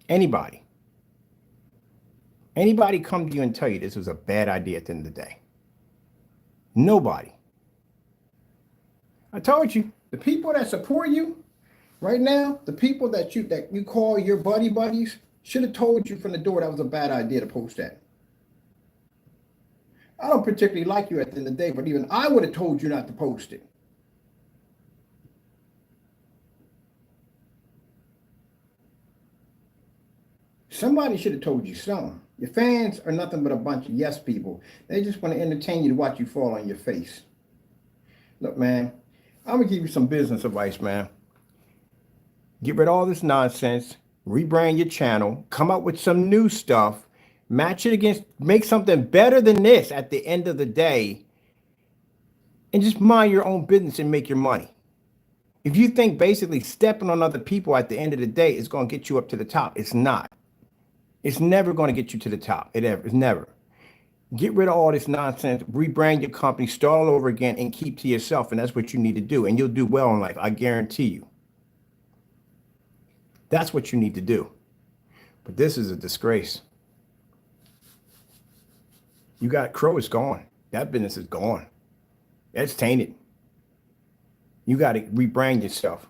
Anybody come to you and tell you this was a bad idea at the end of the day? Nobody. I told you, the people that support you right now, the people that you call your buddies, should have told you from the door that was a bad idea to post that. I don't particularly like you at the end of the day, but even I would have told you not to post it. Somebody should have told you something. Your fans are nothing but a bunch of yes people. They just want to entertain you to watch you fall on your face. Look, man, I'm going to give you some business advice, man. Get rid of all this nonsense. Rebrand your channel. Come up with some new stuff. Match it against, make something better than this at the end of the day. And just mind your own business and make your money. If you think basically stepping on other people at the end of the day is going to get you up to the top, it's not. It's never going to get you to the top. It's never. Get rid of all this nonsense, rebrand your company, start all over again, and keep to yourself. And that's what you need to do. And you'll do well in life. I guarantee you. That's what you need to do. But this is a disgrace. You got Crow is gone. That business is gone. It's tainted. You got to rebrand yourself.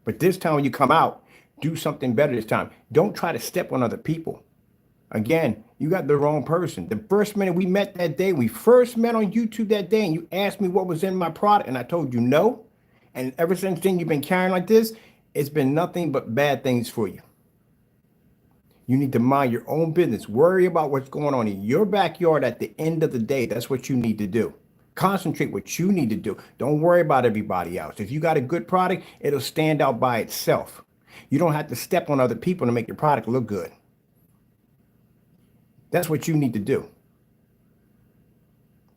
But this time when you come out, do something better this time. Don't try to step on other people. Again, you got the wrong person. The first minute we met that day, we first met on YouTube that day, and you asked me what was in my product, and I told you no. And ever since then, you've been carrying like this. It's been nothing but bad things for you. You need to mind your own business. Worry about what's going on in your backyard at the end of the day. That's what you need to do. Concentrate what you need to do. Don't worry about everybody else. If you got a good product, it'll stand out by itself. You don't have to step on other people to make your product look good. That's what you need to do.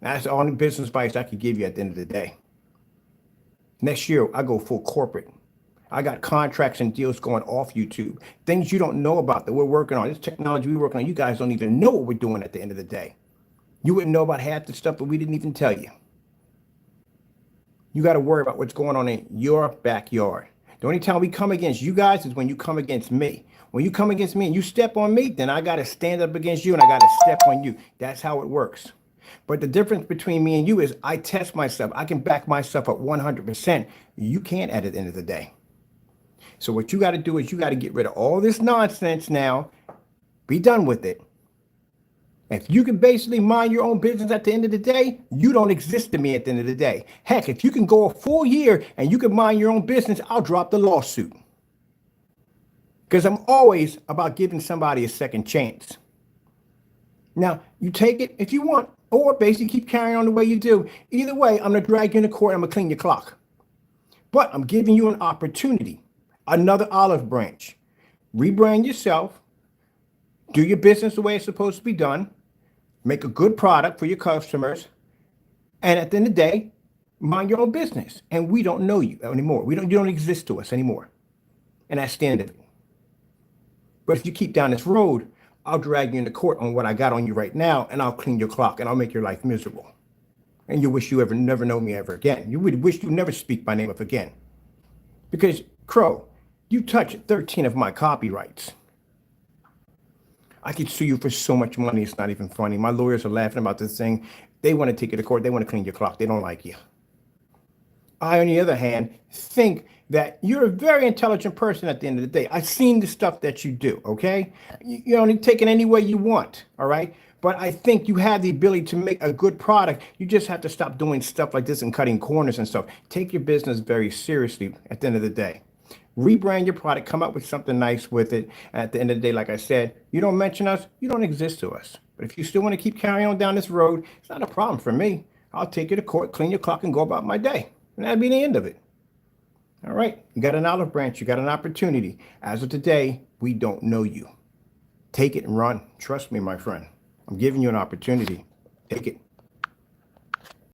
That's the only business advice I could give you at the end of the day. Next year, I go full corporate. I got contracts and deals going off YouTube. Things you don't know about that we're working on. This technology we're working on, you guys don't even know what we're doing at the end of the day. You wouldn't know about half the stuff that we didn't even tell you. You got to worry about what's going on in your backyard. The only time we come against you guys is when you come against me. When you come against me and you step on me, then I got to stand up against you and I got to step on you. That's how it works. But the difference between me and you is I test myself. I can back myself up 100%. You can't at the end of the day. So what you got to do is you got to get rid of all this nonsense now. Be done with it. If you can basically mind your own business at the end of the day, you don't exist to me at the end of the day. Heck, if you can go a full year and you can mind your own business, I'll drop the lawsuit. Because I'm always about giving somebody a second chance. Now, you take it if you want, or basically keep carrying on the way you do. Either way, I'm going to drag you into court. I'm going to clean your clock. But I'm giving you an opportunity, another olive branch. Rebrand yourself. Do your business the way it's supposed to be done. Make a good product for your customers. And at the end of the day, mind your own business. And we don't know you anymore. You don't exist to us anymore. And that's the end of it. But if you keep down this road, I'll drag you into court on what I got on you right now, and I'll clean your clock, and I'll make your life miserable. And you wish you ever never know me ever again. You would wish you never speak my name up again. Because, Crow, you touched 13 of my copyrights. I could sue you for so much money, it's not even funny. My lawyers are laughing about this thing. They want to take you to court. They want to clean your clock. They don't like you. I, on the other hand, think that you're a very intelligent person at the end of the day. I've seen the stuff that you do, okay? You only take it any way you want, all right? But I think you have the ability to make a good product. You just have to stop doing stuff like this and cutting corners and stuff. Take your business very seriously at the end of the day. Rebrand your product, come up with something nice with it. At the end of the day, like I said, you don't mention us, you don't exist to us. But if you still want to keep carrying on down this road, it's not a problem for me. I'll take you to court, clean your clock, and go about my day. And that'd be the end of it. All right, you got an olive branch, you got an opportunity. As of today, we don't know you. Take it and run. Trust me, my friend. I'm giving you an opportunity. Take it.